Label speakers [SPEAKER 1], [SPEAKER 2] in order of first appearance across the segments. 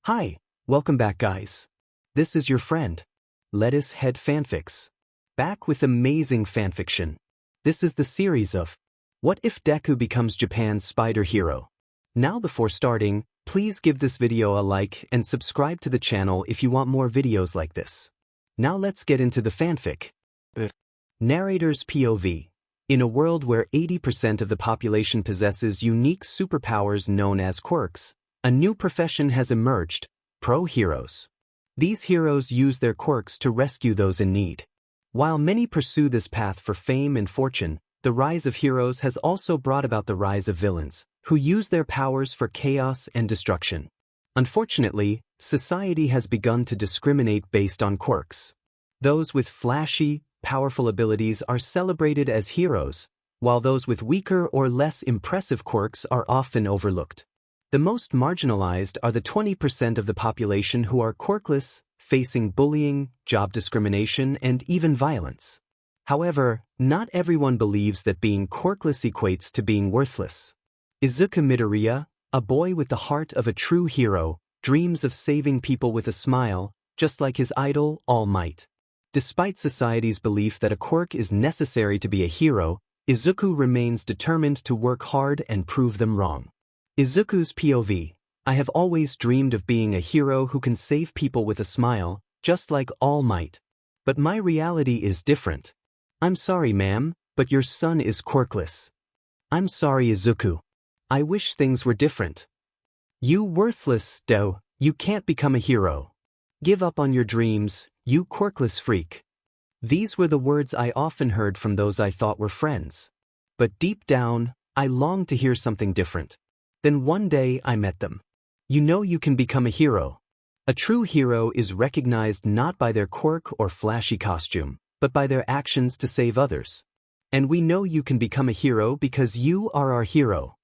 [SPEAKER 1] Hi, welcome back guys. This is your friend, Lettuce Head Fanfics. Back with amazing fanfiction. This is the series of What If Deku Becomes Japan's Spider Hero? Now before starting, please give this video a like and subscribe to the channel if you want more videos like this. Now let's get into the fanfic. Narrator's POV. In a world where 80% of the population possesses unique superpowers known as quirks, a new profession has emerged: pro-heroes. These heroes use their quirks to rescue those in need. While many pursue this path for fame and fortune, the rise of heroes has also brought about the rise of villains, who use their powers for chaos and destruction. Unfortunately, society has begun to discriminate based on quirks. Those with flashy, powerful abilities are celebrated as heroes, while those with weaker or less impressive quirks are often overlooked. The most marginalized are the 20% of the population who are quirkless, facing bullying, job discrimination, and even violence. However, not everyone believes that being quirkless equates to being worthless. Izuku Midoriya, a boy with the heart of a true hero, dreams of saving people with a smile, just like his idol, All Might. Despite society's belief that a quirk is necessary to be a hero, Izuku remains determined to work hard and prove them wrong. Izuku's POV. I have always dreamed of being a hero who can save people with a smile, just like All Might. But my reality is different. I'm sorry, ma'am, but your son is quirkless. I'm sorry, Izuku. I wish things were different. You worthless doe, you can't become a hero. Give up on your dreams, you quirkless freak. These were the words I often heard from those I thought were friends. But deep down, I longed to hear something different. Then one day I met them. You know you can become a hero. A true hero is recognized not by their quirk or flashy costume, but by their actions to save others. And we know you can become a hero because you are our hero.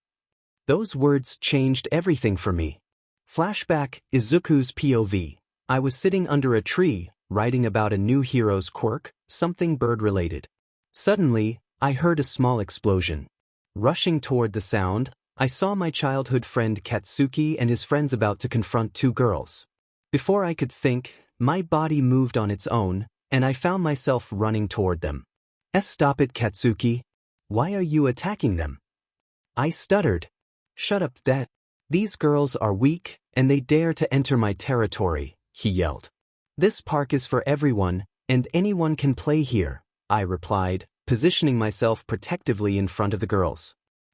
[SPEAKER 1] Those words changed everything for me. Flashback. Izuku's POV. I was sitting under a tree, writing about a new hero's quirk, something bird-related. Suddenly, I heard a small explosion. Rushing toward the sound, I saw my childhood friend Katsuki and his friends about to confront two girls. Before I could think, my body moved on its own, and I found myself running toward them. Stop it, Katsuki. Why are you attacking them? I stuttered. Shut up, Dad. These girls are weak, and they dare to enter my territory, he yelled. This park is for everyone, and anyone can play here, I replied, positioning myself protectively in front of the girls.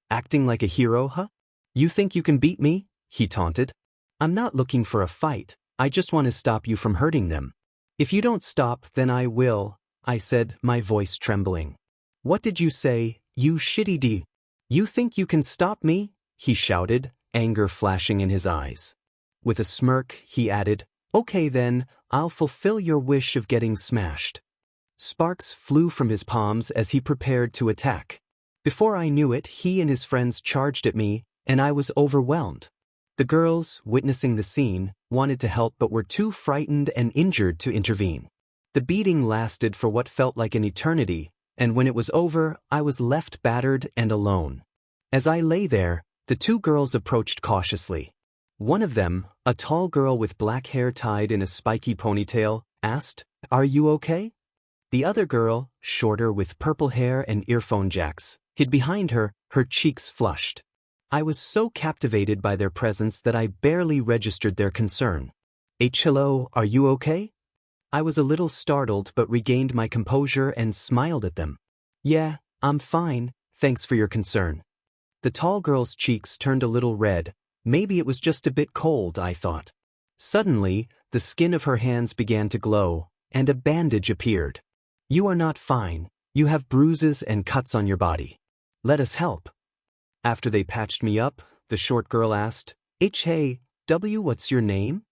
[SPEAKER 1] Acting like a hero, huh? You think you can beat me? He taunted. I'm not looking for a fight, I just want to stop you from hurting them. If you don't stop, then I will, I said, my voice trembling. What did you say, you shitty D? You think you can stop me? He shouted, anger flashing in his eyes. With a smirk, he added, okay then, I'll fulfill your wish of getting smashed. Sparks flew from his palms as he prepared to attack. Before I knew it, he and his friends charged at me, and I was overwhelmed. The girls, witnessing the scene, wanted to help but were too frightened and injured to intervene. The beating lasted for what felt like an eternity, and when it was over, I was left battered and alone. As I lay there, the two girls approached cautiously. One of them, a tall girl with black hair tied in a spiky ponytail, asked, "Are you okay?" The other girl, shorter with purple hair and earphone jacks, hid behind her, her cheeks flushed. I was so captivated by their presence that I barely registered their concern. Hello, are you okay? I was a little startled but regained my composure and smiled at them. Yeah, I'm fine, thanks for your concern. The tall girl's cheeks turned a little red. Maybe it was just a bit cold, I thought. Suddenly, the skin of her hands began to glow, and a bandage appeared. You are not fine, you have bruises and cuts on your body. Let us help. After they patched me up, the short girl asked, Hey, what's your name?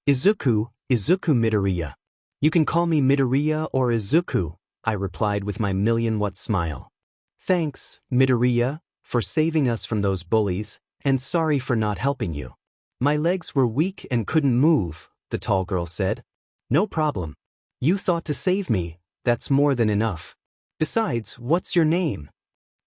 [SPEAKER 1] Izuku Midoriya. You can call me Midoriya or Izuku, I replied with my million-watt smile. Thanks, Midoriya, for saving us from those bullies, and sorry for not helping you. My legs were weak and couldn't move, the tall girl said. No problem. You thought to save me, that's more than enough. Besides, what's your name?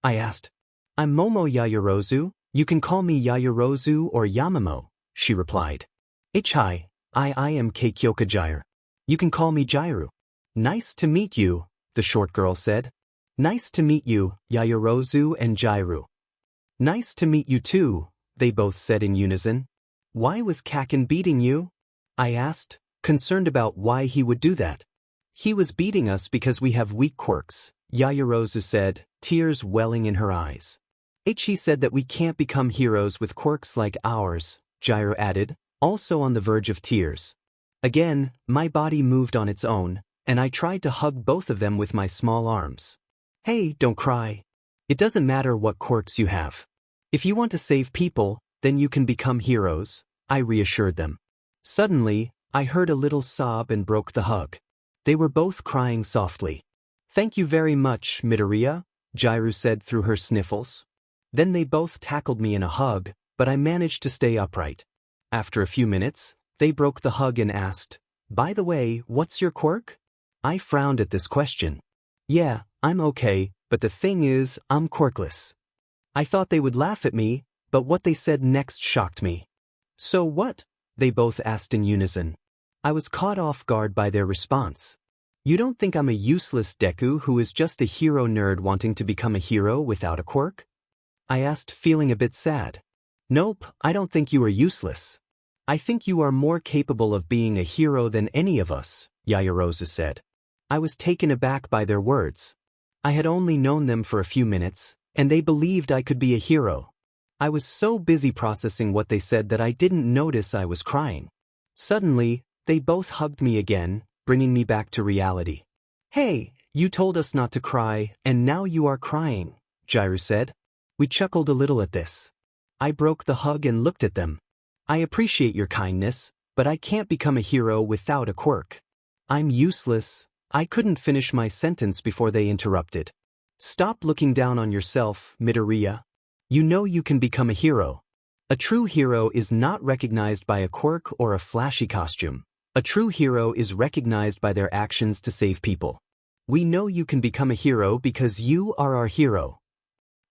[SPEAKER 1] I asked. I'm Momo Yaoyorozu, you can call me Yaoyorozu or Yamamo, she replied. Hi, I am Keikyoka Gyre. You can call me Gyru. Nice to meet you, the short girl said. Nice to meet you, Yaoyorozu and Gyru. Nice to meet you too, they both said in unison. Why was Kaken beating you? I asked, concerned about why he would do that. He was beating us because we have weak quirks, Yaoyorozu said, tears welling in her eyes. He said that we can't become heroes with quirks like ours, Gyru added, also on the verge of tears. Again, my body moved on its own, and I tried to hug both of them with my small arms. Hey, don't cry. It doesn't matter what quirks you have. If you want to save people, then you can become heroes, I reassured them. Suddenly, I heard a little sob and broke the hug. They were both crying softly. Thank you very much, Midoriya, Gyru said through her sniffles. Then they both tackled me in a hug, but I managed to stay upright. After a few minutes, they broke the hug and asked, by the way, what's your quirk? I frowned at this question. Yeah, I'm okay, but the thing is, I'm quirkless. I thought they would laugh at me, but what they said next shocked me. So what? They both asked in unison. I was caught off guard by their response. You don't think I'm a useless Deku who is just a hero nerd wanting to become a hero without a quirk? I asked, feeling a bit sad. Nope, I don't think you are useless. I think you are more capable of being a hero than any of us, Yaoyorozu said. I was taken aback by their words. I had only known them for a few minutes, and they believed I could be a hero. I was so busy processing what they said that I didn't notice I was crying. Suddenly, they both hugged me again, bringing me back to reality. Hey, you told us not to cry, and now you are crying, Gyru said. We chuckled a little at this. I broke the hug and looked at them. I appreciate your kindness, but I can't become a hero without a quirk. I'm useless. I couldn't finish my sentence before they interrupted. Stop looking down on yourself, Midoriya. You know you can become a hero. A true hero is not recognized by a quirk or a flashy costume. A true hero is recognized by their actions to save people. We know you can become a hero because you are our hero.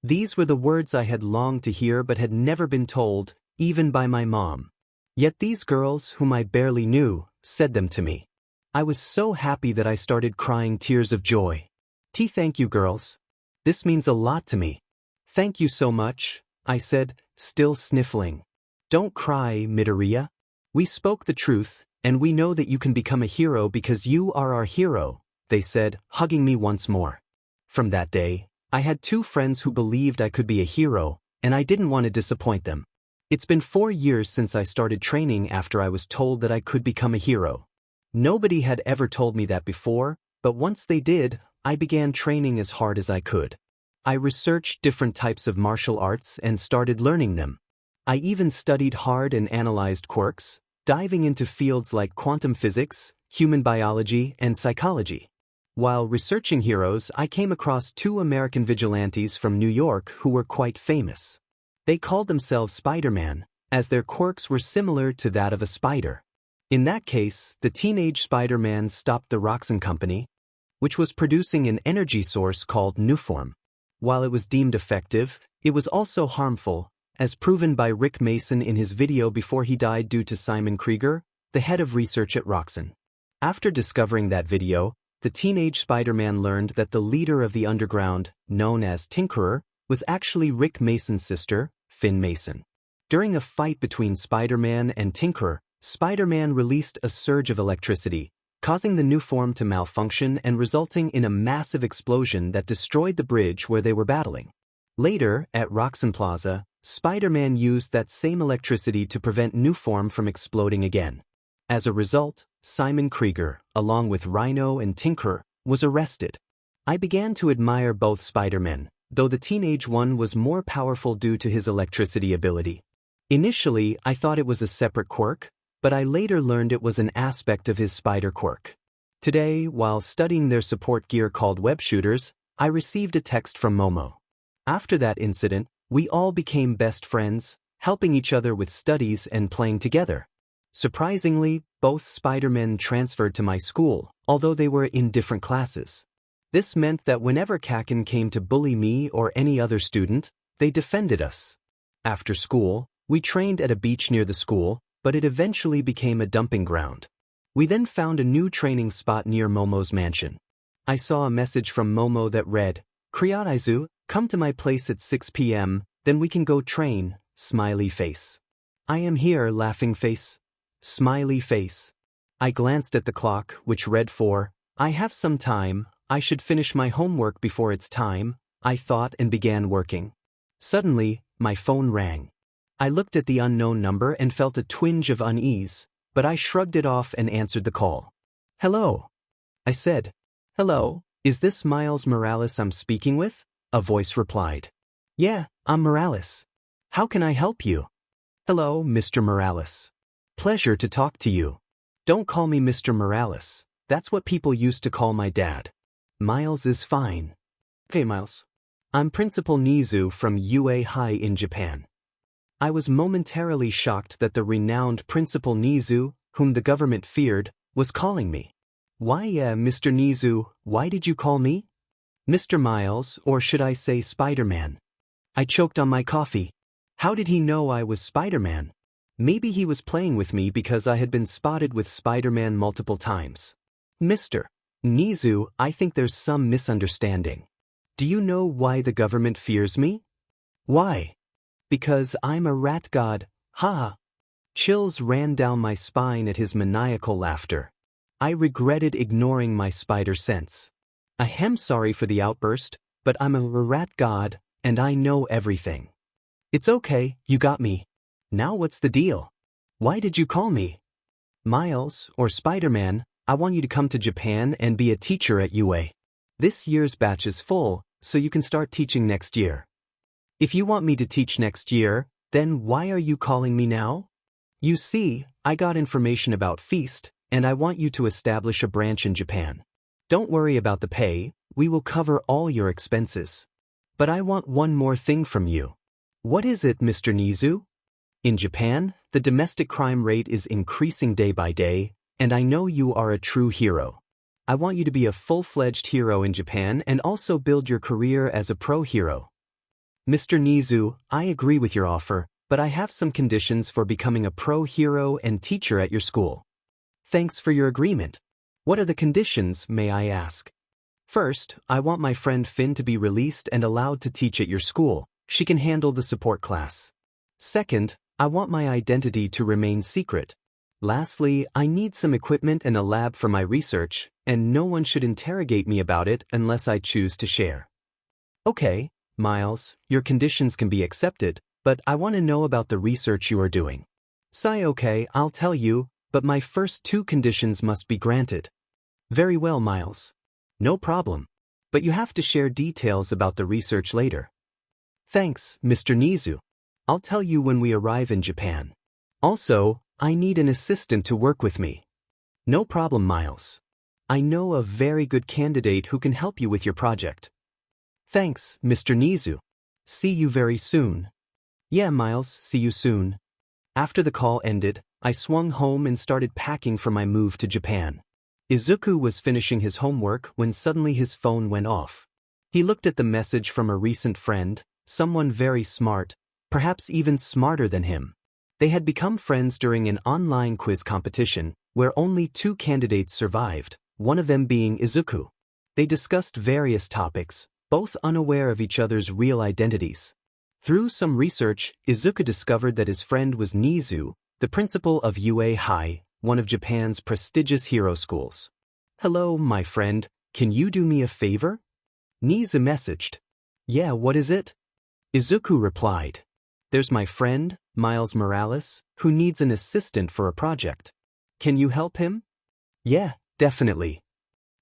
[SPEAKER 1] These were the words I had longed to hear but had never been told, even by my mom. Yet these girls, whom I barely knew, said them to me. I was so happy that I started crying tears of joy. Thank you, girls. This means a lot to me. Thank you so much, I said, still sniffling. Don't cry, Midoriya. We spoke the truth, and we know that you can become a hero because you are our hero, they said, hugging me once more. From that day, I had two friends who believed I could be a hero, and I didn't want to disappoint them. It's been 4 years since I started training after I was told that I could become a hero. Nobody had ever told me that before, but once they did, I began training as hard as I could. I researched different types of martial arts and started learning them. I even studied hard and analyzed quirks, diving into fields like quantum physics, human biology, and psychology. While researching heroes, I came across 2 American vigilantes from New York who were quite famous. They called themselves Spider-Man, as their quirks were similar to that of a spider. In that case, the teenage Spider-Man stopped the Roxxon company, which was producing an energy source called Nuform. While it was deemed effective, it was also harmful, as proven by Rick Mason in his video before he died due to Simon Krieger, the head of research at Roxxon. After discovering that video, the teenage Spider-Man learned that the leader of the underground, known as Tinkerer, was actually Rick Mason's sister, Finn Mason. During a fight between Spider-Man and Tinkerer, Spider-Man released a surge of electricity, causing the Nuform to malfunction and resulting in a massive explosion that destroyed the bridge where they were battling. Later, at Roxxon Plaza, Spider-Man used that same electricity to prevent Nuform from exploding again. As a result, Simon Krieger, along with Rhino and Tinkerer, was arrested. I began to admire both Spider-Men, though the teenage one was more powerful due to his electricity ability. Initially, I thought it was a separate quirk, but I later learned it was an aspect of his spider quirk. Today, while studying their support gear called web shooters, I received a text from Momo. After that incident, we all became best friends, helping each other with studies and playing together. Surprisingly, both Spider-Men transferred to my school, although they were in different classes. This meant that whenever Kaken came to bully me or any other student, they defended us. After school, we trained at a beach near the school, but it eventually became a dumping ground. We then found a new training spot near Momo's mansion. I saw a message from Momo that read, "Kryotaizu, come to my place at 6 p.m., then we can go train, smiley face." "I am here, laughing face." Smiley face. I glanced at the clock, which read 4. I have some time, I should finish my homework before it's time, I thought and began working. Suddenly, my phone rang. I looked at the unknown number and felt a twinge of unease, but I shrugged it off and answered the call. "Hello," I said. "Hello, is this Miles Morales I'm speaking with?" a voice replied. "Yeah, I'm Morales. How can I help you?" "Hello, Mr. Morales. Pleasure to talk to you. Don't call me Mr. Morales, that's what people used to call my dad. Miles is fine." "Okay, Miles. I'm Principal Nizu from UA High in Japan." I was momentarily shocked that the renowned Principal Nizu, whom the government feared, was calling me. "Why, Mr. Nizu, why did you call me?" "Mr. Miles, or should I say Spider-Man?" I choked on my coffee. How did he know I was Spider-Man? Maybe he was playing with me because I had been spotted with Spider-Man multiple times. "Mr. Nizu, I think there's some misunderstanding. Do you know why the government fears me?" "Why?" "Because I'm a rat god, ha." Chills ran down my spine at his maniacal laughter. I regretted ignoring my spider sense. "Ahem, sorry for the outburst, but I'm a rat god, and I know everything." "It's okay, you got me. Now what's the deal? Why did you call me?" "Miles, or Spider-Man, I want you to come to Japan and be a teacher at UA. This year's batch is full, so you can start teaching next year." "If you want me to teach next year, then why are you calling me now?" "You see, I got information about Feast, and I want you to establish a branch in Japan. Don't worry about the pay, we will cover all your expenses. But I want one more thing from you." "What is it, Mr. Nizu?" "In Japan, the domestic crime rate is increasing day by day, and I know you are a true hero. I want you to be a full-fledged hero in Japan and also build your career as a pro hero." "Mr. Nizu, I agree with your offer, but I have some conditions for becoming a pro hero and teacher at your school." "Thanks for your agreement. What are the conditions, may I ask?" "First, I want my friend Finn to be released and allowed to teach at your school. She can handle the support class. Second, I want my identity to remain secret. Lastly, I need some equipment and a lab for my research, and no one should interrogate me about it unless I choose to share." "Okay, Miles, your conditions can be accepted, but I want to know about the research you are doing." "Sigh, okay, I'll tell you, but my first 2 conditions must be granted." "Very well, Miles. No problem. But you have to share details about the research later." "Thanks, Mr. Nizu. I'll tell you when we arrive in Japan. Also, I need an assistant to work with me." "No problem, Miles. I know a very good candidate who can help you with your project." "Thanks, Mr. Nizu. See you very soon." "Yeah, Miles, see you soon." After the call ended, I swung home and started packing for my move to Japan. Izuku was finishing his homework when suddenly his phone went off. He looked at the message from a recent friend, someone very smart, perhaps even smarter than him. They had become friends during an online quiz competition, where only 2 candidates survived, one of them being Izuku. They discussed various topics, both unaware of each other's real identities. Through some research, Izuku discovered that his friend was Nizu, the principal of UA High, one of Japan's prestigious hero schools. "Hello, my friend, can you do me a favor?" Nizu messaged. "Yeah, what is it?" Izuku replied. "There's my friend, Miles Morales, who needs an assistant for a project. Can you help him?" "Yeah, definitely."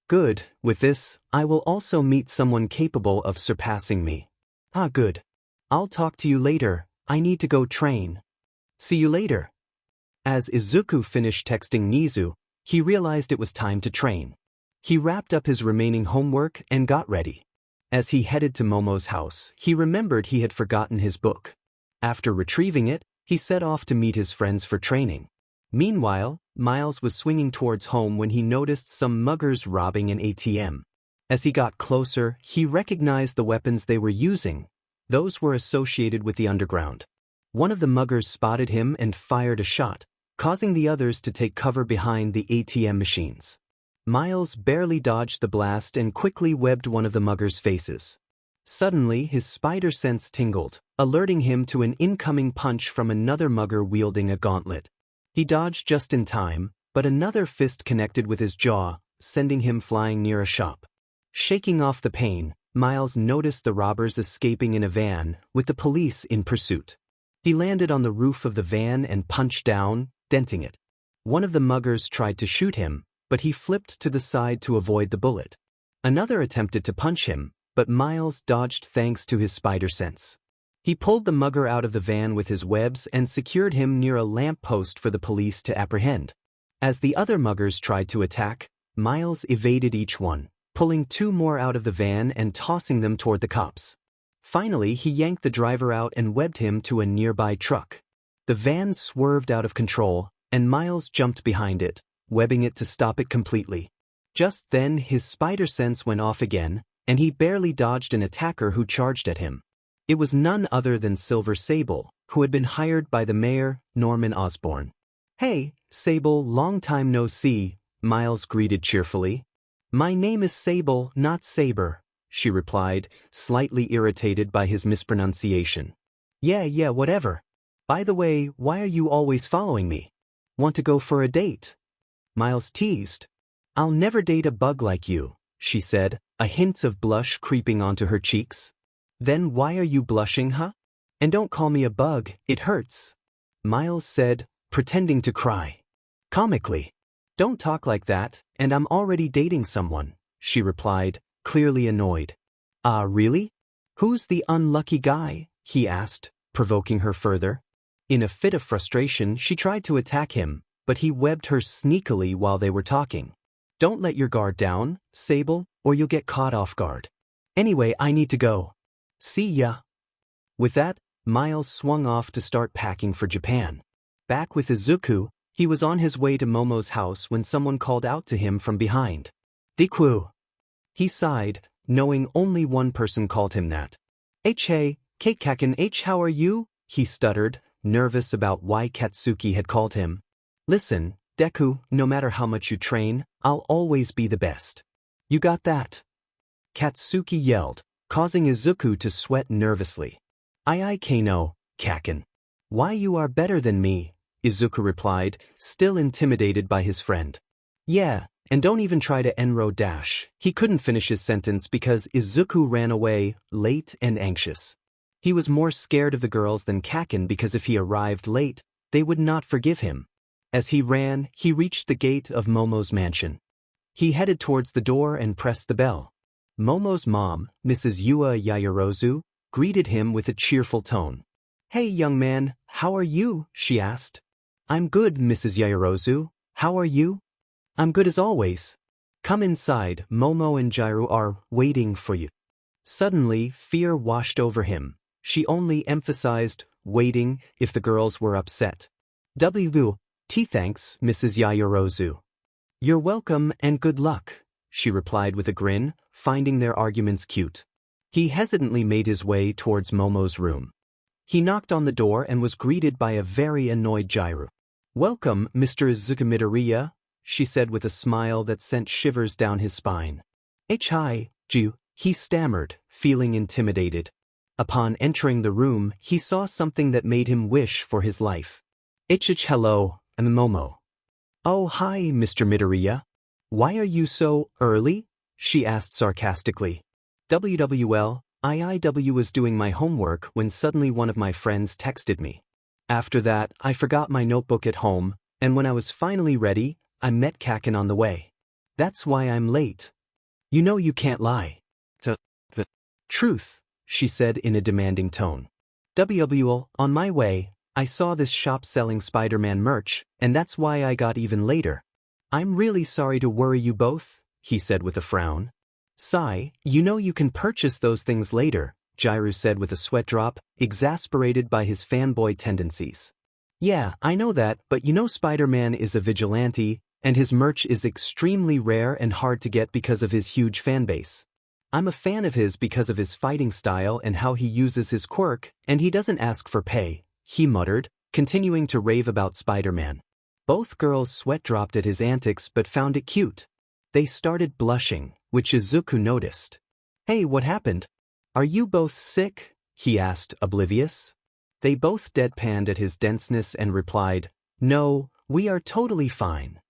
[SPEAKER 1] "Good, with this, I will also meet someone capable of surpassing me." "Ah, good. I'll talk to you later, I need to go train." "See you later." As Izuku finished texting Nizu, he realized it was time to train. He wrapped up his remaining homework and got ready. As he headed to Momo's house, he remembered he had forgotten his book. After retrieving it, he set off to meet his friends for training. Meanwhile, Miles was swinging towards home when he noticed some muggers robbing an ATM. As he got closer, he recognized the weapons they were using. Those were associated with the underground. One of the muggers spotted him and fired a shot. causing the others to take cover behind the ATM machines. Miles barely dodged the blast and quickly webbed one of the muggers' faces. Suddenly, his spider sense tingled, alerting him to an incoming punch from another mugger wielding a gauntlet. He dodged just in time, but another fist connected with his jaw, sending him flying near a shop. Shaking off the pain, Miles noticed the robbers escaping in a van, with the police in pursuit. He landed on the roof of the van and punched down, denting it. One of the muggers tried to shoot him, but he flipped to the side to avoid the bullet. Another attempted to punch him, but Miles dodged thanks to his spider sense. He pulled the mugger out of the van with his webs and secured him near a lamppost for the police to apprehend. As the other muggers tried to attack, Miles evaded each one, pulling two more out of the van and tossing them toward the cops. Finally, he yanked the driver out and webbed him to a nearby truck. The van swerved out of control, and Miles jumped behind it, webbing it to stop it completely. Just then, his spider sense went off again, and he barely dodged an attacker who charged at him. It was none other than Silver Sable, who had been hired by the mayor, Norman Osborn. "Hey, Sable, long time no see," Miles greeted cheerfully. "My name is Sable, not Saber," she replied, slightly irritated by his mispronunciation. Yeah, whatever. By the way, why are you always following me? Want to go for a date?" Miles teased. "I'll never date a bug like you," she said, a hint of blush creeping onto her cheeks. "Then why are you blushing, huh? And don't call me a bug, it hurts," Miles said, pretending to cry. Comically. "Don't talk like that, and I'm already dating someone," she replied, clearly annoyed. "Ah, really? Who's the unlucky guy?" he asked, provoking her further. In a fit of frustration, she tried to attack him, but he webbed her sneakily while they were talking. "Don't let your guard down, Sable, or you'll get caught off guard. Anyway, I need to go. See ya." With that, Miles swung off to start packing for Japan. Back with Izuku, he was on his way to Momo's house when someone called out to him from behind. "Deku." He sighed, knowing only one person called him that. "Hey, Kaken H, how are you?" he stuttered, nervous about why Katsuki had called him. "Listen, Deku, no matter how much you train, I'll always be the best. You got that?" Katsuki yelled, causing Izuku to sweat nervously. "I Kano, Kaken. Why you are better than me," Izuku replied, still intimidated by his friend. "Yeah, and don't even try to enro dash." He couldn't finish his sentence because Izuku ran away, late and anxious. He was more scared of the girls than Kaken because if he arrived late, they would not forgive him. As he ran, he reached the gate of Momo's mansion. He headed towards the door and pressed the bell. Momo's mom, Mrs. Yua Yaoyorozu, greeted him with a cheerful tone. "Hey, young man, how are you?" she asked. "I'm good, Mrs. Yaoyorozu. How are you?" "I'm good as always. Come inside, Momo and Jairu are waiting for you." Suddenly, fear washed over him. She only emphasized waiting if the girls were upset. Thanks, Mrs. Yaoyorozu." "You're welcome and good luck," she replied with a grin, finding their arguments cute. He hesitantly made his way towards Momo's room. He knocked on the door and was greeted by a very annoyed Jairu. "Welcome, Mr. Izuku Midoriya," she said with a smile that sent shivers down his spine. "Hi, Ju," he stammered, feeling intimidated. Upon entering the room, he saw something that made him wish for his life. Hello, I'm Momo." "Oh, hi, Mr. Midoriya. Why are you so early?" she asked sarcastically. I was doing my homework when suddenly one of my friends texted me. After that, I forgot my notebook at home, and when I was finally ready, I met Kaken on the way. That's why I'm late. You know you can't lie. The truth, she said in a demanding tone. On my way, I saw this shop selling Spider-Man merch, and that's why I got even later. I'm really sorry to worry you both, he said with a frown. Sigh, you know you can purchase those things later, Jairu said with a sweat drop, exasperated by his fanboy tendencies. Yeah, I know that, but you know Spider-Man is a vigilante, and his merch is extremely rare and hard to get because of his huge fanbase. I'm a fan of his because of his fighting style and how he uses his quirk, and he doesn't ask for pay, he muttered, continuing to rave about Spider-Man. Both girls sweat-dropped at his antics but found it cute. They started blushing, which Izuku noticed. "Hey, what happened? Are you both sick?" he asked, oblivious. They both deadpanned at his denseness and replied, "No, we are totally fine."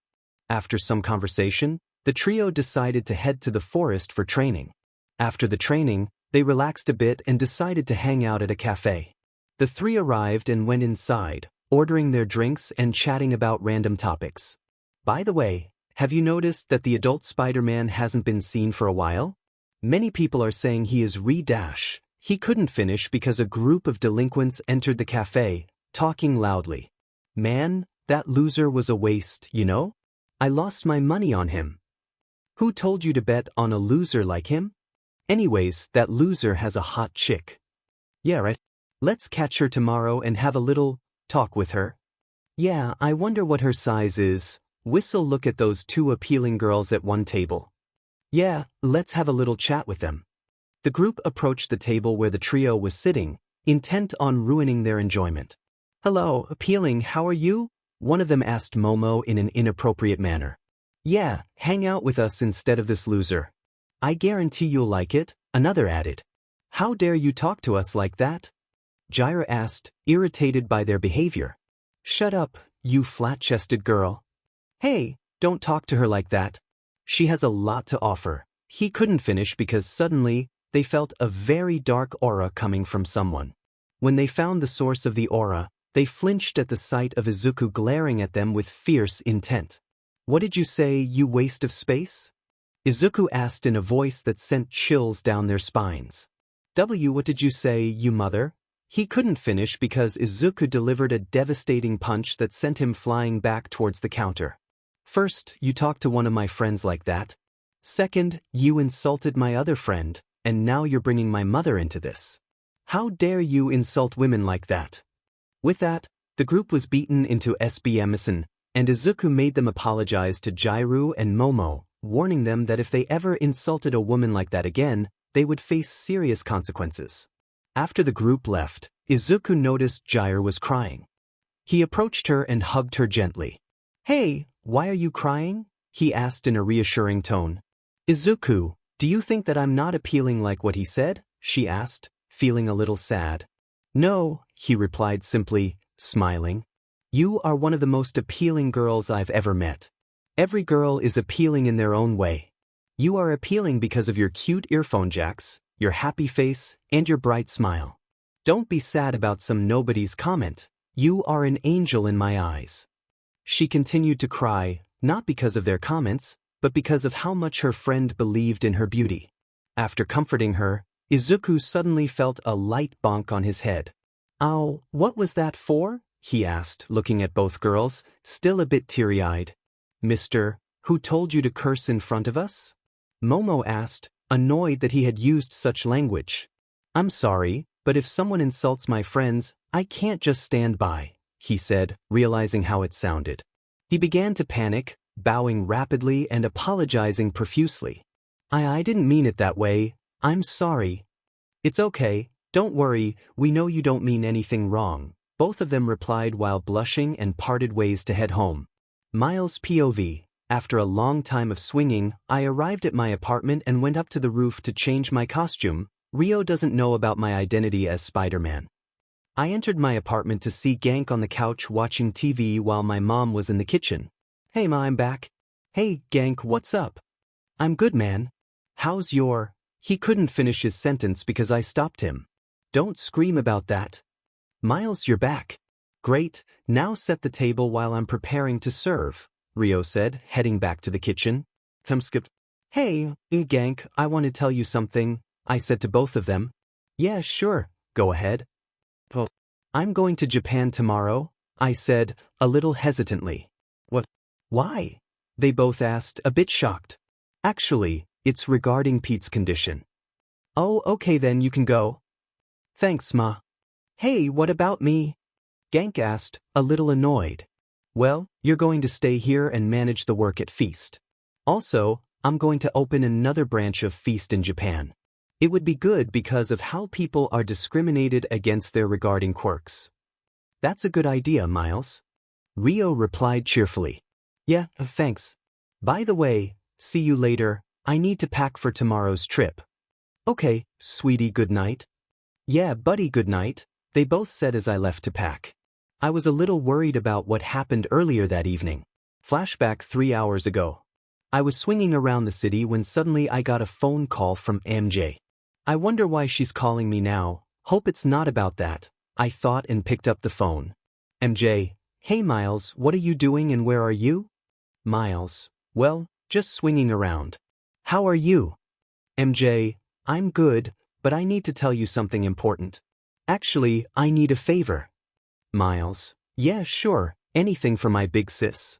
[SPEAKER 1] After some conversation, the trio decided to head to the forest for training. After the training, they relaxed a bit and decided to hang out at a cafe. The three arrived and went inside, ordering their drinks and chatting about random topics. "By the way, have you noticed that the adult Spider-Man hasn't been seen for a while? Many people are saying he is re-dash. He couldn't finish because a group of delinquents entered the cafe, talking loudly. Man, that loser was a waste, you know? I lost my money on him." "Who told you to bet on a loser like him? Anyways, that loser has a hot chick." "Yeah, right. Let's catch her tomorrow and have a little talk with her." "Yeah, I wonder what her size is." Whistle look at those two appealing girls at one table. "Yeah, let's have a little chat with them." The group approached the table where the trio was sitting, intent on ruining their enjoyment. "Hello, appealing, how are you?" one of them asked Momo in an inappropriate manner. "Yeah, hang out with us instead of this loser. I guarantee you'll like it," another added. "How dare you talk to us like that?" Jaira asked, irritated by their behavior. "Shut up, you flat-chested girl." "Hey, don't talk to her like that. She has a lot to offer." He couldn't finish because suddenly, they felt a very dark aura coming from someone. When they found the source of the aura, they flinched at the sight of Izuku glaring at them with fierce intent. "What did you say, you waste of space?" Izuku asked in a voice that sent chills down their spines. What did you say, you mother?" He couldn't finish because Izuku delivered a devastating punch that sent him flying back towards the counter. "First, you talked to one of my friends like that. Second, you insulted my other friend, and now you're bringing my mother into this. How dare you insult women like that?" With that, the group was beaten into SBMison, and Izuku made them apologize to Jairu and Momo, warning them that if they ever insulted a woman like that again, they would face serious consequences. After the group left, Izuku noticed Jairu was crying. He approached her and hugged her gently. "Hey, why are you crying?" he asked in a reassuring tone. "Izuku, do you think that I'm not appealing like what he said?" she asked, feeling a little sad. "No," he replied simply, smiling. "You are one of the most appealing girls I've ever met. Every girl is appealing in their own way. You are appealing because of your cute earphone jacks, your happy face, and your bright smile. Don't be sad about some nobody's comment. You are an angel in my eyes." She continued to cry, not because of their comments, but because of how much her friend believed in her beauty. After comforting her, Izuku suddenly felt a light bonk on his head. "Ow, what was that for?" he asked, looking at both girls, still a bit teary-eyed. "Mister, who told you to curse in front of us?" Momo asked, annoyed that he had used such language. "I'm sorry, but if someone insults my friends, I can't just stand by," he said, realizing how it sounded. He began to panic, bowing rapidly and apologizing profusely. I didn't mean it that way. I'm sorry." "It's okay, don't worry, we know you don't mean anything wrong," both of them replied while blushing and parted ways to head home. Miles POV. After a long time of swinging, I arrived at my apartment and went up to the roof to change my costume. Rio doesn't know about my identity as Spider-Man. I entered my apartment to see Gank on the couch watching TV while my mom was in the kitchen. "Hey Ma, I'm back." "Hey, Gank, what's up?" "I'm good, man. How's your—" He couldn't finish his sentence because I stopped him. "Don't scream about that." "Miles, you're back." "Great, now set the table while I'm preparing to serve," Rio said, heading back to the kitchen. "Hey, Gank, I want to tell you something," I said to both of them. "Yeah, sure, go ahead." "I'm going to Japan tomorrow," I said, a little hesitantly. "What? Why?" they both asked, a bit shocked. "Actually, it's regarding Pete's condition." "Oh, okay then you can go." "Thanks, Ma." "Hey, what about me?" Gank asked, a little annoyed. "Well, you're going to stay here and manage the work at Feast. Also, I'm going to open another branch of Feast in Japan. It would be good because of how people are discriminated against there regarding quirks." "That's a good idea, Miles." Rio replied cheerfully. Yeah, thanks. By the way, see you later, I need to pack for tomorrow's trip. Okay, sweetie, good night. Yeah, buddy, good night, they both said as I left to pack. I was a little worried about what happened earlier that evening. Flashback 3 hours ago. I was swinging around the city when suddenly I got a phone call from MJ. I wonder why she's calling me now, hope it's not about that, I thought and picked up the phone. MJ, hey Miles, what are you doing and where are you? Miles, well, just swinging around. How are you? MJ, I'm good, but I need to tell you something important. Actually, I need a favor. Miles, yeah, sure, anything for my big sis.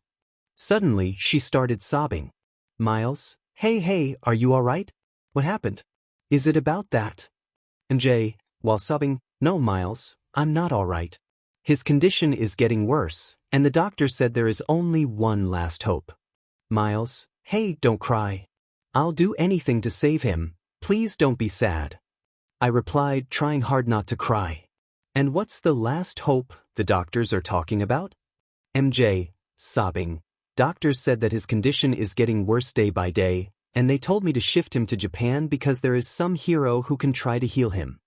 [SPEAKER 1] Suddenly, she started sobbing. Miles, hey, are you alright? What happened? Is it about that? MJ, while sobbing, no Miles, I'm not alright. His condition is getting worse, and the doctor said there is only one last hope. Miles, hey, don't cry. I'll do anything to save him, please don't be sad. I replied, trying hard not to cry. And what's the last hope the doctors are talking about? MJ, sobbing. Doctors said that his condition is getting worse day by day, and they told me to shift him to Japan because there is some hero who can try to heal him.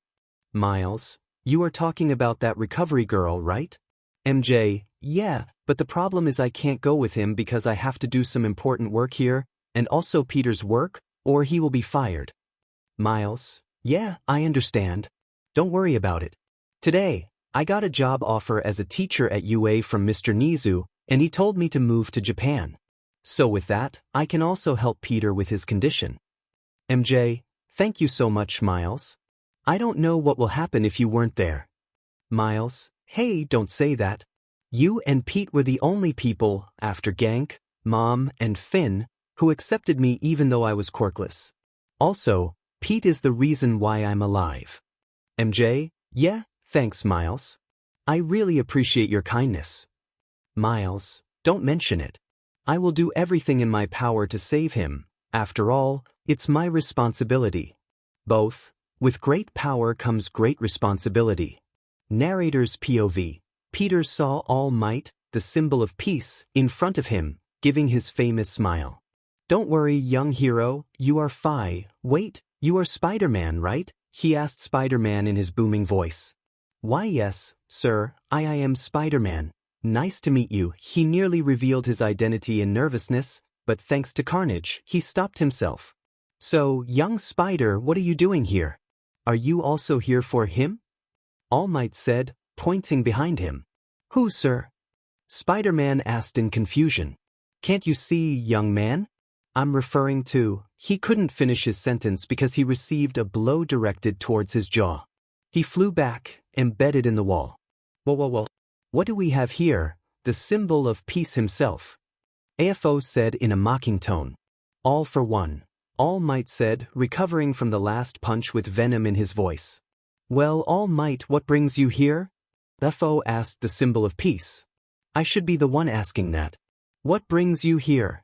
[SPEAKER 1] Miles, you are talking about that recovery girl, right? MJ, yeah, but the problem is I can't go with him because I have to do some important work here, and also Peter's work, or he will be fired. Miles, yeah, I understand. Don't worry about it. Today, I got a job offer as a teacher at UA from Mr. Nizu, and he told me to move to Japan. So with that, I can also help Peter with his condition. MJ, thank you so much, Miles. I don't know what will happen if you weren't there. Miles, hey, don't say that. You and Pete were the only people, after Gank, Mom, and Finn, who accepted me even though I was quirkless. Also, Pete is the reason why I'm alive. MJ, yeah, thanks, Miles. I really appreciate your kindness. Miles, don't mention it. I will do everything in my power to save him. After all, it's my responsibility. Both, with great power comes great responsibility. Narrator's POV. Peter saw All Might, the symbol of peace, in front of him, giving his famous smile. Don't worry, young hero, you are Wait, you are Spider-Man, right? He asked Spider-Man in his booming voice. Why yes, sir, I am Spider-Man. Nice to meet you. He nearly revealed his identity in nervousness, but thanks to Carnage, he stopped himself. So, young Spider, what are you doing here? Are you also here for him? All Might said, pointing behind him. Who, sir? Spider-Man asked in confusion. Can't you see, young man? I'm referring to, he couldn't finish his sentence because he received a blow directed towards his jaw. He flew back, embedded in the wall. Whoa. What do we have here? The symbol of peace himself. AFO said in a mocking tone. All for one. All Might said, recovering from the last punch with venom in his voice. Well, All Might, what brings you here? AFO asked the symbol of peace. I should be the one asking that. What brings you here?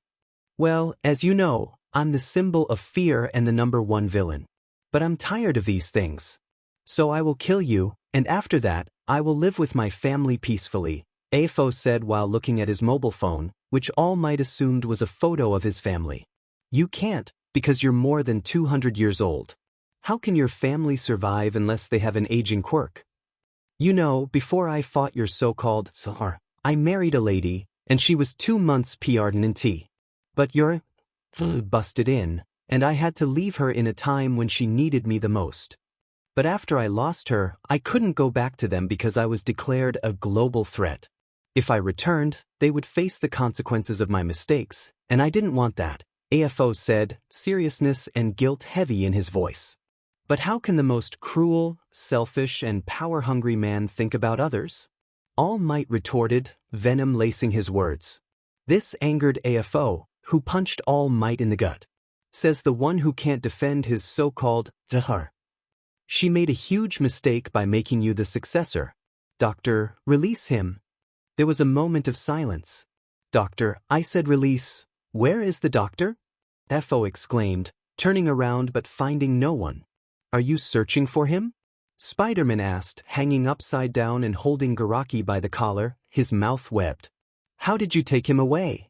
[SPEAKER 1] Well, as you know, I'm the symbol of fear and the #1 villain. But I'm tired of these things. So I will kill you, and after that, I will live with my family peacefully, AFO said while looking at his mobile phone, which All Might assumed was a photo of his family. You can't, because you're more than 200 years old. How can your family survive unless they have an aging quirk? You know, before I fought your so-called Tsar, I married a lady, and she was 2 months pregnant. But you're busted in, and I had to leave her in a time when she needed me the most. But after I lost her, I couldn't go back to them because I was declared a global threat. If I returned, they would face the consequences of my mistakes, and I didn't want that, AFO said, seriousness and guilt heavy in his voice. But how can the most cruel, selfish, and power-hungry man think about others? All Might retorted, venom lacing his words. This angered AFO, who punched All Might in the gut. Says the one who can't defend his so-called Zahar. She made a huge mistake by making you the successor. Doctor, release him. There was a moment of silence. Doctor, I said release. Where is the doctor? FO exclaimed, turning around but finding no one. Are you searching for him? Spider-Man asked, hanging upside down and holding Garaki by the collar, his mouth webbed. How did you take him away?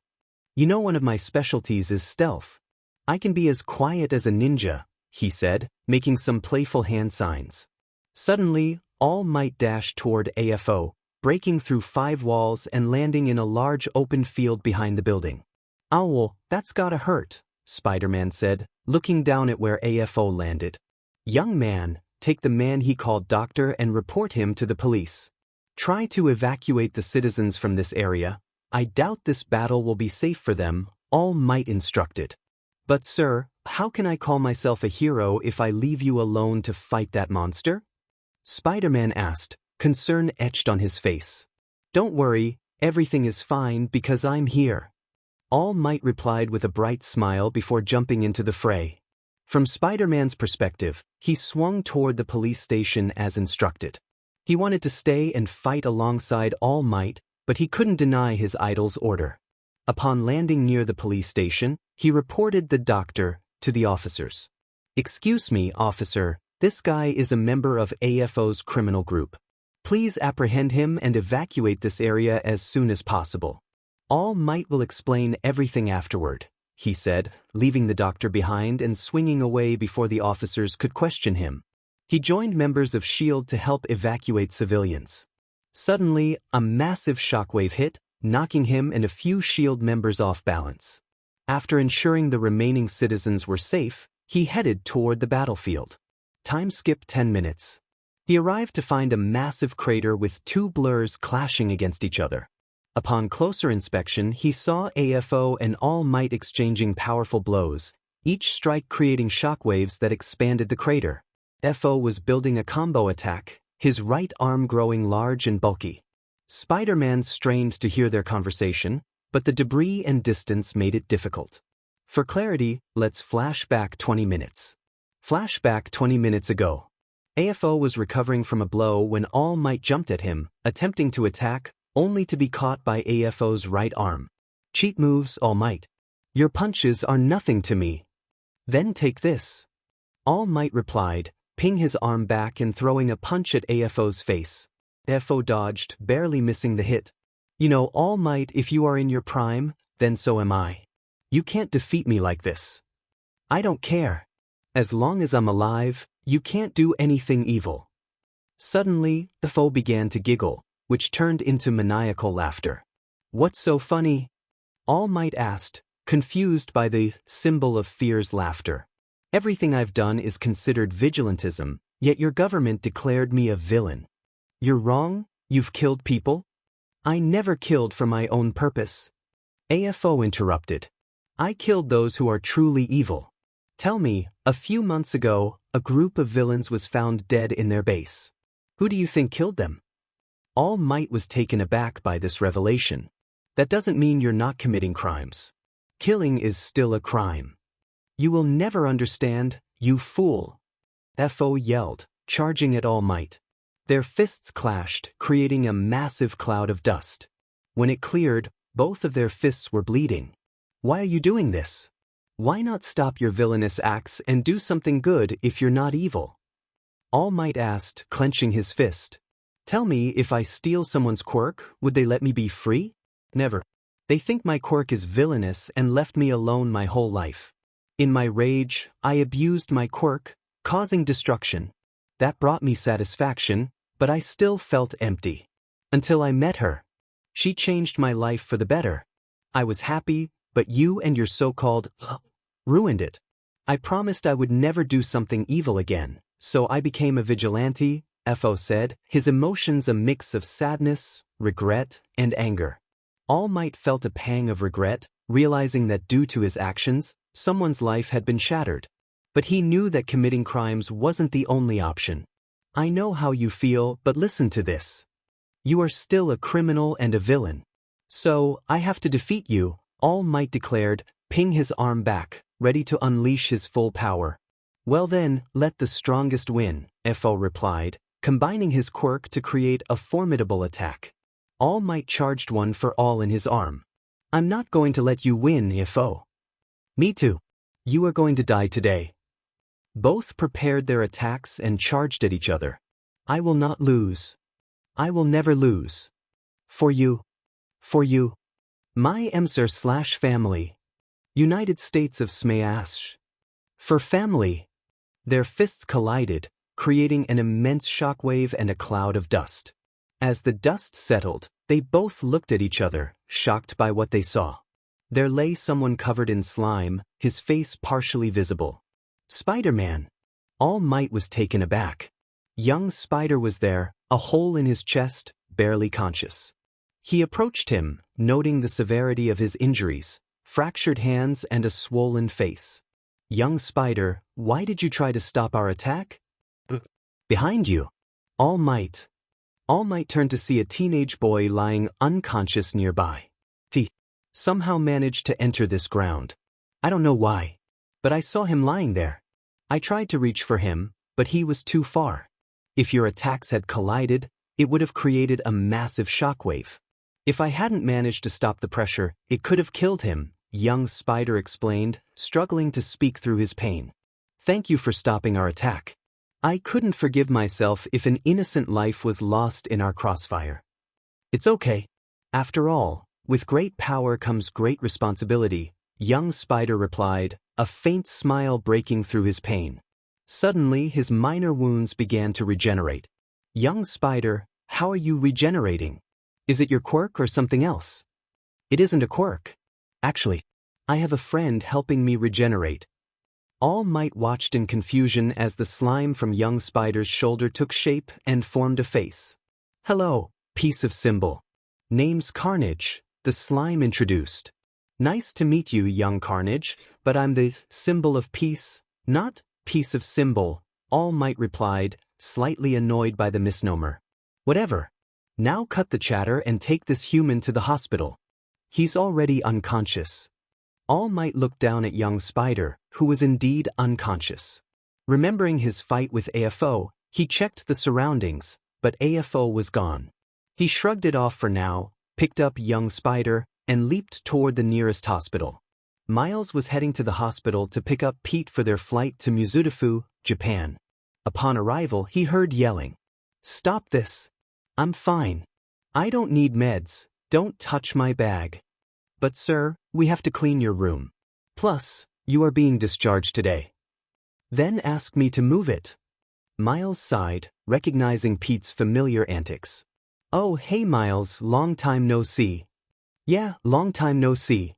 [SPEAKER 1] You know one of my specialties is stealth. I can be as quiet as a ninja, he said, making some playful hand signs. Suddenly, All Might dashed toward AFO, breaking through 5 walls and landing in a large open field behind the building. Owl, that's gotta hurt, Spider-Man said, looking down at where AFO landed. Young man, take the man he called doctor and report him to the police. Try to evacuate the citizens from this area. I doubt this battle will be safe for them, All Might instructed. But sir, how can I call myself a hero if I leave you alone to fight that monster? Spider-Man asked, concern etched on his face. Don't worry, everything is fine because I'm here. All Might replied with a bright smile before jumping into the fray. From Spider-Man's perspective, he swung toward the police station as instructed. He wanted to stay and fight alongside All Might, but he couldn't deny his idol's order. Upon landing near the police station, he reported the doctor to the officers. Excuse me, officer, this guy is a member of AFO's criminal group. Please apprehend him and evacuate this area as soon as possible. All Might will explain everything afterward, he said, leaving the doctor behind and swinging away before the officers could question him. He joined members of S.H.I.E.L.D. to help evacuate civilians. Suddenly, a massive shockwave hit, knocking him and a few S.H.I.E.L.D. members off balance. After ensuring the remaining citizens were safe, he headed toward the battlefield. Time skipped 10 minutes. He arrived to find a massive crater with 2 blurs clashing against each other. Upon closer inspection, he saw AFO and All Might exchanging powerful blows, each strike creating shockwaves that expanded the crater. FO was building a combo attack, his right arm growing large and bulky. Spider-Man strained to hear their conversation, but the debris and distance made it difficult. For clarity, let's flash back 20 minutes. Flashback 20 minutes ago. AFO was recovering from a blow when All Might jumped at him, attempting to attack, only to be caught by AFO's right arm. Cheat moves, All Might. Your punches are nothing to me. Then take this. All Might replied, ping his arm back and throwing a punch at AFO's face. AFO dodged, barely missing the hit. You know, All Might, if you are in your prime, then so am I. You can't defeat me like this. I don't care. As long as I'm alive, you can't do anything evil. Suddenly, the foe began to giggle, which turned into maniacal laughter. What's so funny? All Might asked, confused by the symbol of fear's laughter. Everything I've done is considered vigilantism, yet your government declared me a villain. You're wrong, you've killed people? I never killed for my own purpose. AFO interrupted. I killed those who are truly evil. Tell me, a few months ago, a group of villains was found dead in their base. Who do you think killed them? All Might was taken aback by this revelation. That doesn't mean you're not committing crimes. Killing is still a crime. You will never understand, you fool. FO yelled, charging at All Might. Their fists clashed, creating a massive cloud of dust. When it cleared, both of their fists were bleeding. Why are you doing this? Why not stop your villainous acts and do something good if you're not evil? All Might asked, clenching his fist. Tell me, if I steal someone's quirk, would they let me be free? Never. They think my quirk is villainous and left me alone my whole life. In my rage, I abused my quirk, causing destruction. That brought me satisfaction, but I still felt empty. Until I met her. She changed my life for the better. I was happy, but you and your so-called ruined it. I promised I would never do something evil again, so I became a vigilante, FO said, his emotions a mix of sadness, regret, and anger. All Might felt a pang of regret, realizing that due to his actions, someone's life had been shattered. But he knew that committing crimes wasn't the only option. I know how you feel, but listen to this. You are still a criminal and a villain. So, I have to defeat you, All Might declared, ping his arm back, ready to unleash his full power. Well then, let the strongest win, FO replied, combining his quirk to create a formidable attack. All Might charged one for all in his arm. I'm not going to let you win, FO. Me too. You are going to die today. Both prepared their attacks and charged at each other. I will not lose. I will never lose. For you. For you. My Emser/family. United States of Smayash. For family. Their fists collided, creating an immense shockwave and a cloud of dust. As the dust settled, they both looked at each other, shocked by what they saw. There lay someone covered in slime, his face partially visible. Spider-Man. All Might was taken aback. Young Spider was there, a hole in his chest, barely conscious. He approached him, noting the severity of his injuries, fractured hands and a swollen face. Young Spider, why did you try to stop our attack? Behind you. All Might. All Might turned to see a teenage boy lying unconscious nearby. He somehow managed to enter this ground. I don't know why, but I saw him lying there. I tried to reach for him, but he was too far. If your attacks had collided, it would have created a massive shockwave. If I hadn't managed to stop the pressure, it could have killed him, young Spider explained, struggling to speak through his pain. Thank you for stopping our attack. I couldn't forgive myself if an innocent life was lost in our crossfire. It's okay. After all, with great power comes great responsibility, young Spider replied, a faint smile breaking through his pain. Suddenly his minor wounds began to regenerate. Young Spider, how are you regenerating? Is it your quirk or something else? It isn't a quirk. Actually, I have a friend helping me regenerate. All Might watched in confusion as the slime from young Spider's shoulder took shape and formed a face. Hello, piece of symbol. Name's Carnage, the slime introduced. Nice to meet you, young Carnage, but I'm the symbol of peace, not piece of symbol, All Might replied, slightly annoyed by the misnomer. Whatever. Now cut the chatter and take this human to the hospital. He's already unconscious. All Might looked down at young Spider, who was indeed unconscious. Remembering his fight with AFO, he checked the surroundings, but AFO was gone. He shrugged it off for now, picked up young Spider, and leaped toward the nearest hospital. Miles was heading to the hospital to pick up Pete for their flight to Mizudafu, Japan. Upon arrival, he heard yelling. Stop this. I'm fine. I don't need meds, don't touch my bag. But sir, we have to clean your room. Plus, you are being discharged today. Then ask me to move it. Miles sighed, recognizing Pete's familiar antics. Oh hey Miles, long time no see. Yeah, long time no see.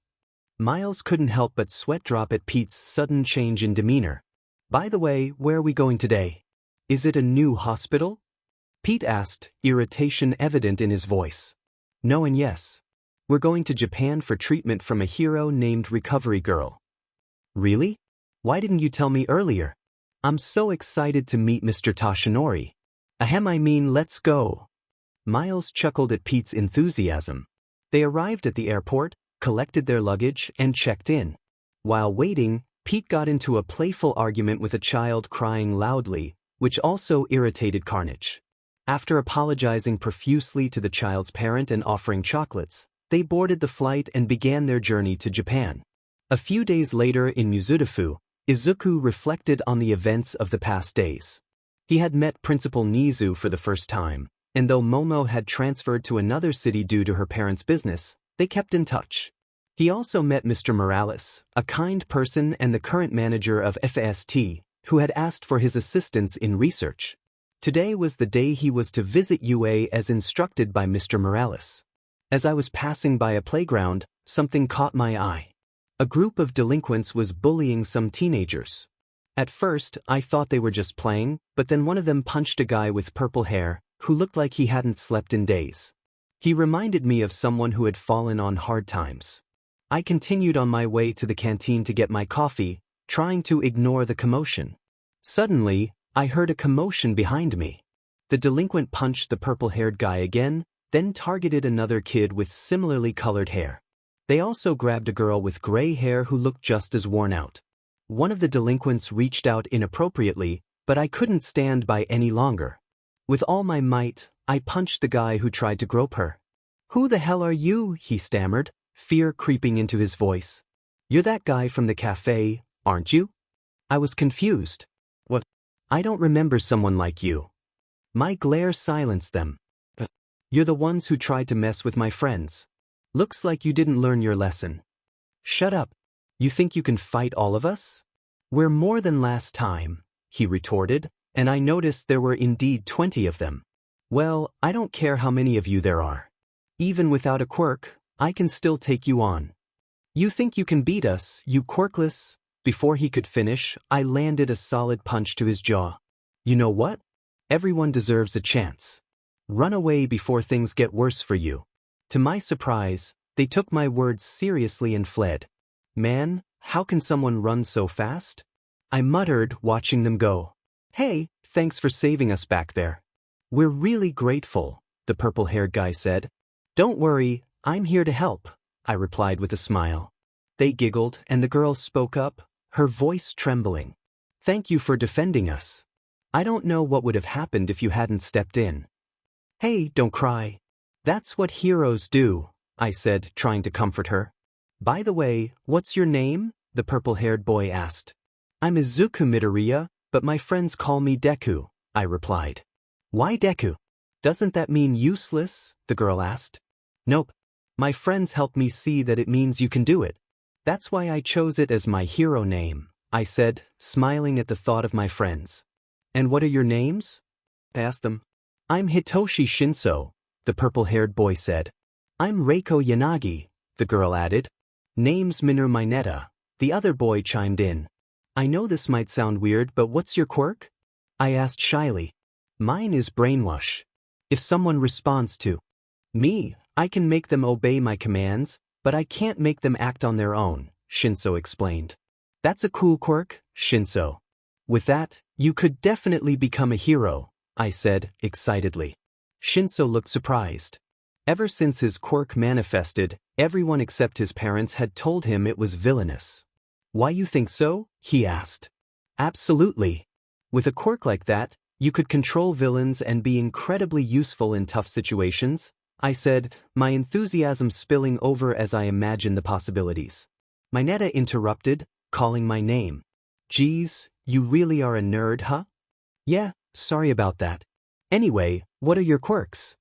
[SPEAKER 1] Miles couldn't help but sweat drop at Pete's sudden change in demeanor. By the way, where are we going today? Is it a new hospital? Pete asked, irritation evident in his voice. No and yes. We're going to Japan for treatment from a hero named Recovery Girl. Really? Why didn't you tell me earlier? I'm so excited to meet Mr. Tashinori. Ahem, I mean, let's go. Miles chuckled at Pete's enthusiasm. They arrived at the airport, collected their luggage, and checked in. While waiting, Pete got into a playful argument with a child crying loudly, which also irritated Carnage. After apologizing profusely to the child's parent and offering chocolates, they boarded the flight and began their journey to Japan. A few days later in Mizudafu, Izuku reflected on the events of the past days. He had met Principal Nizu for the first time, and though Momo had transferred to another city due to her parents' business, they kept in touch. He also met Mr. Morales, a kind person and the current manager of FAST, who had asked for his assistance in research. Today was the day he was to visit UA as instructed by Mr. Morales. As I was passing by a playground, something caught my eye. A group of delinquents was bullying some teenagers. At first, I thought they were just playing, but then one of them punched a guy with purple hair, who looked like he hadn't slept in days. He reminded me of someone who had fallen on hard times. I continued on my way to the canteen to get my coffee, trying to ignore the commotion. Suddenly, I heard a commotion behind me. The delinquent punched the purple-haired guy again, then targeted another kid with similarly colored hair. They also grabbed a girl with gray hair who looked just as worn out. One of the delinquents reached out inappropriately, but I couldn't stand by any longer. With all my might, I punched the guy who tried to grope her. "Who the hell are you?" he stammered, fear creeping into his voice. "You're that guy from the cafe, aren't you?" I was confused. "What? I don't remember someone like you." My glare silenced them. "You're the ones who tried to mess with my friends." Looks like you didn't learn your lesson. Shut up. You think you can fight all of us? We're more than last time, he retorted, and I noticed there were indeed 20 of them. Well, I don't care how many of you there are. Even without a quirk, I can still take you on. You think you can beat us, you quirkless? Before he could finish, I landed a solid punch to his jaw. You know what? Everyone deserves a chance. Run away before things get worse for you. To my surprise, they took my words seriously and fled. Man, how can someone run so fast? I muttered, watching them go. Hey, thanks for saving us back there. We're really grateful, the purple-haired guy said. Don't worry, I'm here to help, I replied with a smile. They giggled, and the girl spoke up, her voice trembling. Thank you for defending us. I don't know what would have happened if you hadn't stepped in. Hey, don't cry. That's what heroes do, I said, trying to comfort her. By the way, what's your name? The purple-haired boy asked. I'm Izuku Midoriya, but my friends call me Deku, I replied. Why Deku? Doesn't that mean useless? The girl asked. Nope. My friends help me see that it means you can do it. That's why I chose it as my hero name, I said, smiling at the thought of my friends. And what are your names? I asked them. I'm Hitoshi Shinso, the purple-haired boy said. I'm Reiko Yanagi, the girl added. Name's Minu Mineta, the other boy chimed in. I know this might sound weird, but what's your quirk? I asked shyly. Mine is brainwash. If someone responds to me, I can make them obey my commands, but I can't make them act on their own, Shinso explained. That's a cool quirk, Shinso. With that, you could definitely become a hero, I said, excitedly. Shinso looked surprised. Ever since his quirk manifested, everyone except his parents had told him it was villainous. Why you think so? He asked. Absolutely. With a quirk like that, you could control villains and be incredibly useful in tough situations, I said, my enthusiasm spilling over as I imagined the possibilities. Mineta interrupted, calling my name. Geez, you really are a nerd, huh? Yeah, sorry about that. Anyway, what are your quirks?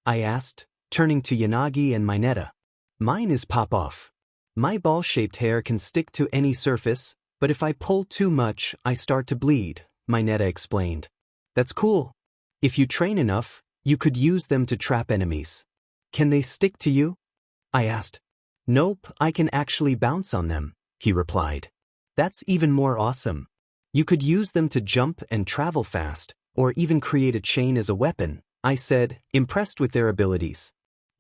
[SPEAKER 1] I asked, turning to Yanagi and Mineta. Mine is pop-off. My ball-shaped hair can stick to any surface, but if I pull too much, I start to bleed, Mineta explained. That's cool. If you train enough, you could use them to trap enemies. Can they stick to you? I asked. Nope, I can actually bounce on them, he replied. That's even more awesome. You could use them to jump and travel fast, or even create a chain as a weapon, I said, impressed with their abilities.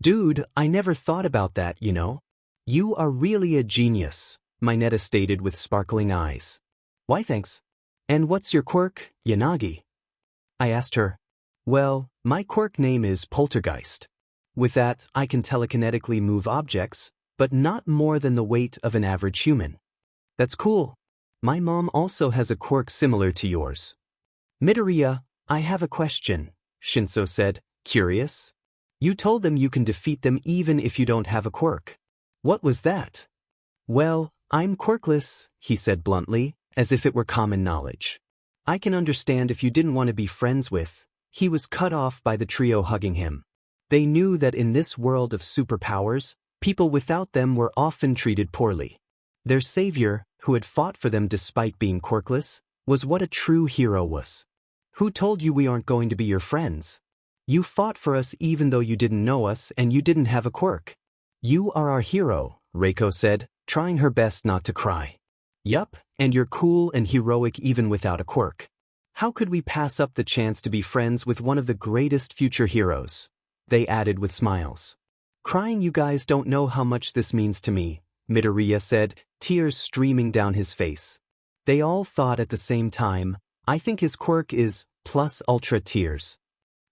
[SPEAKER 1] Dude, I never thought about that, you know. You are really a genius, Mineta stated with sparkling eyes. Why thanks. And what's your quirk, Yanagi? I asked her. Well, my quirk name is Poltergeist. With that, I can telekinetically move objects, but not more than the weight of an average human. That's cool. My mom also has a quirk similar to yours. Midoriya, I have a question, Shinso said, curious. You told them you can defeat them even if you don't have a quirk. What was that? Well, I'm quirkless, he said bluntly, as if it were common knowledge. I can understand if you didn't want to be friends with. He was cut off by the trio hugging him. They knew that in this world of superpowers, people without them were often treated poorly. Their savior, who had fought for them despite being quirkless, was what a true hero was. Who told you we aren't going to be your friends? You fought for us even though you didn't know us and you didn't have a quirk. You are our hero, Reiko said, trying her best not to cry. Yup, and you're cool and heroic even without a quirk. How could we pass up the chance to be friends with one of the greatest future heroes? They added with smiles. Crying, you guys don't know how much this means to me, Midoriya said, tears streaming down his face. They all thought at the same time, I think his quirk is plus ultra tears.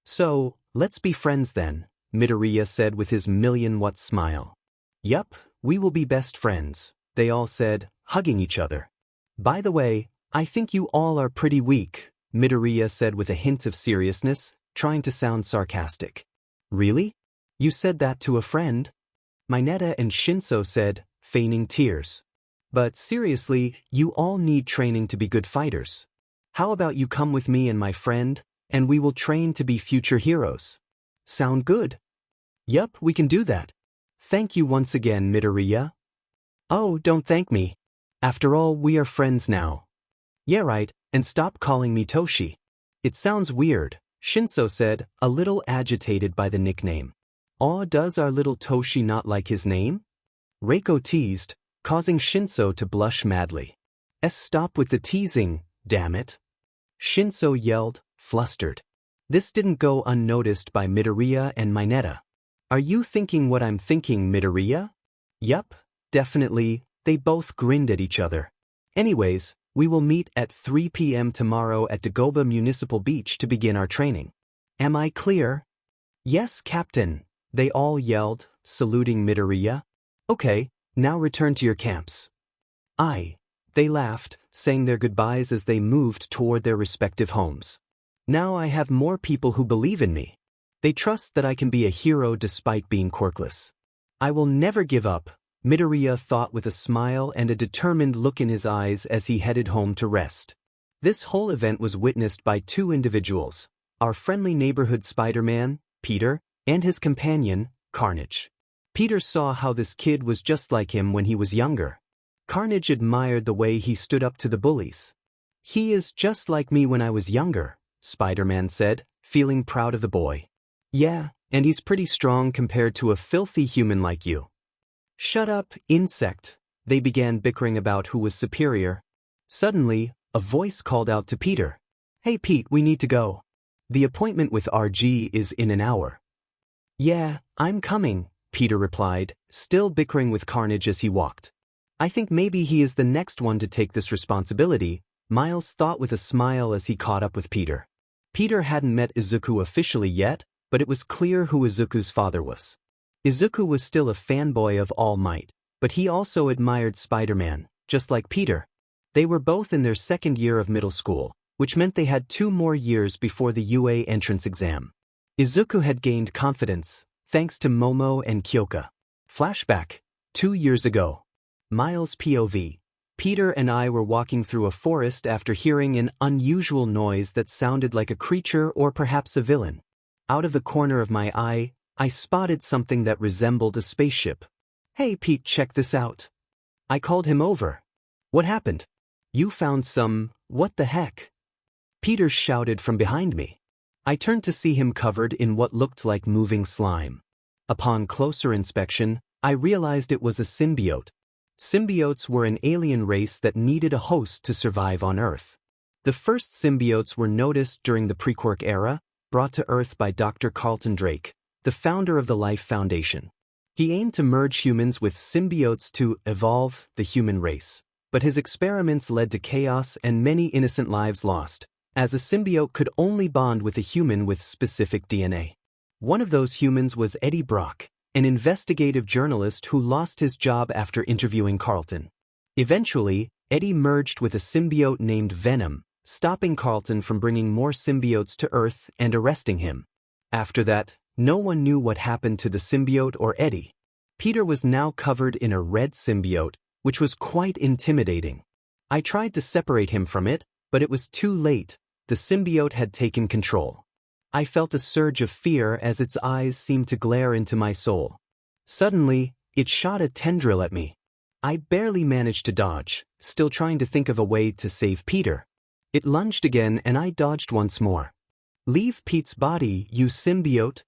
[SPEAKER 1] So, let's be friends then, Midoriya said with his million-watt smile. Yup, we will be best friends, they all said, hugging each other. By the way, I think you all are pretty weak, Midoriya said with a hint of seriousness, trying to sound sarcastic. Really? You said that to a friend? Mineta and Shinso said, feigning tears. But seriously, you all need training to be good fighters. How about you come with me and my friend, and we will train to be future heroes? Sound good? Yup, we can do that. Thank you once again, Midoriya. Oh, don't thank me. After all, we are friends now. Yeah, right, and stop calling me Toshi. It sounds weird, Shinso said, a little agitated by the nickname. Aw, does our little Toshi not like his name? Reiko teased, causing Shinso to blush madly. Stop with the teasing, damn it. Shinso yelled, flustered. This didn't go unnoticed by Midoriya and Mineta. Are you thinking what I'm thinking, Midoriya? Yup, definitely, they both grinned at each other. Anyways, we will meet at 3 p.m. tomorrow at Dagoba Municipal Beach to begin our training. Am I clear? Yes, Captain, they all yelled, saluting Midoriya. Okay, now return to your camps. They laughed, saying their goodbyes as they moved toward their respective homes. Now I have more people who believe in me. They trust that I can be a hero despite being quirkless. I will never give up, Midoriya thought with a smile and a determined look in his eyes as he headed home to rest. This whole event was witnessed by two individuals, our friendly neighborhood Spider-Man, Peter, and his companion, Carnage. Peter saw how this kid was just like him when he was younger. Carnage admired the way he stood up to the bullies. He is just like me when I was younger, Spider-Man said, feeling proud of the boy. Yeah, and he's pretty strong compared to a filthy human like you. Shut up, insect. They began bickering about who was superior. Suddenly, a voice called out to Peter. Hey Pete, we need to go. The appointment with RG is in an hour. Yeah, I'm coming, Peter replied, still bickering with Carnage as he walked. I think maybe he is the next one to take this responsibility, Miles thought with a smile as he caught up with Peter. Peter hadn't met Izuku officially yet, but it was clear who Izuku's father was. Izuku was still a fanboy of All Might, but he also admired Spider-Man, just like Peter. They were both in their second year of middle school, which meant they had 2 more years before the UA entrance exam. Izuku had gained confidence, thanks to Momo and Kyoka. Flashback, 2 years ago. Miles POV. Peter and I were walking through a forest after hearing an unusual noise that sounded like a creature or perhaps a villain. Out of the corner of my eye, I spotted something that resembled a spaceship. Hey Pete, check this out. I called him over. What happened? You found some, what the heck? Peter shouted from behind me. I turned to see him covered in what looked like moving slime. Upon closer inspection, I realized it was a symbiote. Symbiotes were an alien race that needed a host to survive on Earth. The first symbiotes were noticed during the pre-Quirk era, brought to Earth by Dr. Carlton Drake, the founder of the Life Foundation. He aimed to merge humans with symbiotes to evolve the human race, but his experiments led to chaos and many innocent lives lost, as a symbiote could only bond with a human with specific DNA. One of those humans was Eddie Brock, an investigative journalist who lost his job after interviewing Carlton. Eventually, Eddie merged with a symbiote named Venom, stopping Carlton from bringing more symbiotes to Earth and arresting him. After that, no one knew what happened to the symbiote or Eddie. Peter was now covered in a red symbiote, which was quite intimidating. I tried to separate him from it, but it was too late. The symbiote had taken control. I felt a surge of fear as its eyes seemed to glare into my soul. Suddenly, it shot a tendril at me. I barely managed to dodge, still trying to think of a way to save Peter. It lunged again and I dodged once more. Leave Pete's body, you symbiote!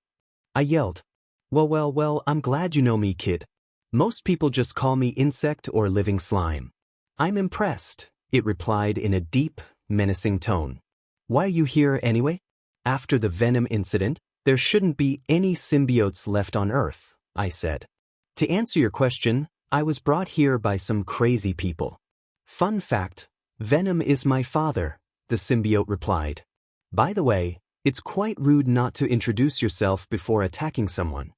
[SPEAKER 1] I yelled. Well, I'm glad you know me, kid. Most people just call me insect or living slime. I'm impressed, it replied in a deep, menacing tone. Why are you here anyway? After the Venom incident, there shouldn't be any symbiotes left on Earth, I said. To answer your question, I was brought here by some crazy people. Fun fact, Venom is my father, the symbiote replied. By the way, it's quite rude not to introduce yourself before attacking someone.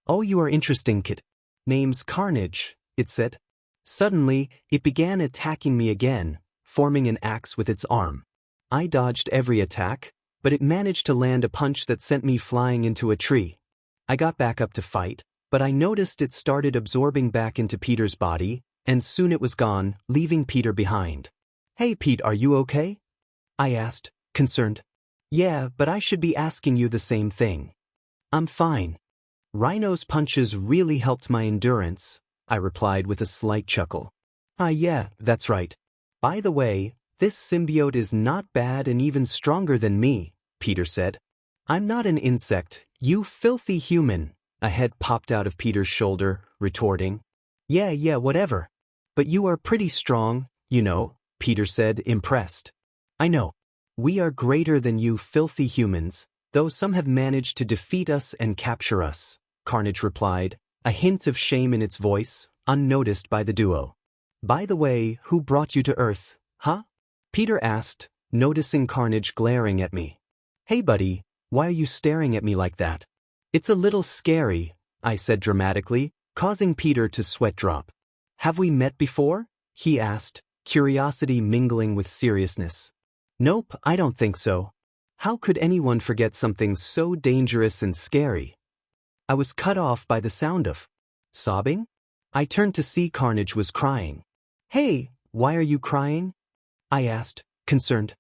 [SPEAKER 1] Oh, you are interesting, kid. Name's Carnage, it said. Suddenly, it began attacking me again, forming an axe with its arm. I dodged every attack, but it managed to land a punch that sent me flying into a tree. I got back up to fight, but I noticed it started absorbing back into Peter's body, and soon it was gone, leaving Peter behind. Hey Pete, are you okay? I asked, concerned. Yeah, but I should be asking you the same thing. I'm fine. Rhino's punches really helped my endurance, I replied with a slight chuckle. Ah yeah, that's right. By the way, this symbiote is not bad and even stronger than me, Peter said. I'm not an insect, you filthy human, a head popped out of Peter's shoulder, retorting. Yeah, whatever. But you are pretty strong, you know, Peter said, impressed. I know. We are greater than you filthy humans, though some have managed to defeat us and capture us, Carnage replied, a hint of shame in its voice, unnoticed by the duo. By the way, who brought you to Earth, huh? Peter asked, noticing Carnage glaring at me. Hey buddy, why are you staring at me like that? It's a little scary, I said dramatically, causing Peter to sweat drop. Have we met before? He asked, curiosity mingling with seriousness. Nope, I don't think so. How could anyone forget something so dangerous and scary? I was cut off by the sound of sobbing. I turned to see Carnage was crying. Hey, why are you crying? I asked, concerned.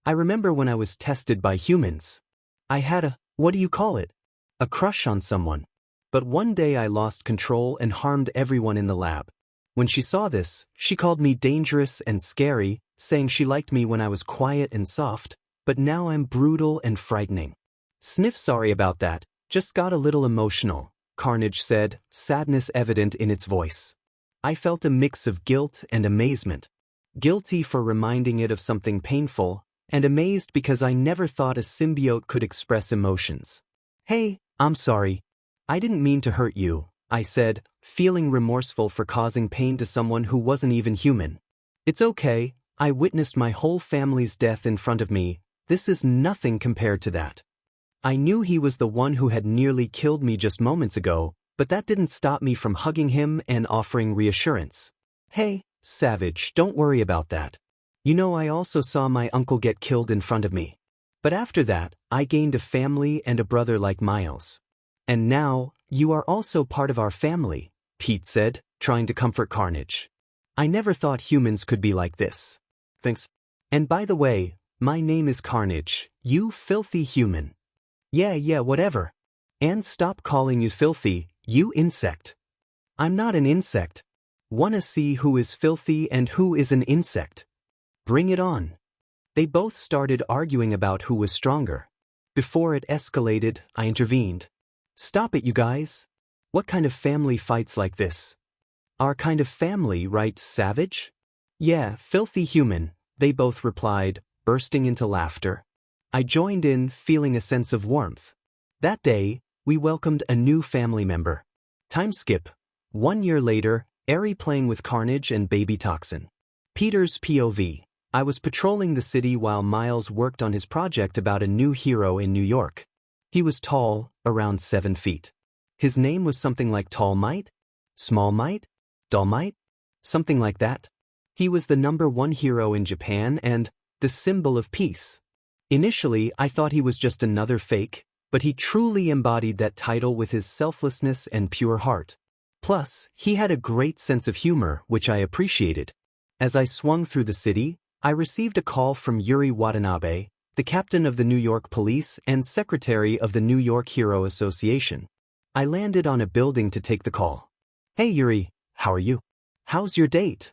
[SPEAKER 1] I remember when I was tested by humans. I had a crush on someone. But one day I lost control and harmed everyone in the lab. When she saw this, she called me dangerous and scary, saying she liked me when I was quiet and soft, but now I'm brutal and frightening. Sniff, sorry about that, just got a little emotional, Carnage said, sadness evident in its voice. I felt a mix of guilt and amazement. Guilty for reminding it of something painful, and amazed because I never thought a symbiote could express emotions. Hey, I'm sorry. I didn't mean to hurt you, I said, feeling remorseful for causing pain to someone who wasn't even human. It's okay, I witnessed my whole family's death in front of me, this is nothing compared to that. I knew he was the one who had nearly killed me just moments ago, but that didn't stop me from hugging him and offering reassurance. Hey, Savage, don't worry about that. You know, I also saw my uncle get killed in front of me. But after that, I gained a family and a brother like Miles. And now, you are also part of our family, Pete said, trying to comfort Carnage. I never thought humans could be like this. Thanks. And by the way, my name is Carnage, you filthy human. Yeah, whatever. And stop calling you filthy, you insect. I'm not an insect. Wanna see who is filthy and who is an insect? Bring it on. They both started arguing about who was stronger. Before it escalated, I intervened. Stop it, you guys. What kind of family fights like this? Our kind of family, right, Savage? Yeah, filthy human, they both replied, bursting into laughter. I joined in, feeling a sense of warmth. That day, we welcomed a new family member. Time skip. 1 year later, Eri playing with Carnage and Baby Toxin. Peter's POV. I was patrolling the city while Miles worked on his project about a new hero in New York. He was tall, around 7 feet. His name was something like Tall Might? Small Might? Dull Might? Something like that. He was the #1 hero in Japan and the symbol of peace. Initially, I thought he was just another fake, but he truly embodied that title with his selflessness and pure heart. Plus, he had a great sense of humor, which I appreciated. As I swung through the city, I received a call from Yuri Watanabe, the captain of the New York Police and secretary of the New York Hero Association. I landed on a building to take the call. Hey Yuri, how are you? How's your date?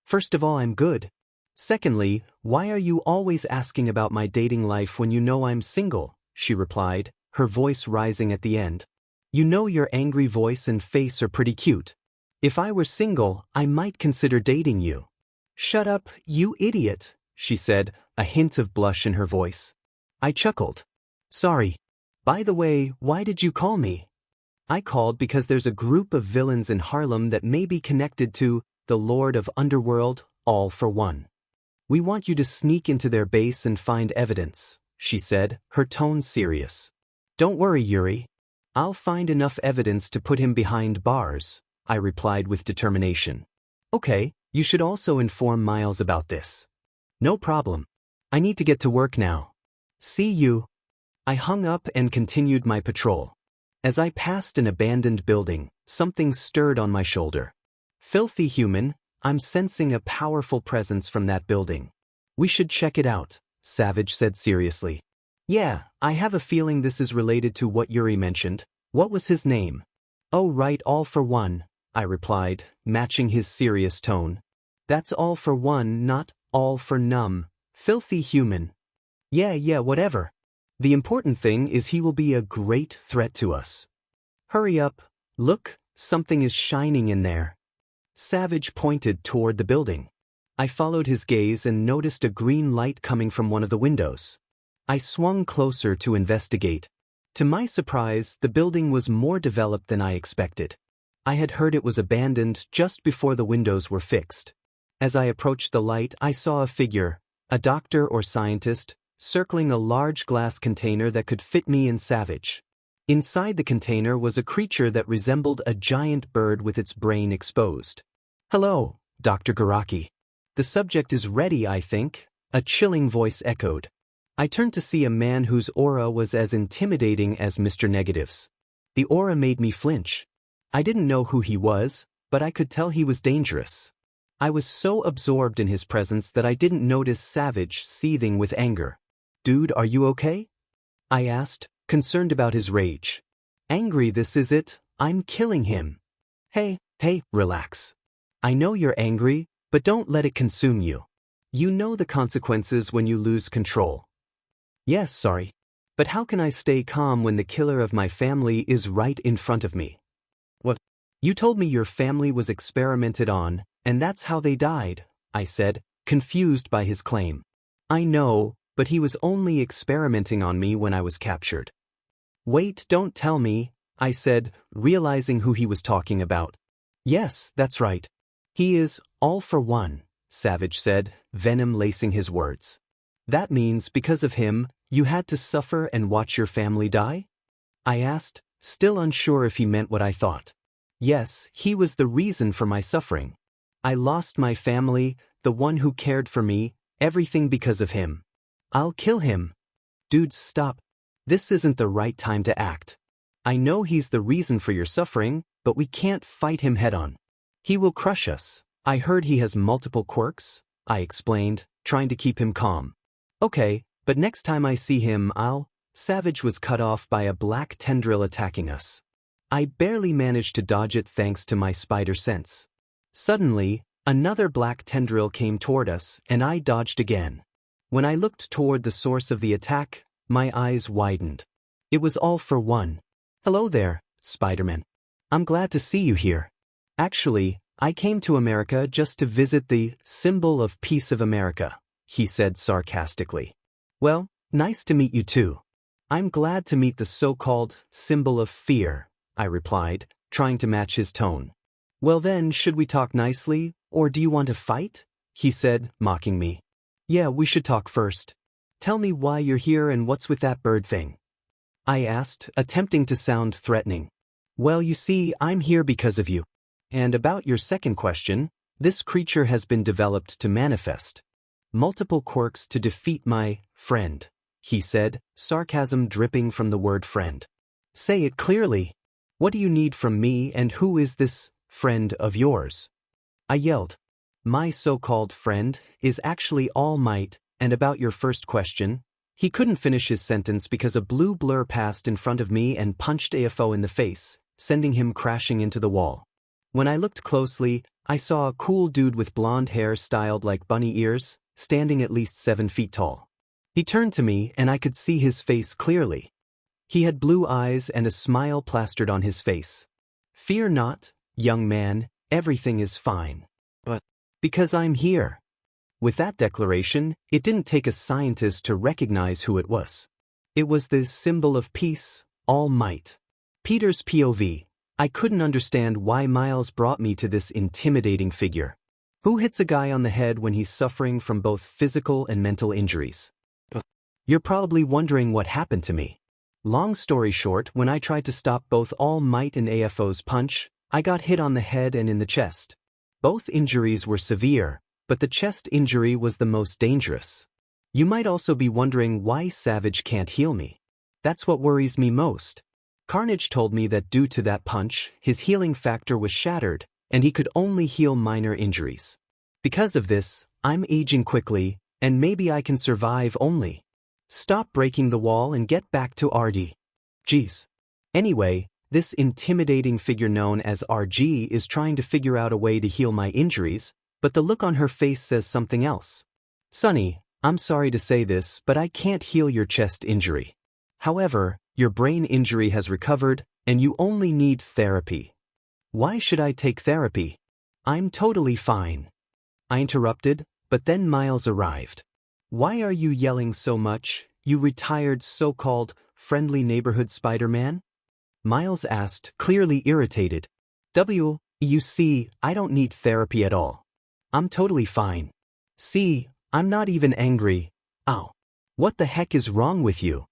[SPEAKER 1] First of all, I'm good. Secondly, why are you always asking about my dating life when you know I'm single? She replied, her voice rising at the end. You know your angry voice and face are pretty cute. If I were single, I might consider dating you. Shut up, you idiot, she said, a hint of blush in her voice. I chuckled. Sorry. By the way, why did you call me? I called because there's a group of villains in Harlem that may be connected to the Lord of Underworld, All for One. We want you to sneak into their base and find evidence, she said, her tone serious. Don't worry, Yuri. I'll find enough evidence to put him behind bars, I replied with determination. Okay, you should also inform Miles about this. No problem. I need to get to work now. See you. I hung up and continued my patrol. As I passed an abandoned building, something stirred on my shoulder. Filthy human, I'm sensing a powerful presence from that building. We should check it out, Savage said seriously. Yeah, I have a feeling this is related to what Yuri mentioned. What was his name? Oh right, All for One, I replied, matching his serious tone. That's All for One, not all for num. Filthy human. Yeah, whatever. The important thing is he will be a great threat to us. Hurry up. Look, something is shining in there. Savage pointed toward the building. I followed his gaze and noticed a green light coming from one of the windows. I swung closer to investigate. To my surprise, the building was more developed than I expected. I had heard it was abandoned just before the windows were fixed. As I approached the light, I saw a figure, a doctor or scientist, circling a large glass container that could fit me and Savage. Inside the container was a creature that resembled a giant bird with its brain exposed. Hello, Dr. Garaki. The subject is ready, I think, a chilling voice echoed. I turned to see a man whose aura was as intimidating as Mr. Negative's. The aura made me flinch. I didn't know who he was, but I could tell he was dangerous. I was so absorbed in his presence that I didn't notice Savage seething with anger. Dude, are you okay? I asked, concerned about his rage. Angry, this is it, I'm killing him. Hey, relax. I know you're angry, but don't let it consume you. You know the consequences when you lose control. Yes, sorry. But how can I stay calm when the killer of my family is right in front of me? What? You told me your family was experimented on, and that's how they died, I said, confused by his claim. I know, but he was only experimenting on me when I was captured. Wait, don't tell me, I said, realizing who he was talking about. Yes, that's right. He is all for one, Savage said, venom lacing his words. That means because of him, you had to suffer and watch your family die? I asked, still unsure if he meant what I thought. Yes, he was the reason for my suffering. I lost my family, the one who cared for me, everything because of him. I'll kill him. Dude, stop. This isn't the right time to act. I know he's the reason for your suffering, but we can't fight him head-on. He will crush us. I heard he has multiple quirks, I explained, trying to keep him calm. Okay, but next time I see him, Savage was cut off by a black tendril attacking us. I barely managed to dodge it thanks to my spider sense. Suddenly, another black tendril came toward us, and I dodged again. When I looked toward the source of the attack, my eyes widened. It was All for One. Hello there, Spider-Man. I'm glad to see you here. Actually, I came to America just to visit the symbol of peace of America, he said sarcastically. Well, nice to meet you too. I'm glad to meet the so-called symbol of fear, I replied, trying to match his tone. Well then, should we talk nicely, or do you want to fight? He said, mocking me. Yeah, we should talk first. Tell me why you're here and what's with that bird thing. I asked, attempting to sound threatening. Well, you see, I'm here because of you. And about your second question, this creature has been developed to manifest multiple quirks to defeat my friend, he said, sarcasm dripping from the word friend. Say it clearly. What do you need from me and who is this friend of yours? I yelled. My so-called friend is actually All Might, and about your first question, he couldn't finish his sentence because a blue blur passed in front of me and punched AFO in the face, sending him crashing into the wall. When I looked closely, I saw a cool dude with blonde hair styled like bunny ears, standing at least 7 feet tall. He turned to me and I could see his face clearly. He had blue eyes and a smile plastered on his face. Fear not, young man, everything is fine. But because I'm here. With that declaration, it didn't take a scientist to recognize who it was. It was the symbol of peace, All Might. Peter's POV. I couldn't understand why Miles brought me to this intimidating figure. Who hits a guy on the head when he's suffering from both physical and mental injuries? You're probably wondering what happened to me. Long story short, when I tried to stop both All Might and AFO's punch, I got hit on the head and in the chest. Both injuries were severe, but the chest injury was the most dangerous. You might also be wondering why Savage can't heal me. That's what worries me most. Carnage told me that due to that punch, his healing factor was shattered, and he could only heal minor injuries. Because of this, I'm aging quickly, and maybe I can survive only. Stop breaking the wall and get back to RD. Geez. Anyway, This intimidating figure known as RG is trying to figure out a way to heal my injuries, but the look on her face says something else. Sonny, I'm sorry to say this, but I can't heal your chest injury. However, your brain injury has recovered, and you only need therapy. Why should I take therapy? I'm totally fine. I interrupted, but then Miles arrived. Why are you yelling so much, you retired so-called friendly neighborhood Spider-Man? Miles asked, clearly irritated. You see, I don't need therapy at all. I'm totally fine. See, I'm not even angry. Ow. What the heck is wrong with you?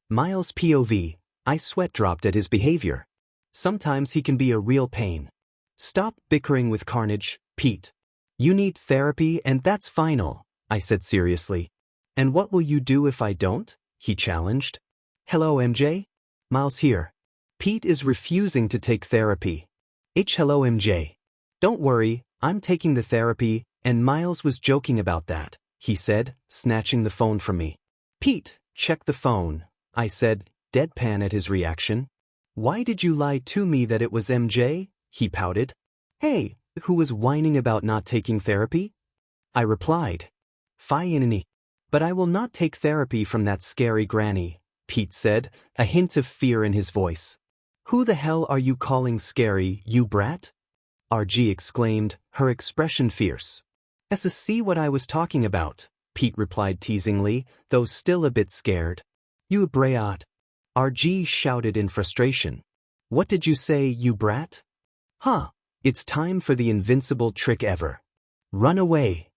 [SPEAKER 1] Miles' POV, I sweat dropped at his behavior. Sometimes he can be a real pain. Stop bickering with Carnage, Pete. You need therapy and that's final, I said seriously. And what will you do if I don't? He challenged. Hello MJ? Miles here. Pete is refusing to take therapy. Hello MJ. Don't worry, I'm taking the therapy, and Miles was joking about that, he said, snatching the phone from me. Pete, check the phone, I said, deadpan at his reaction. Why did you lie to me that it was MJ? He pouted. Hey, who was whining about not taking therapy? I replied. Fine, but I will not take therapy from that scary granny, Pete said, a hint of fear in his voice. Who the hell are you calling scary, you brat? RG exclaimed, her expression fierce. See what I was talking about, Pete replied teasingly, though still a bit scared. You brat. RG shouted in frustration. What did you say, you brat? Huh, it's time for the invincible trick ever. Run away.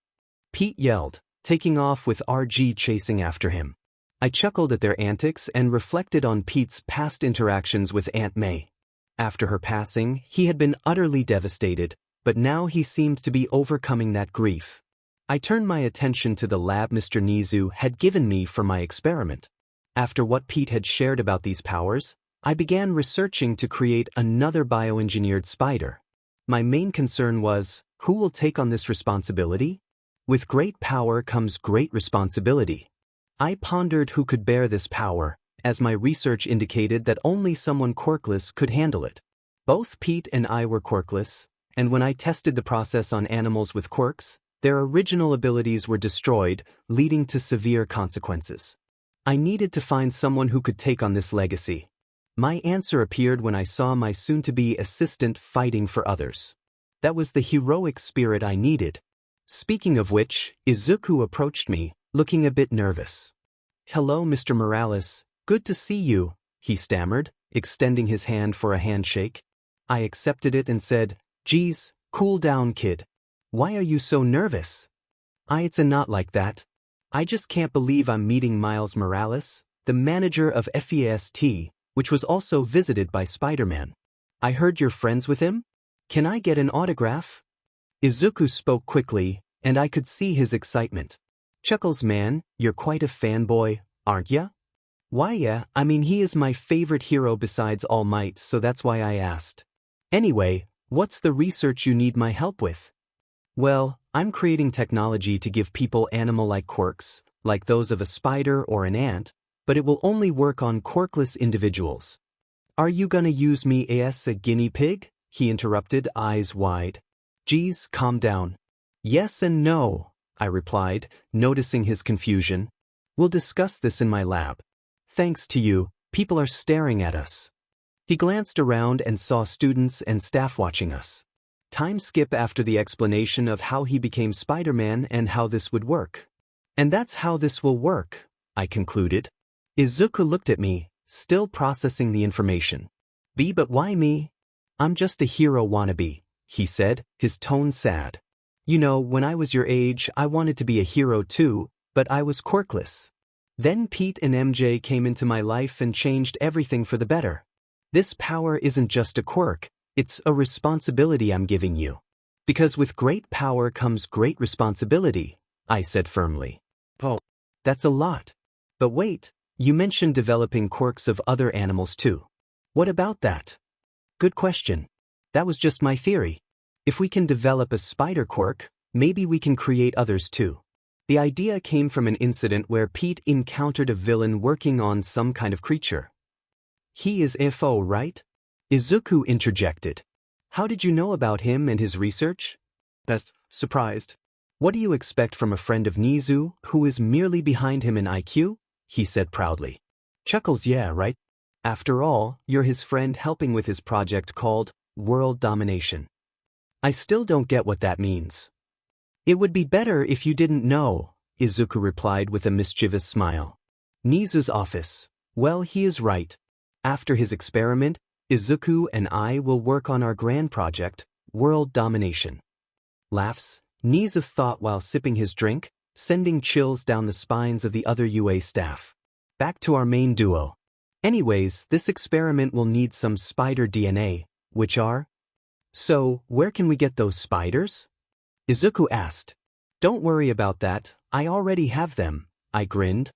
[SPEAKER 1] Pete yelled, taking off with RG chasing after him. I chuckled at their antics and reflected on Pete's past interactions with Aunt May. After her passing, he had been utterly devastated, but now he seemed to be overcoming that grief. I turned my attention to the lab Mr. Nizu had given me for my experiment. After what Pete had shared about these powers, I began researching to create another bioengineered spider. My main concern was, who will take on this responsibility? With great power comes great responsibility. I pondered who could bear this power, as my research indicated that only someone quirkless could handle it. Both Pete and I were quirkless, and when I tested the process on animals with quirks, their original abilities were destroyed, leading to severe consequences. I needed to find someone who could take on this legacy. My answer appeared when I saw my soon-to-be assistant fighting for others. That was the heroic spirit I needed. Speaking of which, Izuku approached me, looking a bit nervous. Hello, Mr. Morales, good to see you, he stammered, extending his hand for a handshake. I accepted it and said, Geez, cool down, kid. Why are you so nervous? It's not like that. I just can't believe I'm meeting Miles Morales, the manager of FEST, which was also visited by Spider-Man. I heard you're friends with him? Can I get an autograph? Izuku spoke quickly, and I could see his excitement. Chuckles, man, you're quite a fanboy, aren't ya? Why yeah, I mean he is my favorite hero besides All Might, so that's why I asked. Anyway, what's the research you need my help with? Well, I'm creating technology to give people animal-like quirks, like those of a spider or an ant, but it will only work on quirkless individuals. Are you gonna use me as a guinea pig? He interrupted, eyes wide. Geez, calm down. Yes and no, I replied, noticing his confusion. We'll discuss this in my lab. Thanks to you, people are staring at us. He glanced around and saw students and staff watching us. Time skip after the explanation of how he became Spider-Man and how this would work. And that's how this will work, I concluded. Izuku looked at me, still processing the information. But why me? I'm just a hero wannabe, he said, his tone sad. You know, when I was your age, I wanted to be a hero too, but I was quirkless. Then Pete and MJ came into my life and changed everything for the better. This power isn't just a quirk, it's a responsibility I'm giving you. Because with great power comes great responsibility, I said firmly. Oh, that's a lot. But wait, you mentioned developing quirks of other animals too. What about that? Good question. That was just my theory. If we can develop a spider quirk, maybe we can create others too. The idea came from an incident where Pete encountered a villain working on some kind of creature. He is FO, right? Izuku interjected. How did you know about him and his research? Best surprised. What do you expect from a friend of Nizu who is merely behind him in IQ? He said proudly. Chuckles, yeah, right? After all, you're his friend helping with his project called World Domination. I still don't get what that means. It would be better if you didn't know, Izuku replied with a mischievous smile. Nizu's office. Well, he is right. After his experiment, Izuku and I will work on our grand project, World Domination. Laughs, Nizu thought while sipping his drink, sending chills down the spines of the other UA staff. Back to our main duo. Anyways, this experiment will need some spider DNA, which are? So, where can we get those spiders? Izuku asked. Don't worry about that, I already have them, I grinned.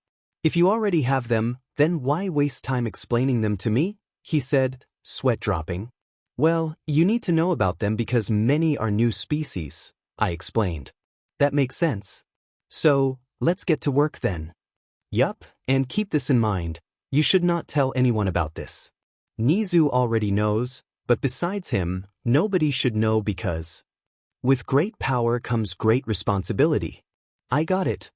[SPEAKER 1] If you already have them, then why waste time explaining them to me? He said, sweat dropping. Well, you need to know about them because many are new species, I explained. That makes sense. So, let's get to work then. Yup, and keep this in mind, you should not tell anyone about this. Nizu already knows, but besides him, nobody should know because with great power comes great responsibility. I got it.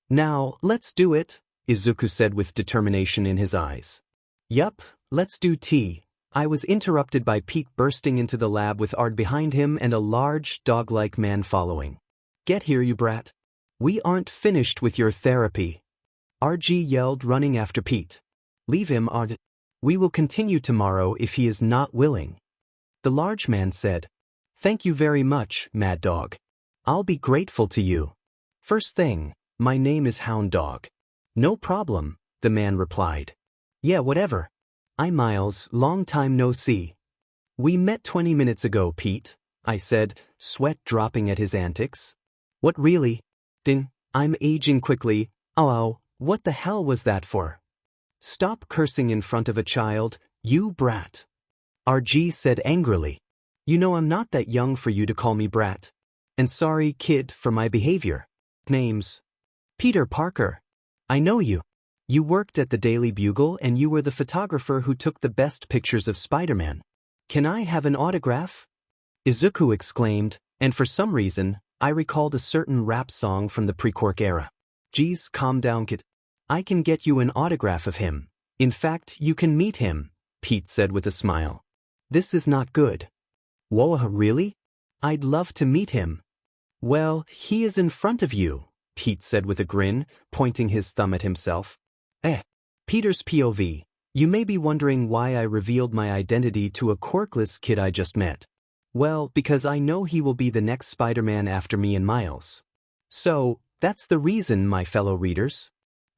[SPEAKER 1] Now, let's do it, Izuku said with determination in his eyes. Yup, let's do tea. I was interrupted by Pete bursting into the lab with Ard behind him and a large, dog-like man following. Get here, you brat. We aren't finished with your therapy. RG yelled, running after Pete. Leave him, Ard. We will continue tomorrow if he is not willing. The large man said. Thank you very much, Mad Dog. I'll be grateful to you. First thing, my name is Hound Dog. No problem, the man replied. Yeah, whatever. I'm Miles, long time no see. We met 20 minutes ago, Pete, I said, sweat dropping at his antics. What really? Ding, I'm aging quickly. Oh, what the hell was that for? Stop cursing in front of a child, you brat. RG said angrily. You know I'm not that young for you to call me brat. And sorry, kid, for my behavior. Name's Peter Parker. I know you. You worked at the Daily Bugle and you were the photographer who took the best pictures of Spider-Man. Can I have an autograph? Izuku exclaimed, and for some reason, I recalled a certain rap song from the pre-Quirk era. Geez, calm down, kid. I can get you an autograph of him. In fact, you can meet him, Pete said with a smile. This is not good. Whoa, really? I'd love to meet him. Well, he is in front of you, Pete said with a grin, pointing his thumb at himself. Peter's POV. You may be wondering why I revealed my identity to a quirkless kid I just met. Well, because I know he will be the next Spider-Man after me and Miles. So, that's the reason, my fellow readers.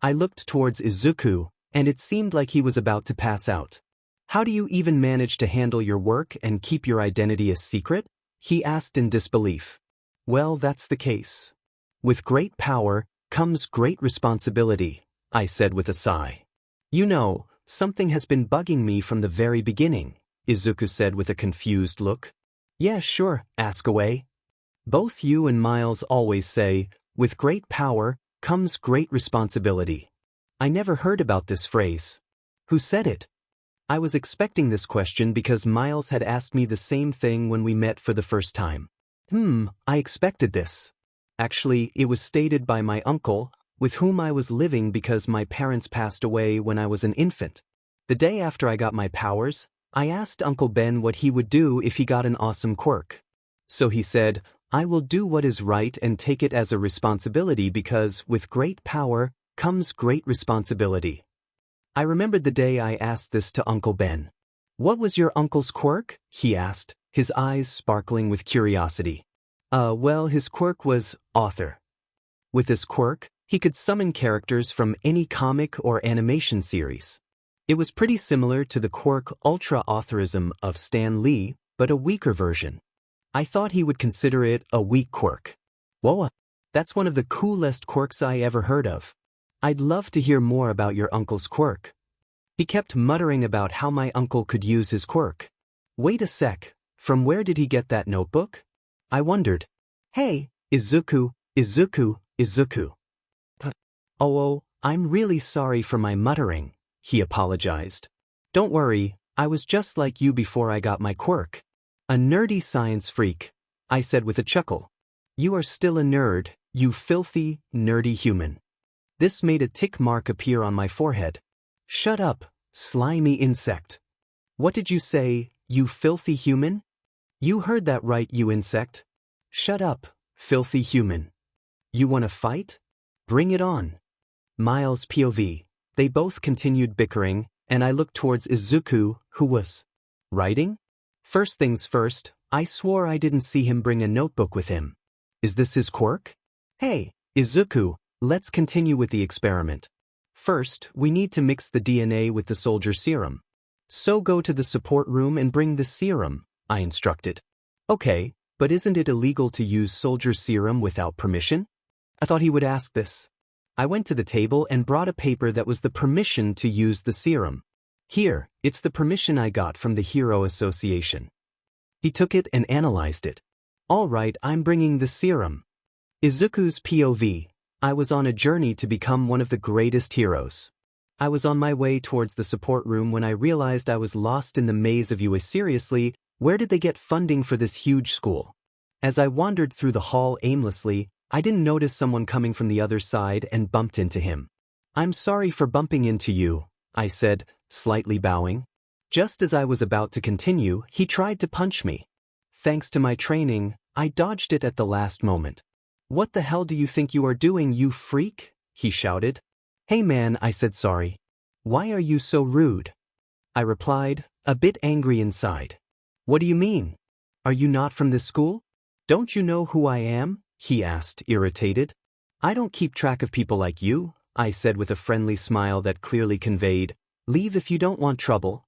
[SPEAKER 1] I looked towards Izuku, and it seemed like he was about to pass out. How do you even manage to handle your work and keep your identity a secret? He asked in disbelief. Well, that's the case. With great power comes great responsibility, I said with a sigh. You know, something has been bugging me from the very beginning, Izuku said with a confused look. Yeah, sure, ask away. Both you and Miles always say, with great power comes great responsibility. I never heard about this phrase. Who said it? I was expecting this question because Miles had asked me the same thing when we met for the first time. I expected this. Actually, it was stated by my uncle, with whom I was living because my parents passed away when I was an infant. The day after I got my powers, I asked Uncle Ben what he would do if he got an awesome quirk. So he said, I will do what is right and take it as a responsibility because with great power comes great responsibility. I remembered the day I asked this to Uncle Ben. What was your uncle's quirk? He asked, his eyes sparkling with curiosity. Well, his quirk was author. With this quirk, he could summon characters from any comic or animation series. It was pretty similar to the quirk Ultra Authorism of Stan Lee, but a weaker version. I thought he would consider it a weak quirk. Whoa, that's one of the coolest quirks I ever heard of. I'd love to hear more about your uncle's quirk. He kept muttering about how my uncle could use his quirk. Wait a sec, from where did he get that notebook? I wondered. Hey, Izuku. Oh, I'm really sorry for my muttering, he apologized. Don't worry, I was just like you before I got my quirk. A nerdy science freak, I said with a chuckle. You are still a nerd, you filthy, nerdy human. This made a tick mark appear on my forehead. Shut up, slimy insect. What did you say, you filthy human? You heard that right, you insect. Shut up, filthy human. You wanna fight? Bring it on. Miles POV. They both continued bickering, and I looked towards Izuku, who was writing? First things first, I swore I didn't see him bring a notebook with him. Is this his quirk? Hey, Izuku, let's continue with the experiment. First, we need to mix the DNA with the soldier serum. So go to the support room and bring the serum, I instructed. Okay, but isn't it illegal to use soldier serum without permission? I thought he would ask this. I went to the table and brought a paper that was the permission to use the serum. Here, it's the permission I got from the Hero Association. He took it and analyzed it. All right, I'm bringing the serum. Izuku's POV. I was on a journey to become one of the greatest heroes. I was on my way towards the support room when I realized I was lost in the maze of UA. Seriously, where did they get funding for this huge school? As I wandered through the hall aimlessly, I didn't notice someone coming from the other side and bumped into him. I'm sorry for bumping into you, I said, slightly bowing. Just as I was about to continue, he tried to punch me. Thanks to my training, I dodged it at the last moment. What the hell do you think you are doing, you freak? He shouted. Hey man, I said sorry. Why are you so rude? I replied, a bit angry inside. What do you mean? Are you not from this school? Don't you know who I am? He asked, irritated. I don't keep track of people like you, I said with a friendly smile that clearly conveyed, leave if you don't want trouble.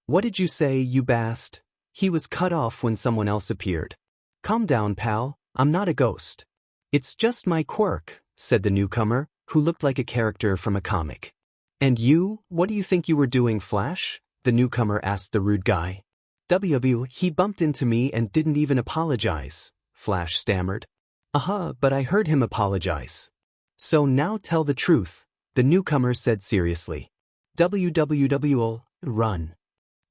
[SPEAKER 1] What did you say, you bast? He was cut off when someone else appeared. Calm down, pal, I'm not a ghost. It's just my quirk, said the newcomer, who looked like a character from a comic. And you, what do you think you were doing, Flash? The newcomer asked the rude guy. He bumped into me and didn't even apologize, Flash stammered. But I heard him apologize. So now tell the truth, the newcomer said seriously. Run.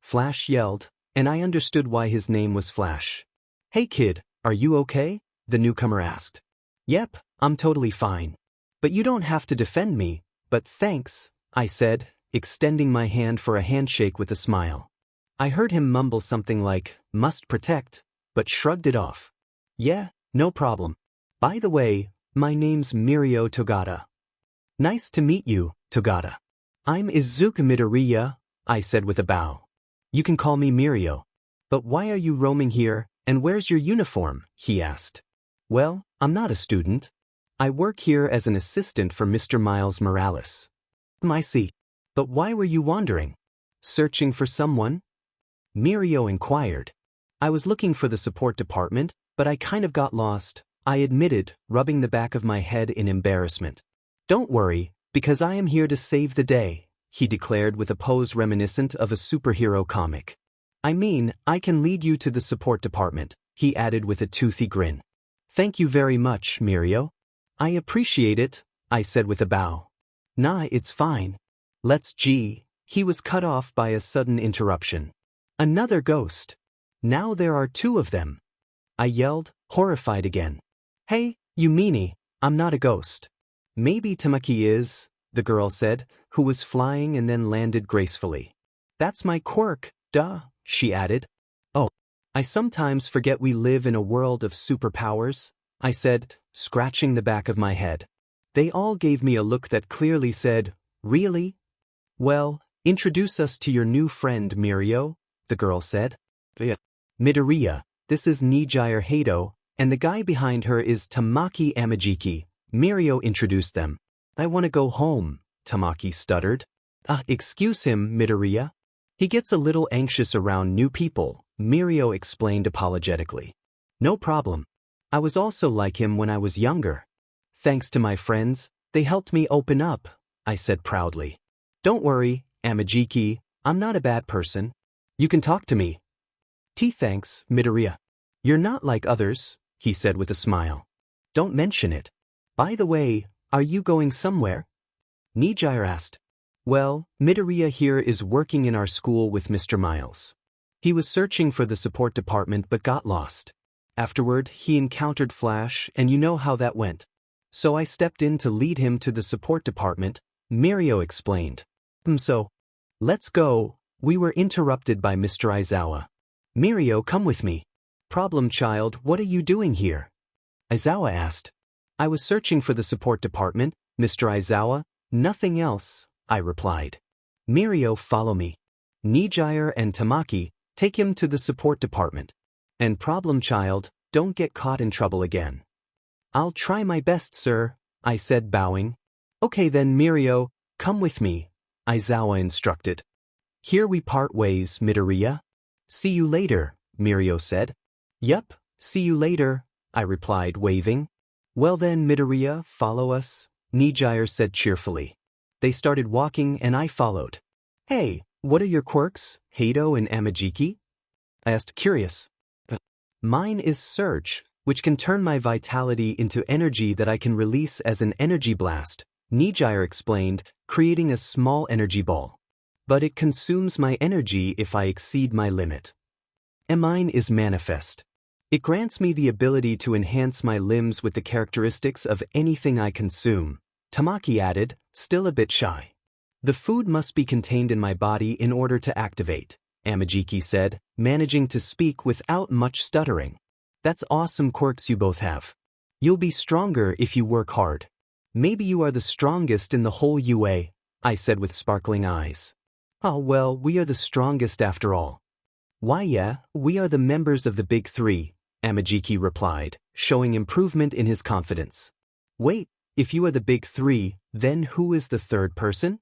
[SPEAKER 1] Flash yelled, and I understood why his name was Flash. Hey kid, are you okay? The newcomer asked. Yep, I'm totally fine. But you don't have to defend me, but thanks, I said, extending my hand for a handshake with a smile. I heard him mumble something like, must protect, but shrugged it off. Yeah, no problem. By the way, my name's Mirio Togata. Nice to meet you, Togata. I'm Izuku Midoriya, I said with a bow. You can call me Mirio. But why are you roaming here, and where's your uniform? He asked. Well, I'm not a student. I work here as an assistant for Mr. Miles Morales. I see. But why were you wandering? Searching for someone? Mirio inquired. I was looking for the support department, but I kind of got lost, I admitted, rubbing the back of my head in embarrassment. Don't worry, because I am here to save the day, he declared with a pose reminiscent of a superhero comic. I mean, I can lead you to the support department, he added with a toothy grin. Thank you very much, Mirio. I appreciate it, I said with a bow. Nah, it's fine. Let's G. He was cut off by a sudden interruption. Another ghost. Now there are two of them. I yelled, horrified again. Hey, you meanie, I'm not a ghost. Maybe Tamaki is, the girl said, who was flying and then landed gracefully. That's my quirk, duh, she added. Oh, I sometimes forget we live in a world of superpowers, I said, scratching the back of my head. They all gave me a look that clearly said, really? Well, introduce us to your new friend, Mirio, the girl said. Midoriya, this is Nijire Hato, and the guy behind her is Tamaki Amajiki, Mirio introduced them. I want to go home, Tamaki stuttered. Excuse him, Midoriya. He gets a little anxious around new people, Mirio explained apologetically. No problem. I was also like him when I was younger. Thanks to my friends, they helped me open up, I said proudly. Don't worry, Amajiki, I'm not a bad person. You can talk to me. Thanks, Midoriya. You're not like others, he said with a smile. Don't mention it. By the way, are you going somewhere? Nijire asked. Well, Midoriya here is working in our school with Mr. Miles. He was searching for the support department but got lost. Afterward, he encountered Flash, and you know how that went. So I stepped in to lead him to the support department, Mirio explained. So, let's go. We were interrupted by Mr. Aizawa. Mirio, come with me. Problem child, what are you doing here? Aizawa asked. I was searching for the support department, Mr. Aizawa. Nothing else, I replied. Mirio, follow me. Nijire and Tamaki, take him to the support department. And problem child, don't get caught in trouble again. I'll try my best, sir, I said, bowing. Okay then, Mirio, come with me, Aizawa instructed. Here we part ways, Midoriya. See you later, Mirio said. Yup, see you later, I replied, waving. Well then, Midoriya, follow us, Nijire said cheerfully. They started walking and I followed. Hey, what are your quirks, Hado and Amajiki? I asked, curious. Mine is Surge, which can turn my vitality into energy that I can release as an energy blast, Nijire explained, creating a small energy ball. But it consumes my energy if I exceed my limit. And mine is Manifest. It grants me the ability to enhance my limbs with the characteristics of anything I consume, Tamaki added, still a bit shy. The food must be contained in my body in order to activate, Amajiki said, managing to speak without much stuttering. That's awesome quirks you both have. You'll be stronger if you work hard. Maybe you are the strongest in the whole UA, I said with sparkling eyes. Oh well, we are the strongest after all. Why yeah, we are the members of the Big Three, Amajiki replied, showing improvement in his confidence. Wait, if you are the Big Three, then who is the third person?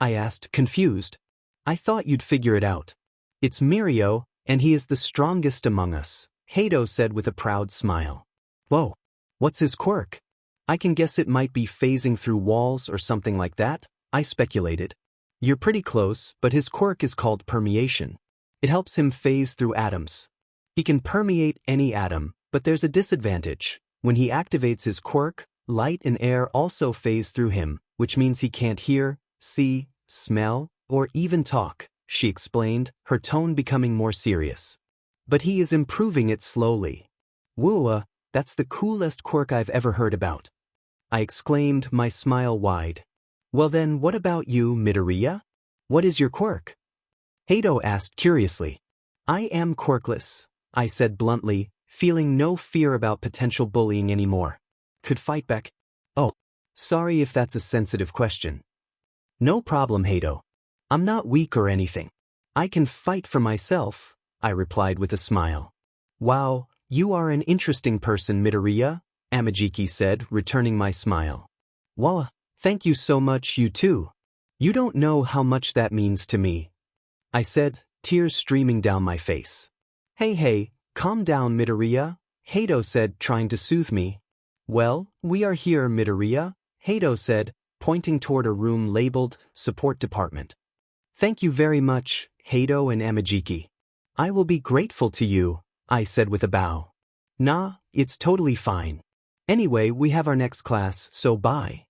[SPEAKER 1] I asked, confused. I thought you'd figure it out. It's Mirio, and he is the strongest among us, Hado said with a proud smile. Whoa, what's his quirk? I can guess it might be phasing through walls or something like that, I speculated. You're pretty close, but his quirk is called permeation. It helps him phase through atoms. He can permeate any atom, but there's a disadvantage. When he activates his quirk, light and air also phase through him, which means he can't hear, see, smell, or even talk, she explained, her tone becoming more serious. But he is improving it slowly. Whoa, that's the coolest quirk I've ever heard about. I exclaimed, my smile wide. Well then, what about you, Midoriya? What is your quirk? Hado asked curiously. I am quirkless, I said bluntly, feeling no fear about potential bullying anymore. Could fight back. Oh, sorry if that's a sensitive question. No problem, Hado. I'm not weak or anything. I can fight for myself, I replied with a smile. Wow, you are an interesting person, Midoriya, Amajiki said, returning my smile. Wow, thank you so much, you too. You don't know how much that means to me, I said, tears streaming down my face. Hey, calm down, Midoriya, Hado said, trying to soothe me. Well, we are here, Midoriya, Hado said, pointing toward a room labeled Support Department. Thank you very much, Hado and Amajiki. I will be grateful to you, I said with a bow. Nah, it's totally fine. Anyway, we have our next class, so bye.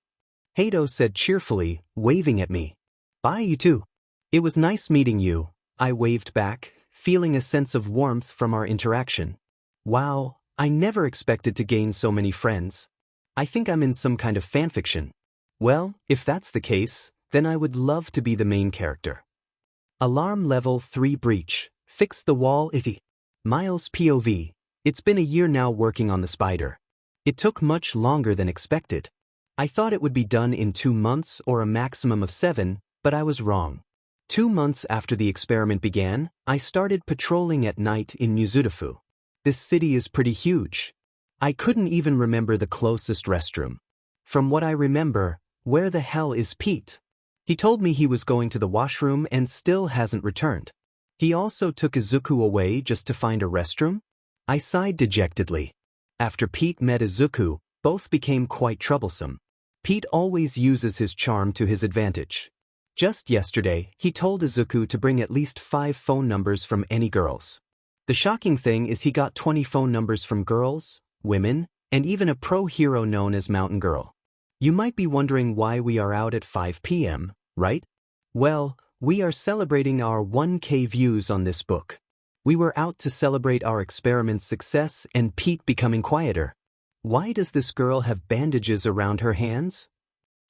[SPEAKER 1] Hado said cheerfully, waving at me. Bye, you too. It was nice meeting you, I waved back, feeling a sense of warmth from our interaction. Wow, I never expected to gain so many friends. I think I'm in some kind of fanfiction. Well, if that's the case, then I would love to be the main character. Alarm Level 3 Breach. Fix the wall, Izzy. Miles POV. It's been a year now working on the spider. It took much longer than expected. I thought it would be done in 2 months or a maximum of 7, but I was wrong. 2 months after the experiment began, I started patrolling at night in Mizudafu. This city is pretty huge. I couldn't even remember the closest restroom. From what I remember, where the hell is Pete? He told me he was going to the washroom and still hasn't returned. He also took Izuku away just to find a restroom? I sighed dejectedly. After Pete met Izuku, both became quite troublesome. Pete always uses his charm to his advantage. Just yesterday, he told Izuku to bring at least 5 phone numbers from any girls. The shocking thing is he got 20 phone numbers from girls, women, and even a pro hero known as Mountain Girl. You might be wondering why we are out at 5 p.m., right? Well, we are celebrating our 1K views on this book. We were out to celebrate our experiment's success and Pete becoming quieter. Why does this girl have bandages around her hands?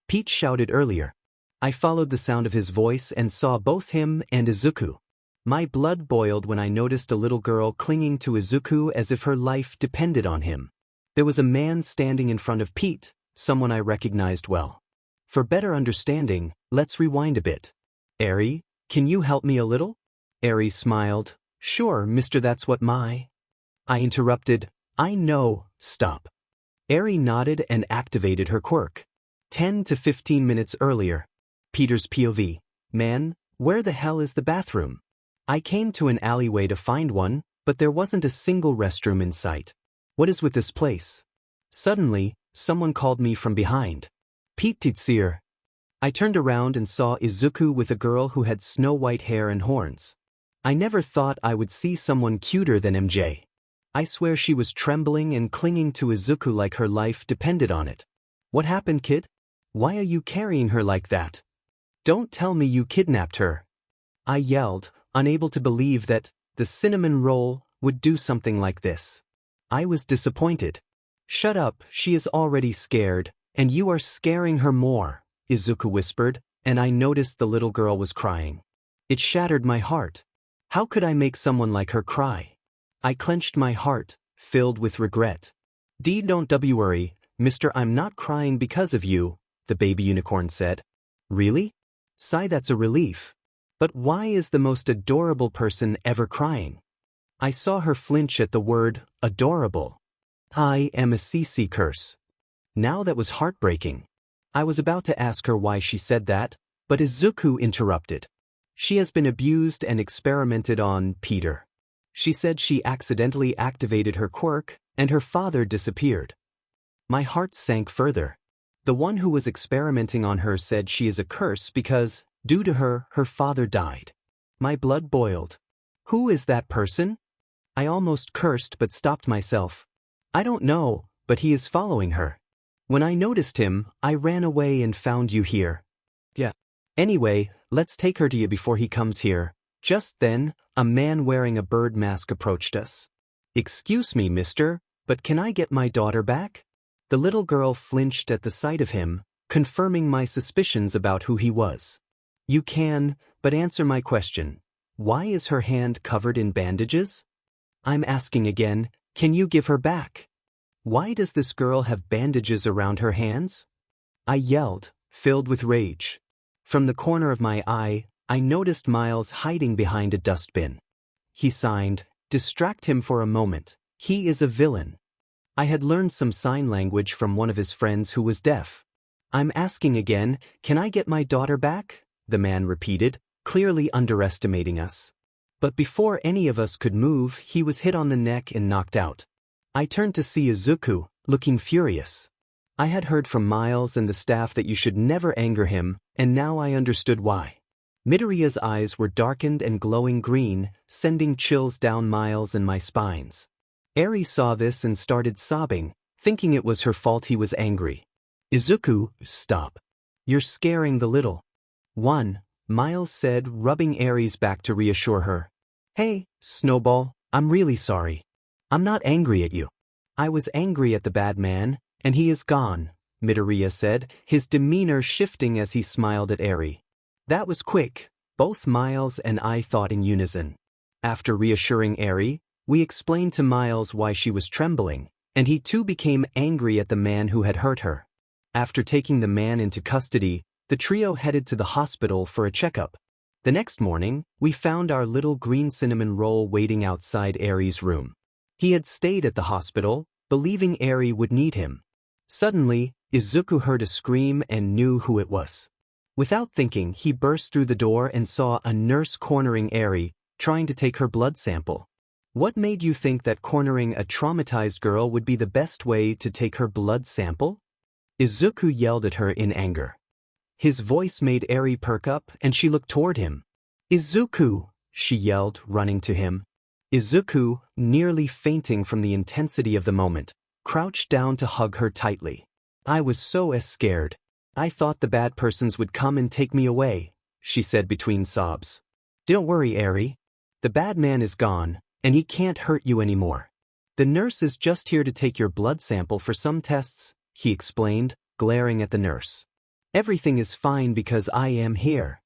[SPEAKER 1] Pete shouted earlier. I followed the sound of his voice and saw both him and Izuku. My blood boiled when I noticed a little girl clinging to Izuku as if her life depended on him. There was a man standing in front of Pete, someone I recognized well. For better understanding, let's rewind a bit. Eri, can you help me a little? Eri smiled. Sure, mister, that's what my... I interrupted. I know, stop. Eri nodded and activated her quirk. 10 to 15 minutes earlier. Peter's POV. Man, where the hell is the bathroom? I came to an alleyway to find one, but there wasn't a single restroom in sight. What is with this place? Suddenly, someone called me from behind. Pete Titsir. I turned around and saw Izuku with a girl who had snow-white hair and horns. I never thought I would see someone cuter than MJ. I swear she was trembling and clinging to Izuku like her life depended on it. What happened, kid? Why are you carrying her like that? Don't tell me you kidnapped her. I yelled, unable to believe that the cinnamon roll would do something like this. I was disappointed. Shut up, she is already scared, and you are scaring her more, Izuku whispered, and I noticed the little girl was crying. It shattered my heart. How could I make someone like her cry? I clenched my heart, filled with regret. Don't worry, mister, I'm not crying because of you, the baby unicorn said. Really? Sigh, that's a relief. But why is the most adorable person ever crying? I saw her flinch at the word, adorable. I am a CC curse. Now that was heartbreaking. I was about to ask her why she said that, but Izuku interrupted. She has been abused and experimented on, Peter. She said she accidentally activated her quirk, and her father disappeared. My heart sank further. The one who was experimenting on her said she is a curse because, due to her, her father died. My blood boiled. Who is that person? I almost cursed but stopped myself. I don't know, but he is following her. When I noticed him, I ran away and found you here. Yeah. Anyway, let's take her to you before he comes here. Just then, a man wearing a bird mask approached us. Excuse me, mister, but can I get my daughter back? The little girl flinched at the sight of him, confirming my suspicions about who he was. You can, but answer my question. Why is her hand covered in bandages? I'm asking again, can you give her back? Why does this girl have bandages around her hands? I yelled, filled with rage. From the corner of my eye, I noticed Miles hiding behind a dustbin. He signed, distract him for a moment, he is a villain. I had learned some sign language from one of his friends who was deaf. I'm asking again, can I get my daughter back? The man repeated, clearly underestimating us. But before any of us could move, he was hit on the neck and knocked out. I turned to see Izuku, looking furious. I had heard from Miles and the staff that you should never anger him, and now I understood why. Midoriya's eyes were darkened and glowing green, sending chills down Miles and my spines. Eri saw this and started sobbing, thinking it was her fault he was angry. Izuku, stop. You're scaring the little one, Miles said, rubbing Eri's back to reassure her. Hey, Snowball, I'm really sorry. I'm not angry at you. I was angry at the bad man, and he is gone, Midoriya said, his demeanor shifting as he smiled at Eri. That was quick, both Miles and I thought in unison. After reassuring Eri, we explained to Miles why she was trembling, and he too became angry at the man who had hurt her. After taking the man into custody, the trio headed to the hospital for a checkup. The next morning, we found our little green cinnamon roll waiting outside Eri's room. He had stayed at the hospital, believing Eri would need him. Suddenly, Izuku heard a scream and knew who it was. Without thinking, he burst through the door and saw a nurse cornering Eri, trying to take her blood sample. What made you think that cornering a traumatized girl would be the best way to take her blood sample? Izuku yelled at her in anger. His voice made Eri perk up and she looked toward him. Izuku, she yelled, running to him. Izuku, nearly fainting from the intensity of the moment, crouched down to hug her tightly. I was so scared. I thought the bad persons would come and take me away, she said between sobs. Don't worry, Eri. The bad man is gone, and he can't hurt you anymore. The nurse is just here to take your blood sample for some tests, he explained, glaring at the nurse. Everything is fine because I am here,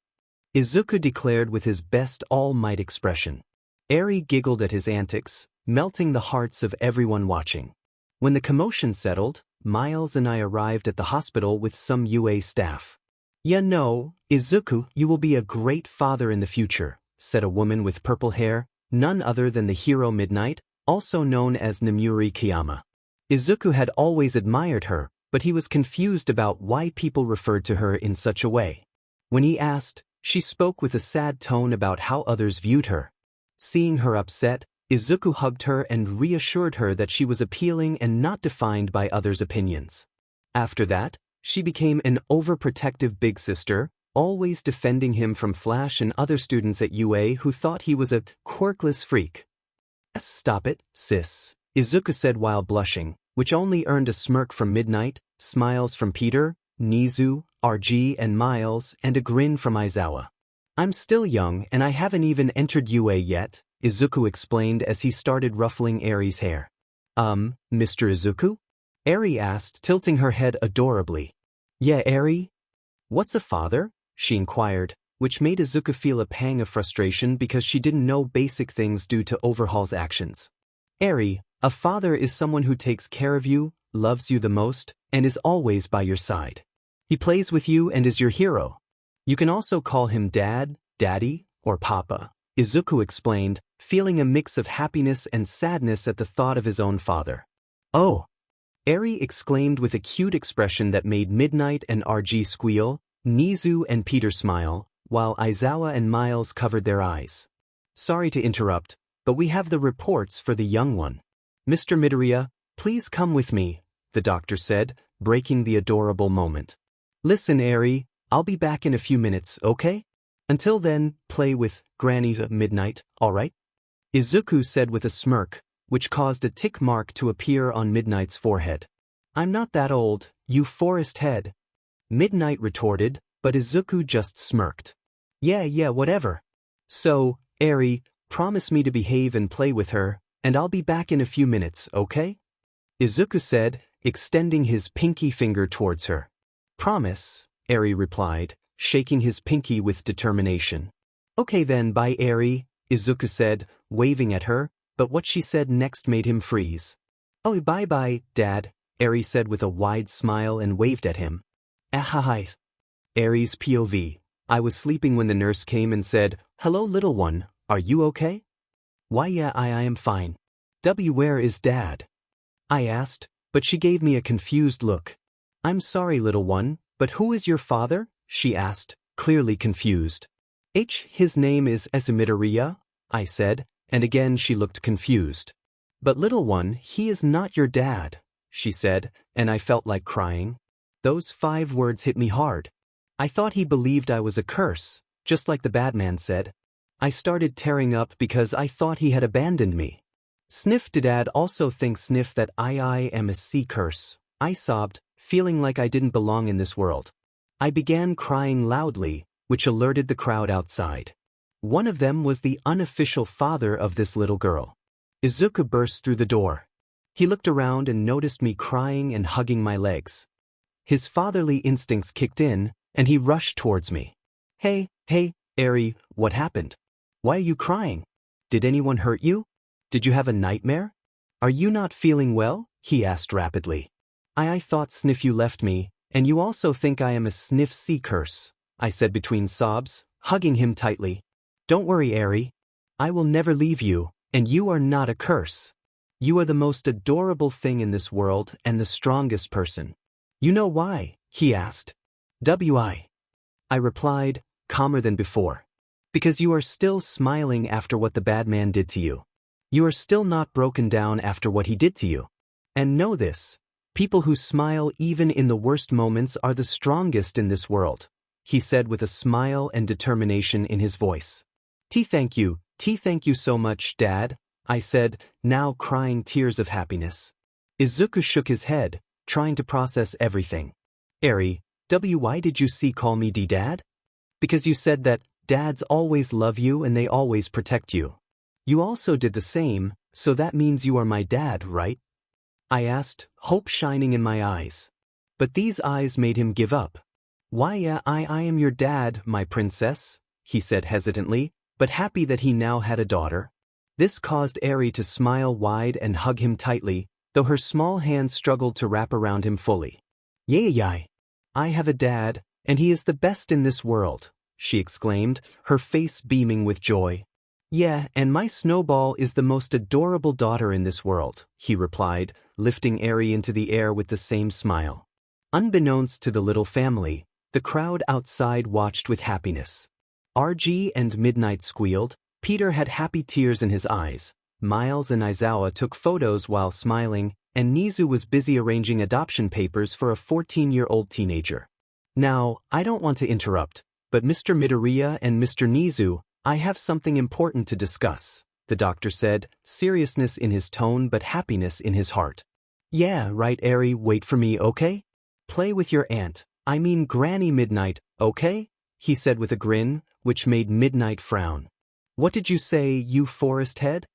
[SPEAKER 1] Izuku declared with his best all-might expression. Eri giggled at his antics, melting the hearts of everyone watching. When the commotion settled, Miles and I arrived at the hospital with some UA staff. You know, Izuku, you will be a great father in the future, said a woman with purple hair, none other than the hero Midnight, also known as Namuri Kiyama. Izuku had always admired her, but he was confused about why people referred to her in such a way. When he asked, she spoke with a sad tone about how others viewed her. Seeing her upset, Izuku hugged her and reassured her that she was appealing and not defined by others' opinions. After that, she became an overprotective big sister, always defending him from Flash and other students at UA who thought he was a quirkless freak. Stop it, sis, Izuku said while blushing, which only earned a smirk from Midnight, smiles from Peter, Nizu, RG and Miles, and a grin from Aizawa. I'm still young and I haven't even entered UA yet, Izuku explained as he started ruffling Eri's hair. Mr. Izuku? Eri asked, tilting her head adorably. Yeah, Eri? What's a father? She inquired, which made Izuku feel a pang of frustration because she didn't know basic things due to Overhaul's actions. Eri, a father is someone who takes care of you, loves you the most, and is always by your side. He plays with you and is your hero. You can also call him Dad, Daddy, or Papa, Izuku explained, feeling a mix of happiness and sadness at the thought of his own father. Oh! Eri exclaimed with a cute expression that made Midnight and RG squeal, Nizu and Peter smile, while Aizawa and Miles covered their eyes. Sorry to interrupt, but we have the reports for the young one. Mr. Midoriya, please come with me, the doctor said, breaking the adorable moment. Listen, Eri, I'll be back in a few minutes, okay? Until then, play with Granny Midnight, alright? Izuku said with a smirk, which caused a tick mark to appear on Midnight's forehead. I'm not that old, you forest head. Midnight retorted, but Izuku just smirked. Yeah, whatever. So, Eri, promise me to behave and play with her, and I'll be back in a few minutes, okay? Izuku said, extending his pinky finger towards her. Promise, Eri replied, shaking his pinky with determination. Okay then, bye Eri, Izuku said, waving at her, but what she said next made him freeze. Oh, bye-bye, Dad, Eri said with a wide smile and waved at him. Ahai. Eri's POV. I was sleeping when the nurse came and said, Hello little one, are you okay? Why yeah, I am fine. Where is Dad? I asked, but she gave me a confused look. I'm sorry little one, but who is your father? She asked, clearly confused. His name is Midoriya, I said, and again she looked confused. But little one, he is not your dad, she said, and I felt like crying. Those 5 words hit me hard. I thought he believed I was a curse, just like the bad man said. I started tearing up because I thought he had abandoned me. Sniff did Dad also think Sniff that I am a sea curse, I sobbed, feeling like I didn't belong in this world. I began crying loudly, which alerted the crowd outside. One of them was the unofficial father of this little girl. Izuku burst through the door. He looked around and noticed me crying and hugging my legs. His fatherly instincts kicked in, and he rushed towards me. Hey, Eri, what happened? Why are you crying? Did anyone hurt you? Did you have a nightmare? Are you not feeling well? He asked rapidly. I thought Sniff you left me, and you also think I am a Sniff sea curse, I said between sobs, hugging him tightly. Don't worry, Eri. I will never leave you, and you are not a curse. You are the most adorable thing in this world and the strongest person. You know why? He asked. Why? I replied, calmer than before. Because you are still smiling after what the bad man did to you. You are still not broken down after what he did to you. And know this, people who smile even in the worst moments are the strongest in this world, he said with a smile and determination in his voice. Thank you so much, Dad, I said, now crying tears of happiness. Izuku shook his head, trying to process everything. Eri, why did you call me Dad? Because you said that dads always love you and they always protect you. You also did the same, so that means you are my dad, right? I asked, hope shining in my eyes. But these eyes made him give up. Why, yeah, I am your dad, my princess, he said hesitantly, but happy that he now had a daughter. This caused Eri to smile wide and hug him tightly, though her small hands struggled to wrap around him fully. Yay! I have a dad, and he is the best in this world, she exclaimed, her face beaming with joy. Yeah, and my Snowball is the most adorable daughter in this world, he replied, lifting Eri into the air with the same smile. Unbeknownst to the little family, the crowd outside watched with happiness. RG and Midnight squealed, Peter had happy tears in his eyes, Miles and Aizawa took photos while smiling, and Nizu was busy arranging adoption papers for a 14-year-old teenager. Now, I don't want to interrupt, but Mr. Midoriya and Mr. Nizu, I have something important to discuss, the doctor said, seriousness in his tone but happiness in his heart. Yeah, right, Eri, wait for me, okay? Play with your aunt, I mean Granny Midnight, okay? He said with a grin, which made Midnight frown. What did you say, you forest head?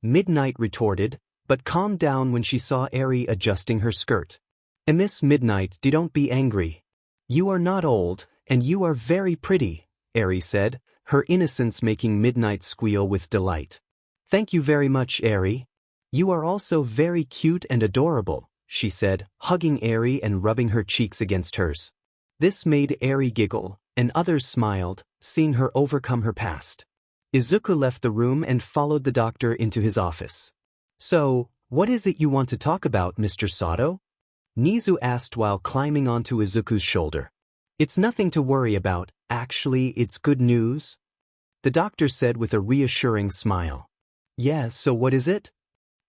[SPEAKER 1] Midnight retorted, but calmed down when she saw Eri adjusting her skirt. Miss Midnight, don't be angry. You are not old, and you are very pretty, Eri said, her innocence making Midnight squeal with delight. Thank you very much, Eri. You are also very cute and adorable, she said, hugging Eri and rubbing her cheeks against hers. This made Eri giggle, and others smiled, seeing her overcome her past. Izuku left the room and followed the doctor into his office. So, what is it you want to talk about, Mr. Sato? Nizu asked while climbing onto Izuku's shoulder. It's nothing to worry about, actually it's good news, the doctor said with a reassuring smile. Yeah, so what is it?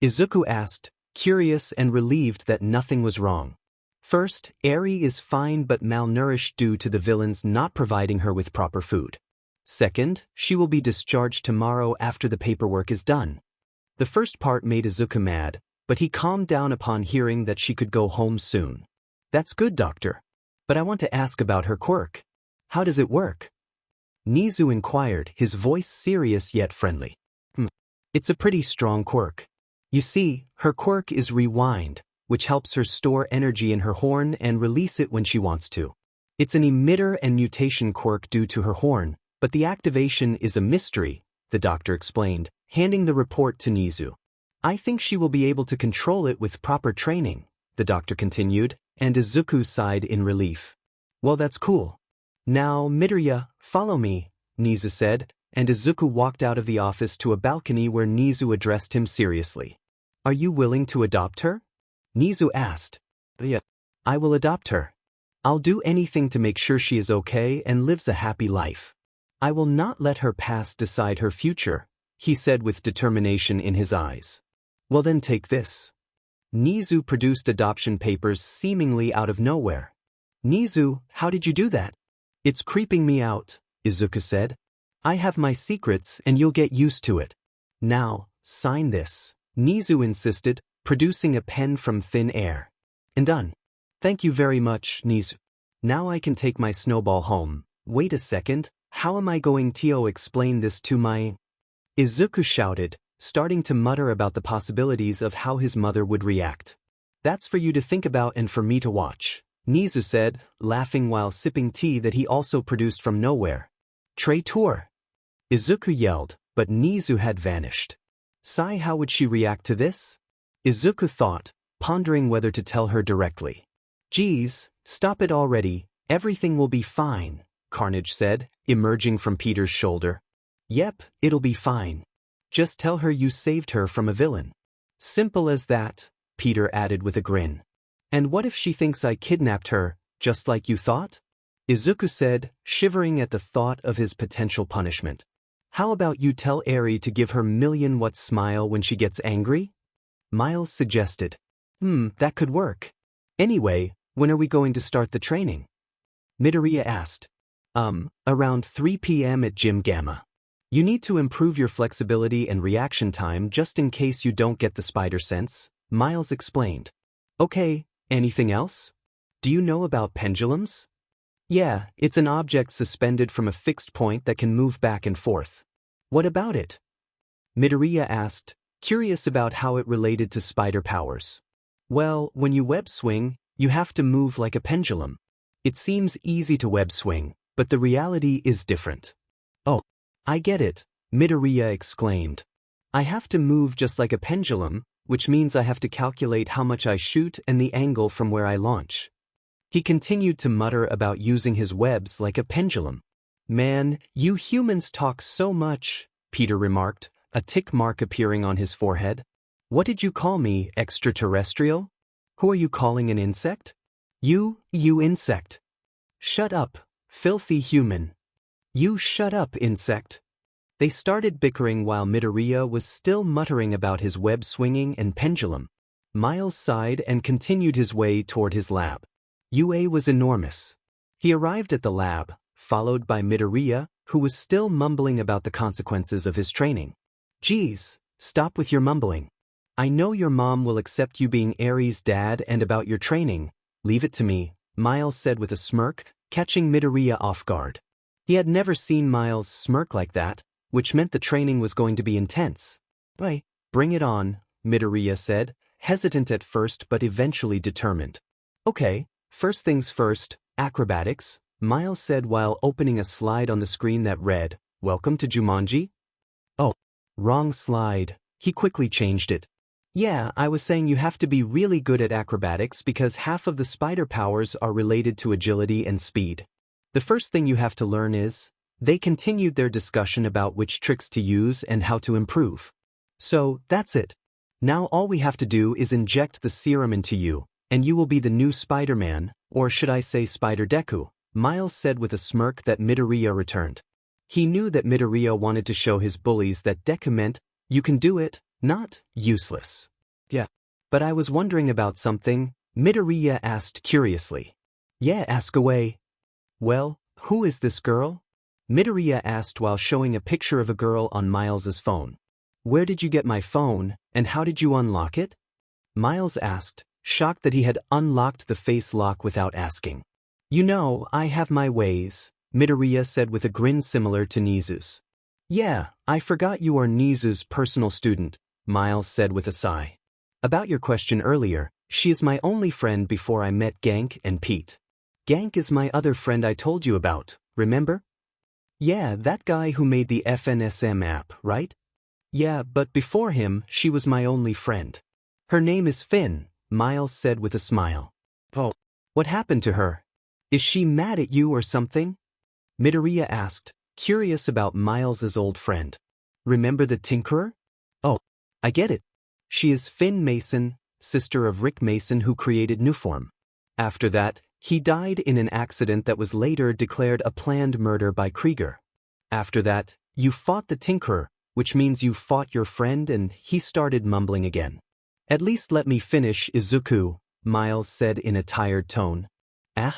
[SPEAKER 1] Izuku asked, curious and relieved that nothing was wrong. First, Eri is fine but malnourished due to the villains not providing her with proper food. Second, she will be discharged tomorrow after the paperwork is done. The first part made Izuku mad, but he calmed down upon hearing that she could go home soon. That's good, doctor. But I want to ask about her quirk. How does it work? Nizu inquired, his voice serious yet friendly. It's a pretty strong quirk. You see, her quirk is Rewind, which helps her store energy in her horn and release it when she wants to. It's an emitter and mutation quirk due to her horn, but the activation is a mystery, the doctor explained, handing the report to Nizu. I think she will be able to control it with proper training, the doctor continued, and Izuku sighed in relief. Well, that's cool. Now, Midoriya, follow me, Nizu said, and Izuku walked out of the office to a balcony where Nizu addressed him seriously. Are you willing to adopt her? Nizu asked. Yeah, I will adopt her. I'll do anything to make sure she is okay and lives a happy life. I will not let her past decide her future, he said with determination in his eyes. Well then take this. Nizu produced adoption papers seemingly out of nowhere. Nizu, how did you do that? It's creeping me out, Izuku said. I have my secrets and you'll get used to it. Now, sign this, Nizu insisted, producing a pen from thin air. And done. Thank you very much, Nizu. Now I can take my Snowball home. Wait a second, how am I going to explain this to my... Izuku shouted, starting to mutter about the possibilities of how his mother would react. That's for you to think about and for me to watch, Nizu said, laughing while sipping tea that he also produced from nowhere. Traitor! Izuku yelled, but Nizu had vanished. Sai, how would she react to this? Izuku thought, pondering whether to tell her directly. Geez, stop it already, everything will be fine, Carnage said, emerging from Peter's shoulder. Yep, it'll be fine. Just tell her you saved her from a villain. Simple as that, Peter added with a grin. And what if she thinks I kidnapped her, just like you thought? Izuku said, shivering at the thought of his potential punishment. How about you tell Eri to give her million-watt smile when she gets angry? Miles suggested. That could work. Anyway, when are we going to start the training? Midoriya asked. Around 3 p.m. at Gym Gamma. You need to improve your flexibility and reaction time just in case you don't get the spider sense, Miles explained. Okay, anything else? Do you know about pendulums? Yeah, it's an object suspended from a fixed point that can move back and forth. What about it? Midoriya asked, curious about how it related to spider powers. Well, when you web swing, you have to move like a pendulum. It seems easy to web swing, but the reality is different. Oh, I get it, Midoriya exclaimed. I have to move just like a pendulum, which means I have to calculate how much I shoot and the angle from where I launch. He continued to mutter about using his webs like a pendulum. Man, you humans talk so much, Peter remarked, a tick mark appearing on his forehead. What did you call me, extraterrestrial? Who are you calling an insect? You insect. Shut up, filthy human. You shut up, insect. They started bickering while Midoriya was still muttering about his web swinging and pendulum. Miles sighed and continued his way toward his lab. UA was enormous. He arrived at the lab, followed by Midoriya, who was still mumbling about the consequences of his training. Geez, stop with your mumbling. I know your mom will accept you being Aries' dad and about your training. Leave it to me, Miles said with a smirk, catching Midoriya off guard. He had never seen Miles smirk like that, which meant the training was going to be intense. Bring it on, Midoriya said, hesitant at first but eventually determined. Okay, first things first, acrobatics, Miles said while opening a slide on the screen that read, Welcome to Jumanji? Oh, wrong slide. He quickly changed it. Yeah, I was saying you have to be really good at acrobatics because half of the spider powers are related to agility and speed. The first thing you have to learn is, they continued their discussion about which tricks to use and how to improve. So, that's it. Now all we have to do is inject the serum into you, and you will be the new Spider-Man, or should I say Spider Deku, Miles said with a smirk that Midoriya returned. He knew that Midoriya wanted to show his bullies that Deku meant, you can do it, not useless. Yeah. But I was wondering about something, Midoriya asked curiously. Yeah, ask away. Well, who is this girl? Midoriya asked while showing a picture of a girl on Miles's phone. Where did you get my phone, and how did you unlock it? Miles asked, shocked that he had unlocked the face lock without asking. You know, I have my ways, Midoriya said with a grin similar to Nizu's. Yeah, I forgot you are Nizu's personal student, Miles said with a sigh. About your question earlier, she is my only friend before I met Gank and Pete. Gank is my other friend I told you about, remember? Yeah, that guy who made the FNSM app, right? Yeah, but before him, she was my only friend. Her name is Finn, Miles said with a smile. Oh, what happened to her? Is she mad at you or something? Midoriya asked, curious about Miles's old friend. Remember the Tinkerer? Oh, I get it. She is Finn Mason, sister of Rick Mason who created Nuform. After that, he died in an accident that was later declared a planned murder by Krieger. After that, you fought the Tinkerer, which means you fought your friend and he started mumbling again. At least let me finish, Izuku, Miles said in a tired tone. I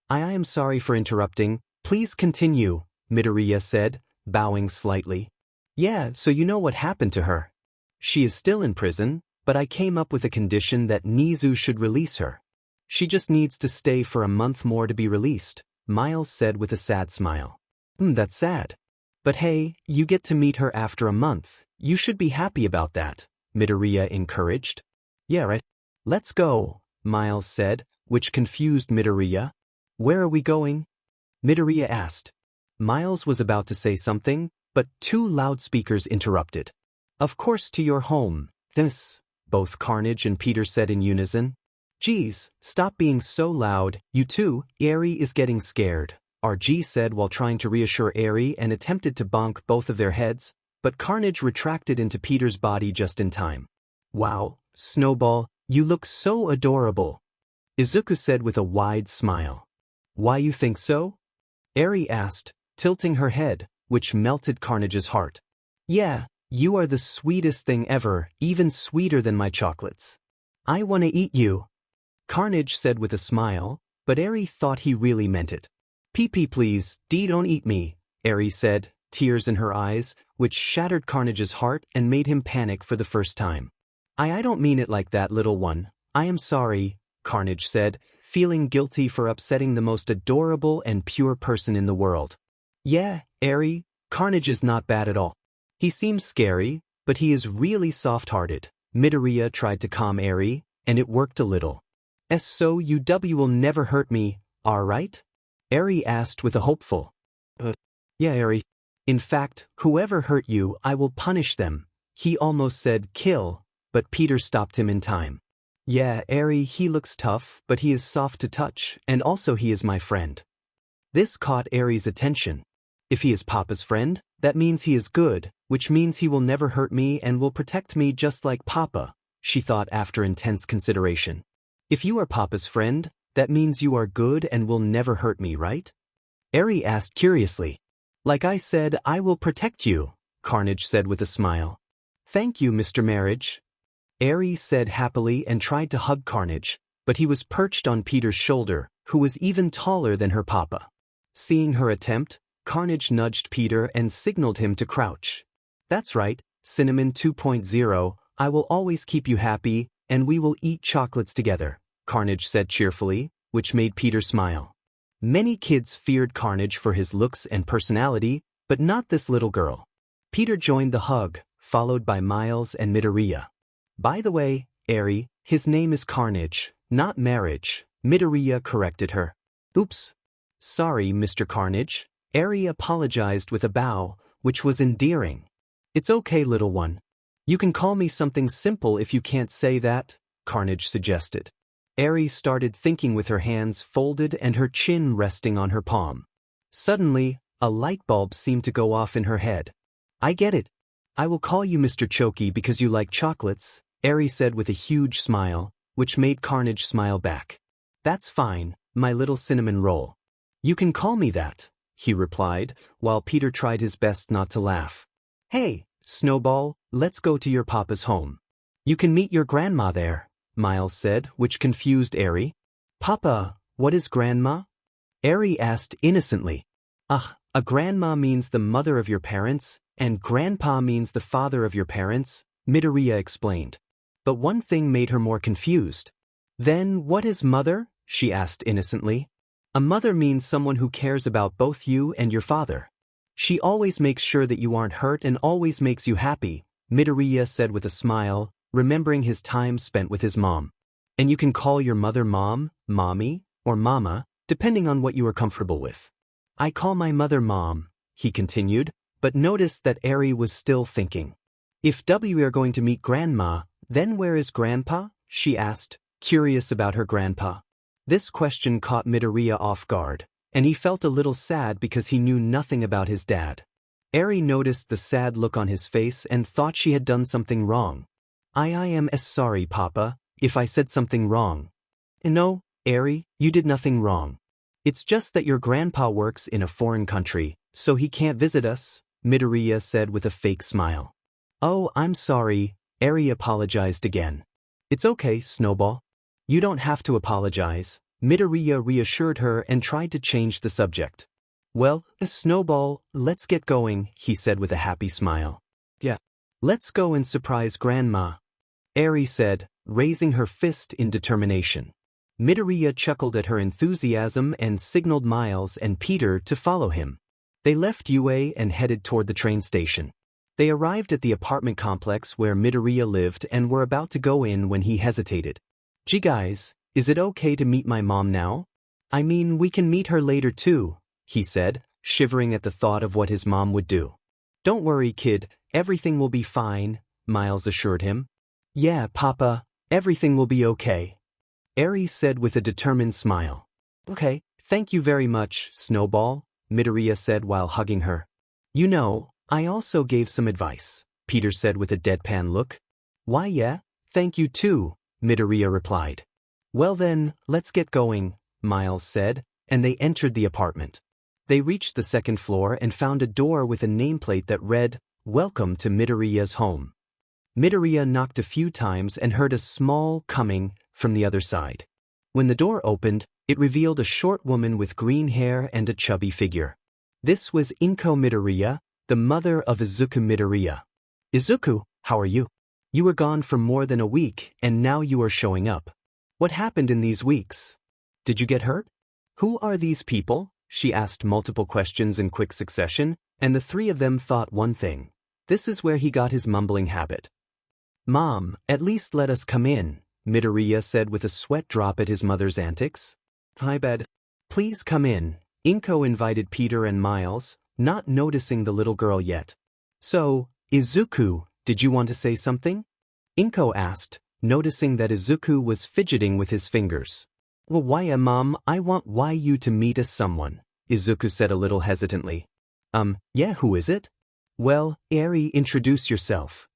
[SPEAKER 1] am sorry for interrupting, please continue, Midoriya said, bowing slightly. Yeah, so you know what happened to her. She is still in prison, but I came up with a condition that Nizu should release her. She just needs to stay for a month more to be released, Miles said with a sad smile. That's sad. But hey, you get to meet her after a month, you should be happy about that, Midoriya encouraged. Yeah, right. Let's go, Miles said, which confused Midoriya. Where are we going? Midoriya asked. Miles was about to say something, but two loudspeakers interrupted. Of course to your home, both Carnage and Peter said in unison. Geez, stop being so loud, you two, Eri is getting scared, RG said while trying to reassure Eri and attempted to bonk both of their heads, but Carnage retracted into Peter's body just in time. Wow, Snowball, you look so adorable, Izuku said with a wide smile. Why you think so? Eri asked, tilting her head, which melted Carnage's heart. Yeah, you are the sweetest thing ever, even sweeter than my chocolates. I want to eat you. Carnage said with a smile, but Eri thought he really meant it. Pee-pee please, don't eat me, Eri said, tears in her eyes, which shattered Carnage's heart and made him panic for the first time. I don't mean it like that, little one. I am sorry, Carnage said, feeling guilty for upsetting the most adorable and pure person in the world. Yeah, Eri, Carnage is not bad at all. He seems scary, but he is really soft-hearted. Midoriya tried to calm Eri, and it worked a little. So you will never hurt me, alright? Eri asked with a hopeful. Yeah, Eri. In fact, whoever hurt you, I will punish them. He almost said kill, but Peter stopped him in time. Yeah, Eri, he looks tough, but he is soft to touch, and also he is my friend. This caught Eri's attention. If he is Papa's friend, that means he is good, which means he will never hurt me and will protect me just like Papa, she thought after intense consideration. If you are Papa's friend, that means you are good and will never hurt me, right? Eri asked curiously. Like I said, I will protect you, Carnage said with a smile. Thank you, Mr. Marriage. Eri said happily and tried to hug Carnage, but he was perched on Peter's shoulder, who was even taller than her Papa. Seeing her attempt, Carnage nudged Peter and signaled him to crouch. That's right, Cinnamon 2.0, I will always keep you happy, and we will eat chocolates together, Carnage said cheerfully, which made Peter smile. Many kids feared Carnage for his looks and personality, but not this little girl. Peter joined the hug, followed by Miles and Midoriya. By the way, Eri, his name is Carnage, not Marriage, Midoriya corrected her. Oops. Sorry, Mr. Carnage. Eri apologized with a bow, which was endearing. It's okay, little one. You can call me something simple if you can't say that, Carnage suggested. Eri started thinking with her hands folded and her chin resting on her palm. Suddenly, a light bulb seemed to go off in her head. I get it. I will call you Mr. Choki because you like chocolates, Eri said with a huge smile, which made Carnage smile back. That's fine, my little cinnamon roll. You can call me that, he replied, while Peter tried his best not to laugh. Hey, Snowball, let's go to your Papa's home. You can meet your grandma there, Miles said, which confused Eri. Papa, what is grandma? Eri asked innocently. A grandma means the mother of your parents, and grandpa means the father of your parents, Midoriya explained. But one thing made her more confused. Then what is mother? She asked innocently. A mother means someone who cares about both you and your father. She always makes sure that you aren't hurt and always makes you happy, Midoriya said with a smile, remembering his time spent with his mom. And you can call your mother Mom, Mommy, or Mama, depending on what you are comfortable with. I call my mother Mom, he continued, but noticed that Eri was still thinking. If we are going to meet Grandma, then where is Grandpa? She asked, curious about her grandpa. This question caught Midoriya off guard, and he felt a little sad because he knew nothing about his dad. Eri noticed the sad look on his face and thought she had done something wrong. I am sorry, Papa, if I said something wrong. No, Eri, you did nothing wrong. It's just that your grandpa works in a foreign country, so he can't visit us, Midoriya said with a fake smile. Oh, I'm sorry, Eri apologized again. It's okay, Snowball. You don't have to apologize, Midoriya reassured her and tried to change the subject. Well, Snowball, let's get going, he said with a happy smile. Yeah. Let's go and surprise Grandma, Eri said, raising her fist in determination. Midoriya chuckled at her enthusiasm and signaled Miles and Peter to follow him. They left UA and headed toward the train station. They arrived at the apartment complex where Midoriya lived and were about to go in when he hesitated. Gee guys, is it okay to meet my mom now? I mean, we can meet her later too, he said, shivering at the thought of what his mom would do. Don't worry, kid, everything will be fine, Miles assured him. Yeah, Papa, everything will be okay, Eri said with a determined smile. Okay, thank you very much, Snowball, Midoriya said while hugging her. You know, I also gave some advice, Peter said with a deadpan look. Why yeah, thank you too, Midoriya replied. Well then, let's get going, Miles said, and they entered the apartment. They reached the second floor and found a door with a nameplate that read, Welcome to Midoriya's home. Midoriya knocked a few times and heard a small coming from the other side. When the door opened, it revealed a short woman with green hair and a chubby figure. This was Inko Midoriya, the mother of Izuku Midoriya. Izuku, how are you? You were gone for more than a week and now you are showing up. What happened in these weeks? Did you get hurt? Who are these people? She asked multiple questions in quick succession, and the three of them thought one thing. This is where he got his mumbling habit. Mom, at least let us come in, Midoriya said with a sweat drop at his mother's antics. Hi, bed. Please come in, Inko invited Peter and Miles, not noticing the little girl yet. So, Izuku, did you want to say something? Inko asked, noticing that Izuku was fidgeting with his fingers. Well, why, Mom, I want you to meet someone, Izuku said a little hesitantly. Yeah, who is it? Well, Eri, introduce yourself.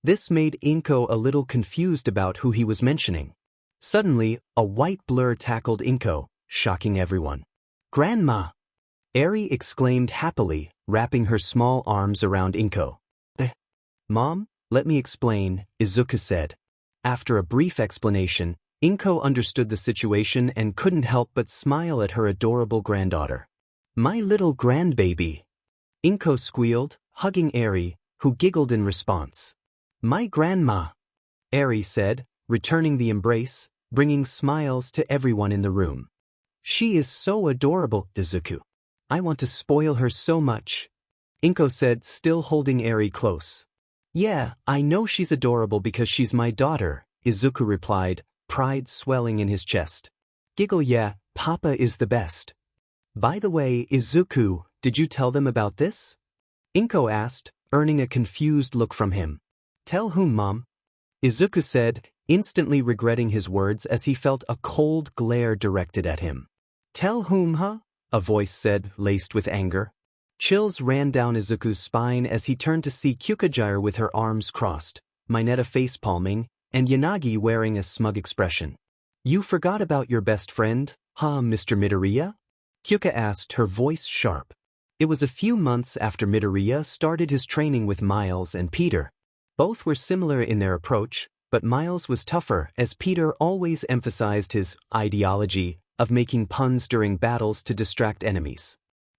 [SPEAKER 1] This made Inko a little confused about who he was mentioning. Suddenly, a white blur tackled Inko, shocking everyone. Grandma! Eri exclaimed happily, wrapping her small arms around Inko. Mom, let me explain, Izuku said. After a brief explanation, Inko understood the situation and couldn't help but smile at her adorable granddaughter. My little grandbaby! Inko squealed, hugging Eri, who giggled in response. My grandma! Eri said, returning the embrace, bringing smiles to everyone in the room. She is so adorable, Izuku. I want to spoil her so much. Inko said, still holding Eri close. Yeah, I know she's adorable because she's my daughter, Izuku replied, pride swelling in his chest. Giggle, yeah, Papa is the best. By the way, Izuku, did you tell them about this? Inko asked, earning a confused look from him. Tell whom, Mom? Izuku said, instantly regretting his words as he felt a cold glare directed at him. Tell whom, huh? A voice said, laced with anger. Chills ran down Izuku's spine as he turned to see Kyukujire with her arms crossed, Mineta face-palming, and Yanagi wearing a smug expression. You forgot about your best friend, huh, Mr. Midoriya? Kyuka asked, her voice sharp. It was a few months after Midoriya started his training with Miles and Peter. Both were similar in their approach, but Miles was tougher as Peter always emphasized his ideology of making puns during battles to distract enemies.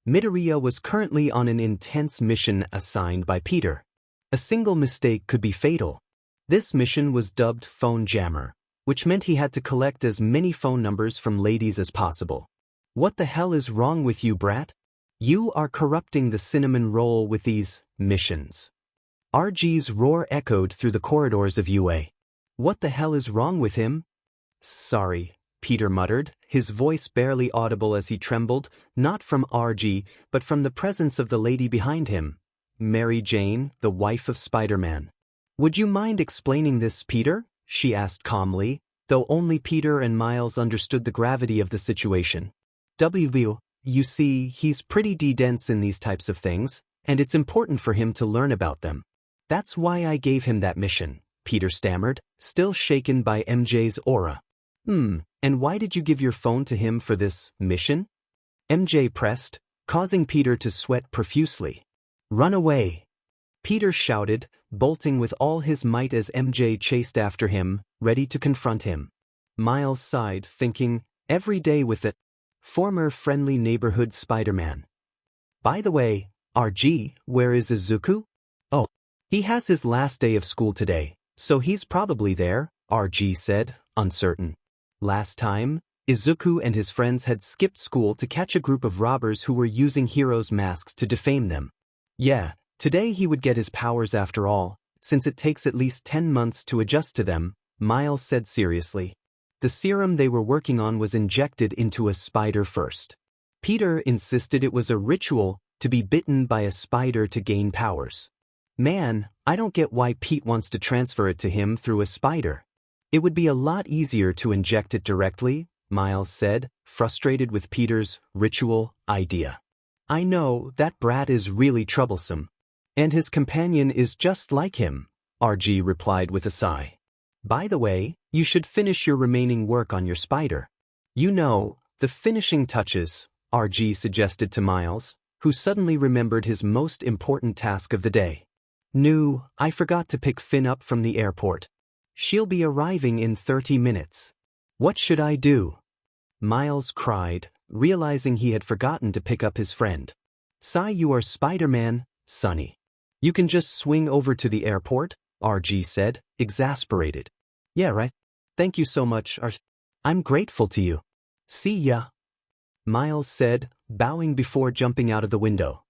[SPEAKER 1] Midoriya was currently on an intense mission assigned by Peter. A single mistake could be fatal. This mission was dubbed Phone Jammer, which meant he had to collect as many phone numbers from ladies as possible. What the hell is wrong with you, brat? You are corrupting the cinnamon roll with these missions. RG's roar echoed through the corridors of UA. What the hell is wrong with him? Sorry, Peter muttered, his voice barely audible as he trembled, not from RG, but from the presence of the lady behind him, Mary Jane, the wife of Spider-Man. Would you mind explaining this, Peter? She asked calmly, though only Peter and Miles understood the gravity of the situation. You see, he's pretty dense in these types of things, and it's important for him to learn about them. That's why I gave him that mission, Peter stammered, still shaken by MJ's aura. And why did you give your phone to him for this mission? MJ pressed, causing Peter to sweat profusely. Run away! Peter shouted, bolting with all his might as MJ chased after him, ready to confront him. Miles sighed, thinking, every day with the former friendly neighborhood Spider-Man. By the way, RG, where is Izuku? Oh, he has his last day of school today, so he's probably there, RG said, uncertain. Last time, Izuku and his friends had skipped school to catch a group of robbers who were using heroes' masks to defame them. Yeah, today he would get his powers after all, since it takes at least 10 months to adjust to them, Miles said seriously. The serum they were working on was injected into a spider first. Peter insisted it was a ritual to be bitten by a spider to gain powers. Man, I don't get why Pete wants to transfer it to him through a spider. It would be a lot easier to inject it directly, Miles said, frustrated with Peter's ritual idea. I know, that brat is really troublesome. And his companion is just like him, RG replied with a sigh. By the way, you should finish your remaining work on your spider. You know, the finishing touches, RG suggested to Miles, who suddenly remembered his most important task of the day. I forgot to pick Finn up from the airport. She'll be arriving in 30 minutes. What should I do? Miles cried, realizing he had forgotten to pick up his friend. Sigh, you are Spider-Man, Sonny. You can just swing over to the airport, RG said, exasperated. Yeah, right. Thank you so much, I'm grateful to you. See ya, Miles said, bowing before jumping out of the window.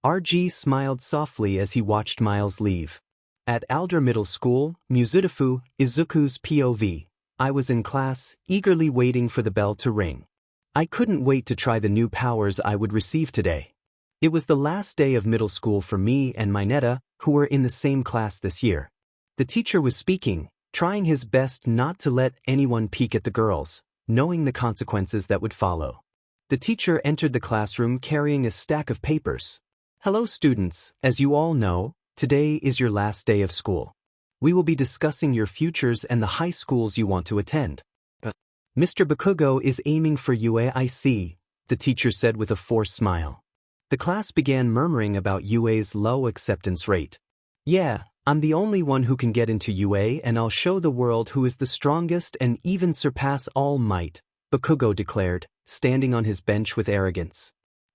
[SPEAKER 1] RG smiled softly as he watched Miles leave. At Alder Middle School, Muzutafu, Izuku's POV. I was in class, eagerly waiting for the bell to ring. I couldn't wait to try the new powers I would receive today. It was the last day of middle school for me and Mineta, who were in the same class this year. The teacher was speaking, trying his best not to let anyone peek at the girls, knowing the consequences that would follow. The teacher entered the classroom carrying a stack of papers. Hello students, as you all know, today is your last day of school. We will be discussing your futures and the high schools you want to attend. Mr. Bakugo is aiming for UA, I see, the teacher said with a forced smile. The class began murmuring about UA's low acceptance rate. Yeah, I'm the only one who can get into UA and I'll show the world who is the strongest and even surpass All Might, Bakugo declared, standing on his bench with arrogance.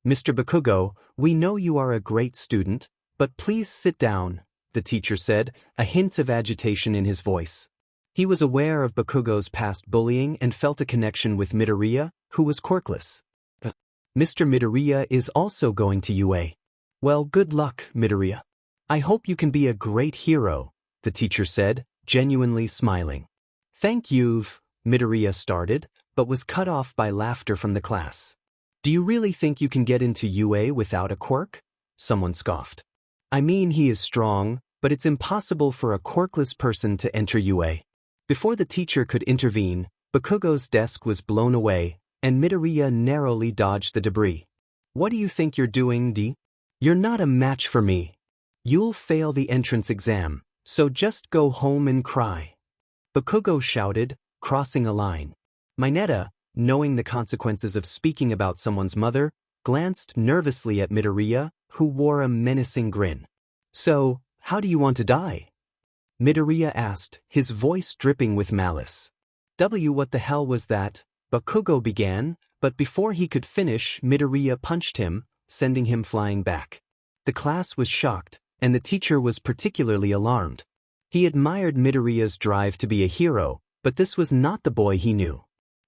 [SPEAKER 1] Mr. Bakugo, we know you are a great student, but please sit down, the teacher said, a hint of agitation in his voice. He was aware of Bakugo's past bullying and felt a connection with Midoriya, who was quirkless. Mr. Midoriya is also going to UA. Well, good luck, Midoriya. I hope you can be a great hero, the teacher said, genuinely smiling. Thank you, Midoriya started, but was cut off by laughter from the class. Do you really think you can get into UA without a quirk? Someone scoffed. I mean, he is strong, but it's impossible for a quirkless person to enter UA. Before the teacher could intervene, Bakugo's desk was blown away, and Midoriya narrowly dodged the debris. What do you think you're doing, D? You're not a match for me. You'll fail the entrance exam, so just go home and cry. Bakugo shouted, crossing a line. Mineta, knowing the consequences of speaking about someone's mother, glanced nervously at Midoriya, who wore a menacing grin. So, how do you want to die? Midoriya asked, his voice dripping with malice. What the hell was that? Bakugo began, but before he could finish, Midoriya punched him, sending him flying back. The class was shocked, and the teacher was particularly alarmed. He admired Midoriya's drive to be a hero, but this was not the boy he knew.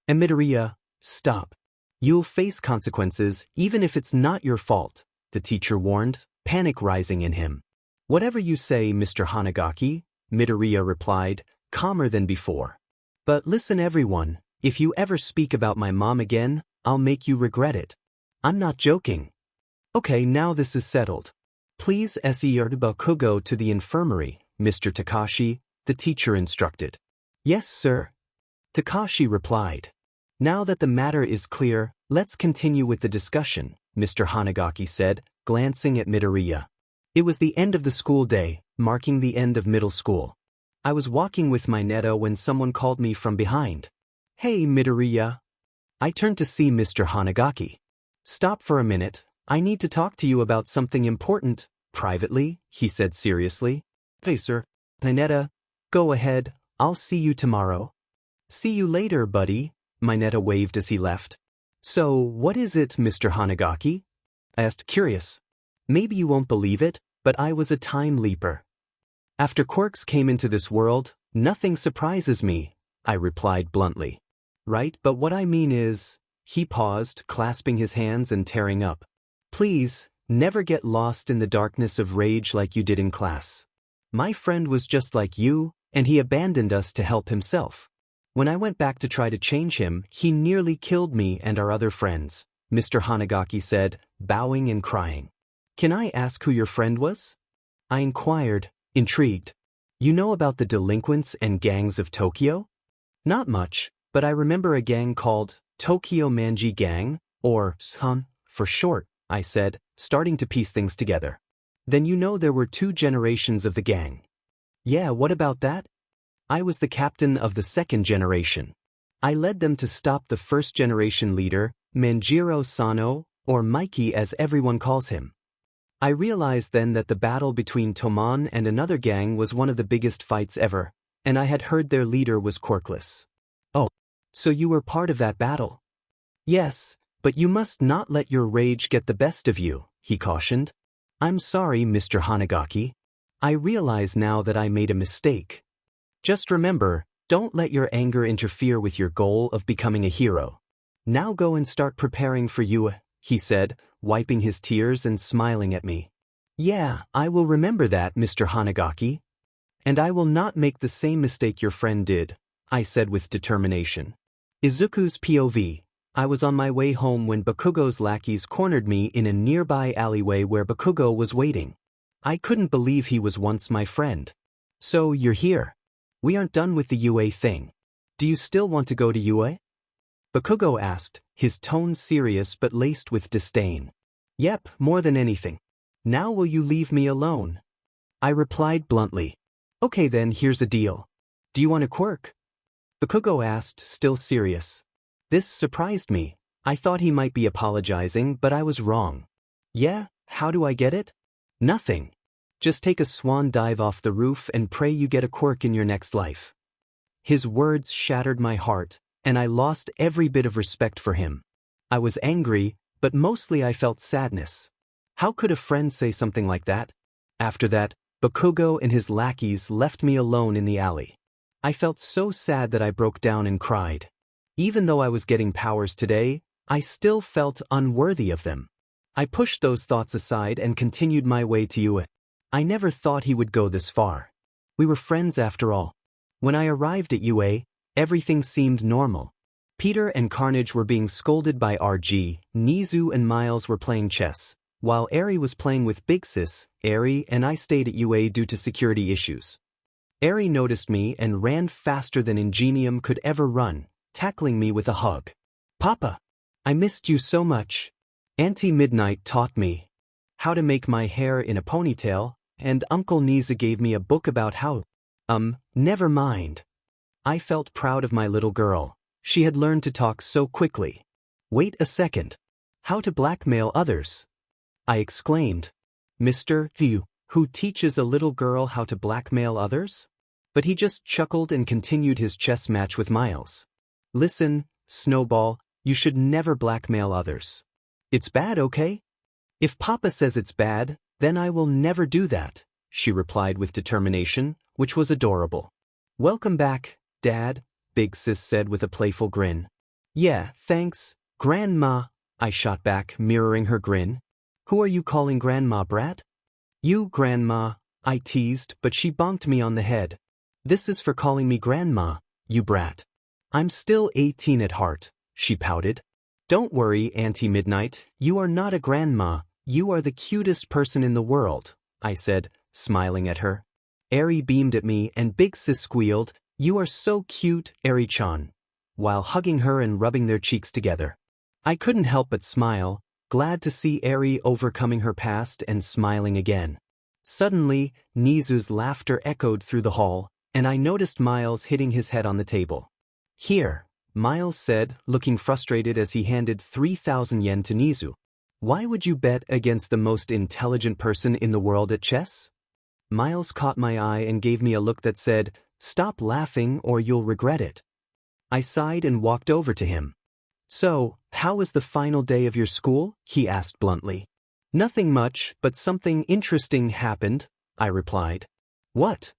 [SPEAKER 1] And Midoriya, stop. You'll face consequences even if it's not your fault, the teacher warned, panic rising in him. Whatever you say, Mr. Hanagaki, Midoriya replied, calmer than before. But listen everyone, if you ever speak about my mom again, I'll make you regret it. I'm not joking. Okay, now this is settled. Please escort Bakugo to the infirmary, Mr. Takashi, the teacher instructed. Yes, sir. Takashi replied. Now that the matter is clear, let's continue with the discussion, Mr. Hanagaki said, glancing at Midoriya. It was the end of the school day, marking the end of middle school. I was walking with my Mineta when someone called me from behind. Hey, Midoriya. I turned to see Mr. Hanagaki. Stop for a minute, I need to talk to you about something important, privately, he said seriously. Hey, sir. Mineta, go ahead, I'll see you tomorrow. See you later, buddy, Mineta waved as he left. So, what is it, Mr. Hanagaki? I asked, curious. Maybe you won't believe it, but I was a time leaper. After Quirks came into this world, nothing surprises me, I replied bluntly. Right, but what I mean is, he paused, clasping his hands and tearing up. Please, never get lost in the darkness of rage like you did in class. My friend was just like you, and he abandoned us to help himself. When I went back to try to change him, he nearly killed me and our other friends, Mr. Hanagaki said, bowing and crying. Can I ask who your friend was? I inquired, intrigued. You know about the delinquents and gangs of Tokyo? Not much, but I remember a gang called Tokyo Manji Gang, or SHAN, for short, I said, starting to piece things together. Then you know there were 2 generations of the gang. Yeah, what about that? I was the captain of the 2nd generation. I led them to stop the 1st generation leader, Manjiro Sano, or Mikey as everyone calls him. I realized then that the battle between Toman and another gang was one of the biggest fights ever, and I had heard their leader was quirkless. Oh, so you were part of that battle? Yes, but you must not let your rage get the best of you, he cautioned. I'm sorry, Mr. Hanagaki. I realize now that I made a mistake. Just remember, don't let your anger interfere with your goal of becoming a hero. Now go and start preparing for you, he said, wiping his tears and smiling at me. Yeah, I will remember that, Mr. Hanagaki. And I will not make the same mistake your friend did, I said with determination. Izuku's POV. I was on my way home when Bakugo's lackeys cornered me in a nearby alleyway where Bakugo was waiting. I couldn't believe he was once my friend. So you're here. We aren't done with the UA thing. Do you still want to go to UA? Bakugo asked, his tone serious but laced with disdain. Yep, more than anything. Now will you leave me alone? I replied bluntly. Okay then, here's a deal. Do you want a quirk? Bakugo asked, still serious. This surprised me. I thought he might be apologizing, but I was wrong. Yeah, how do I get it? Nothing. Just take a swan dive off the roof and pray you get a quirk in your next life. His words shattered my heart, and I lost every bit of respect for him. I was angry, but mostly I felt sadness. How could a friend say something like that? After that, Bakugo and his lackeys left me alone in the alley. I felt so sad that I broke down and cried. Even though I was getting powers today, I still felt unworthy of them. I pushed those thoughts aside and continued my way to UA. I never thought he would go this far. We were friends after all. When I arrived at UA, everything seemed normal. Peter and Carnage were being scolded by RG, Nizu and Miles were playing chess, while Eri was playing with Big Sis. Eri and I stayed at UA due to security issues. Eri noticed me and ran faster than Ingenium could ever run, tackling me with a hug. Papa, I missed you so much. Auntie Midnight taught me how to make my hair in a ponytail, and Uncle Niza gave me a book about how. Never mind. I felt proud of my little girl. She had learned to talk so quickly. Wait a second. How to blackmail others? I exclaimed. Mr. View, who teaches a little girl how to blackmail others? But he just chuckled and continued his chess match with Miles. Listen, Snowball, you should never blackmail others. It's bad, okay? If Papa says it's bad, then I will never do that, she replied with determination, which was adorable. Welcome back, Dad, Big Sis said with a playful grin. Yeah, thanks, Grandma, I shot back, mirroring her grin. Who are you calling Grandma, brat? You, Grandma, I teased, but she bonked me on the head. This is for calling me Grandma, you brat. I'm still 18 at heart, she pouted. Don't worry, Auntie Midnight, you are not a grandma, you are the cutest person in the world, I said, smiling at her. Eri beamed at me and Big Sis squealed, you are so cute, Eri-chan, while hugging her and rubbing their cheeks together. I couldn't help but smile, glad to see Eri overcoming her past and smiling again. Suddenly, Nizu's laughter echoed through the hall, and I noticed Miles hitting his head on the table. Here, Miles said, looking frustrated as he handed 3,000 yen to Nizu. Why would you bet against the most intelligent person in the world at chess? Miles caught my eye and gave me a look that said, stop laughing or you'll regret it. I sighed and walked over to him. So, how was the final day of your school? He asked bluntly. Nothing much, but something interesting happened, I replied. What?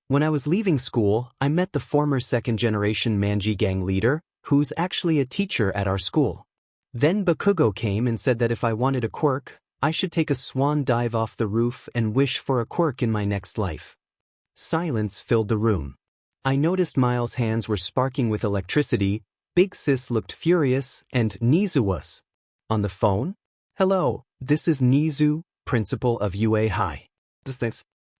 [SPEAKER 1] When I was leaving school, I met the former second-generation Manji gang leader, who's actually a teacher at our school. Then Bakugo came and said that if I wanted a quirk, I should take a swan dive off the roof and wish for a quirk in my next life. Silence filled the room. I noticed Miles' hands were sparking with electricity, Big Sis looked furious, and Nizu was on the phone. Hello, this is Nizu, principal of UA High.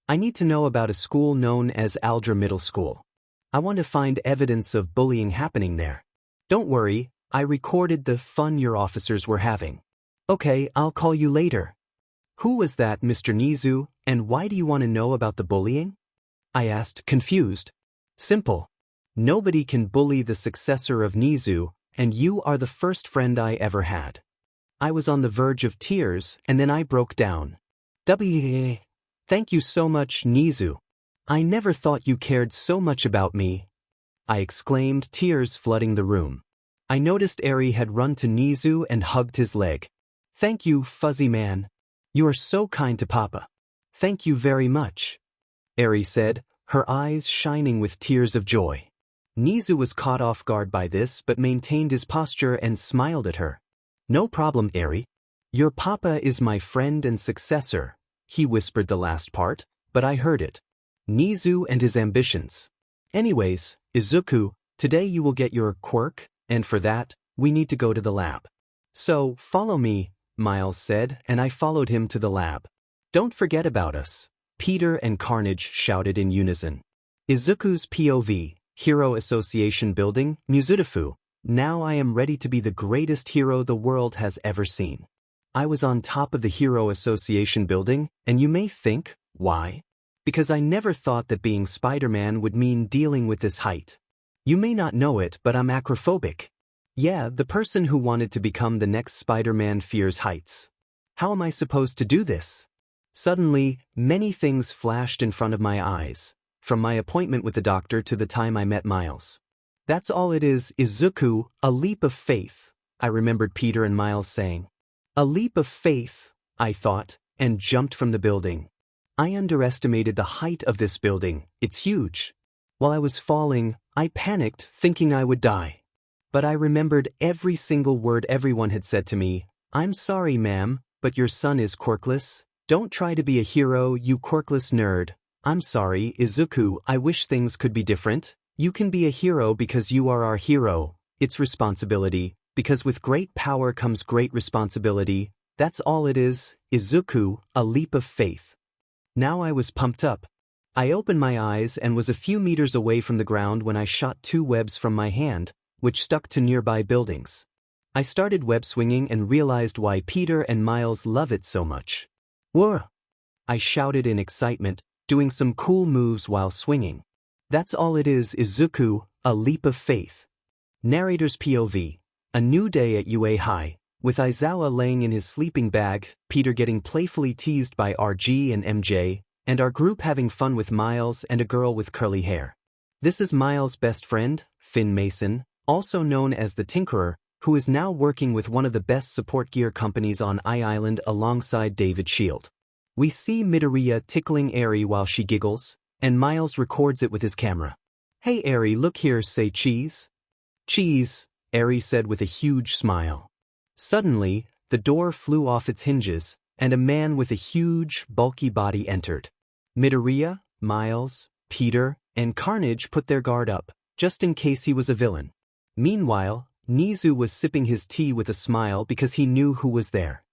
[SPEAKER 1] I need to know about a school known as Aldra Middle School. I want to find evidence of bullying happening there. Don't worry, I recorded the fun your officers were having. Okay, I'll call you later. Who was that, Mr. Nizu, and why do you want to know about the bullying? I asked, confused. Simple. Nobody can bully the successor of Nizu, and you are the first friend I ever had. I was on the verge of tears, and then I broke down. Thank you so much, Nizu. I never thought you cared so much about me, I exclaimed, tears flooding the room. I noticed Eri had run to Nizu and hugged his leg. Thank you, fuzzy man. You are so kind to Papa. Thank you very much, Eri said, her eyes shining with tears of joy. Nizu was caught off guard by this but maintained his posture and smiled at her. No problem, Eri. Your papa is my friend and successor, he whispered the last part, but I heard it. Nizu and his ambitions. Anyways, Izuku, today you will get your quirk, and for that, we need to go to the lab. So, follow me, Miles said, and I followed him to the lab. Don't forget about us, Peter and Carnage shouted in unison. Izuku's POV, Hero Association Building, Muzutafu. Now I am ready to be the greatest hero the world has ever seen. I was on top of the Hero Association building, and you may think, why? Because I never thought that being Spider-Man would mean dealing with this height. You may not know it, but I'm acrophobic. Yeah, the person who wanted to become the next Spider-Man fears heights. How am I supposed to do this? Suddenly, many things flashed in front of my eyes, from my appointment with the doctor to the time I met Miles. That's all it is, Izuku, a leap of faith, I remembered Peter and Miles saying. A leap of faith, I thought, and jumped from the building. I underestimated the height of this building, it's huge. While I was falling, I panicked, thinking I would die. But I remembered every single word everyone had said to me. I'm sorry, ma'am, but your son is quirkless. Don't try to be a hero, you quirkless nerd. I'm sorry, Izuku, I wish things could be different. You can be a hero because you are our hero. It's responsibility, because with great power comes great responsibility. That's all it is, Izuku, a leap of faith. Now I was pumped up. I opened my eyes and was a few meters away from the ground when I shot 2 webs from my hand, which stuck to nearby buildings. I started web swinging and realized why Peter and Miles love it so much. Whoa! I shouted in excitement, doing some cool moves while swinging. That's all it is, Izuku, a leap of faith. Narrator's POV. A new day at UA High, with Aizawa laying in his sleeping bag, Peter getting playfully teased by RG and MJ, and our group having fun with Miles and a girl with curly hair. This is Miles' best friend, Finn Mason, also known as the Tinkerer, who is now working with one of the best support gear companies on I-Island alongside David Shield. We see Midoriya tickling Eri while she giggles, and Miles records it with his camera. Hey Eri, look here, say cheese. Cheese, Eri said with a huge smile. Suddenly, the door flew off its hinges, and a man with a huge, bulky body entered. Midoriya, Miles, Peter, and Carnage put their guard up, just in case he was a villain. Meanwhile, Nizu was sipping his tea with a smile because he knew who was there.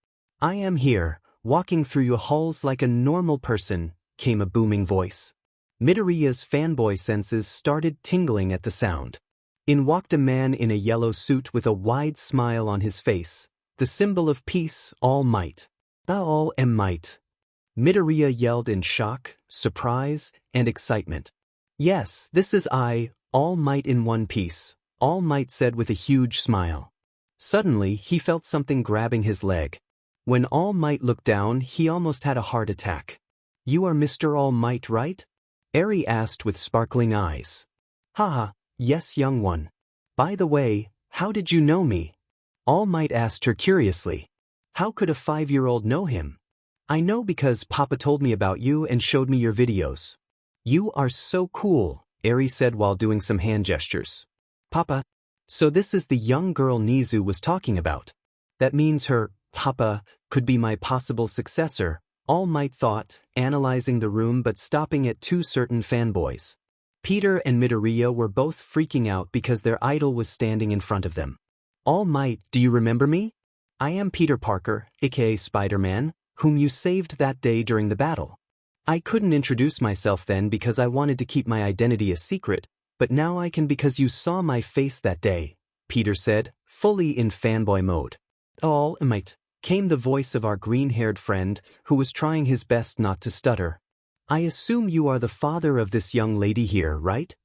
[SPEAKER 1] I am here, walking through your halls like a normal person, came a booming voice. Midoriya's fanboy senses started tingling at the sound. In walked a man in a yellow suit with a wide smile on his face, the symbol of peace, All Might. The All Might. Midoriya yelled in shock, surprise, and excitement. Yes, this is I, All Might in one piece, All Might said with a huge smile. Suddenly, he felt something grabbing his leg. When All Might looked down, he almost had a heart attack. You are Mr. All Might, right? Eri asked with sparkling eyes. Haha. Yes, young one. By the way, how did you know me? All Might asked her curiously. How could a 5-year-old know him? I know because Papa told me about you and showed me your videos. You are so cool, Eri said while doing some hand gestures. Papa? So this is the young girl Nizu was talking about. That means her, Papa, could be my possible successor, All Might thought, analyzing the room but stopping at 2 certain fanboys. Peter and Midoriya were both freaking out because their idol was standing in front of them. All Might, do you remember me? I am Peter Parker, aka Spider-Man, whom you saved that day during the battle. I couldn't introduce myself then because I wanted to keep my identity a secret, but now I can because you saw my face that day, Peter said, fully in fanboy mode. All Might, came the voice of our green-haired friend, who was trying his best not to stutter. I assume you are the father of this young lady here, right?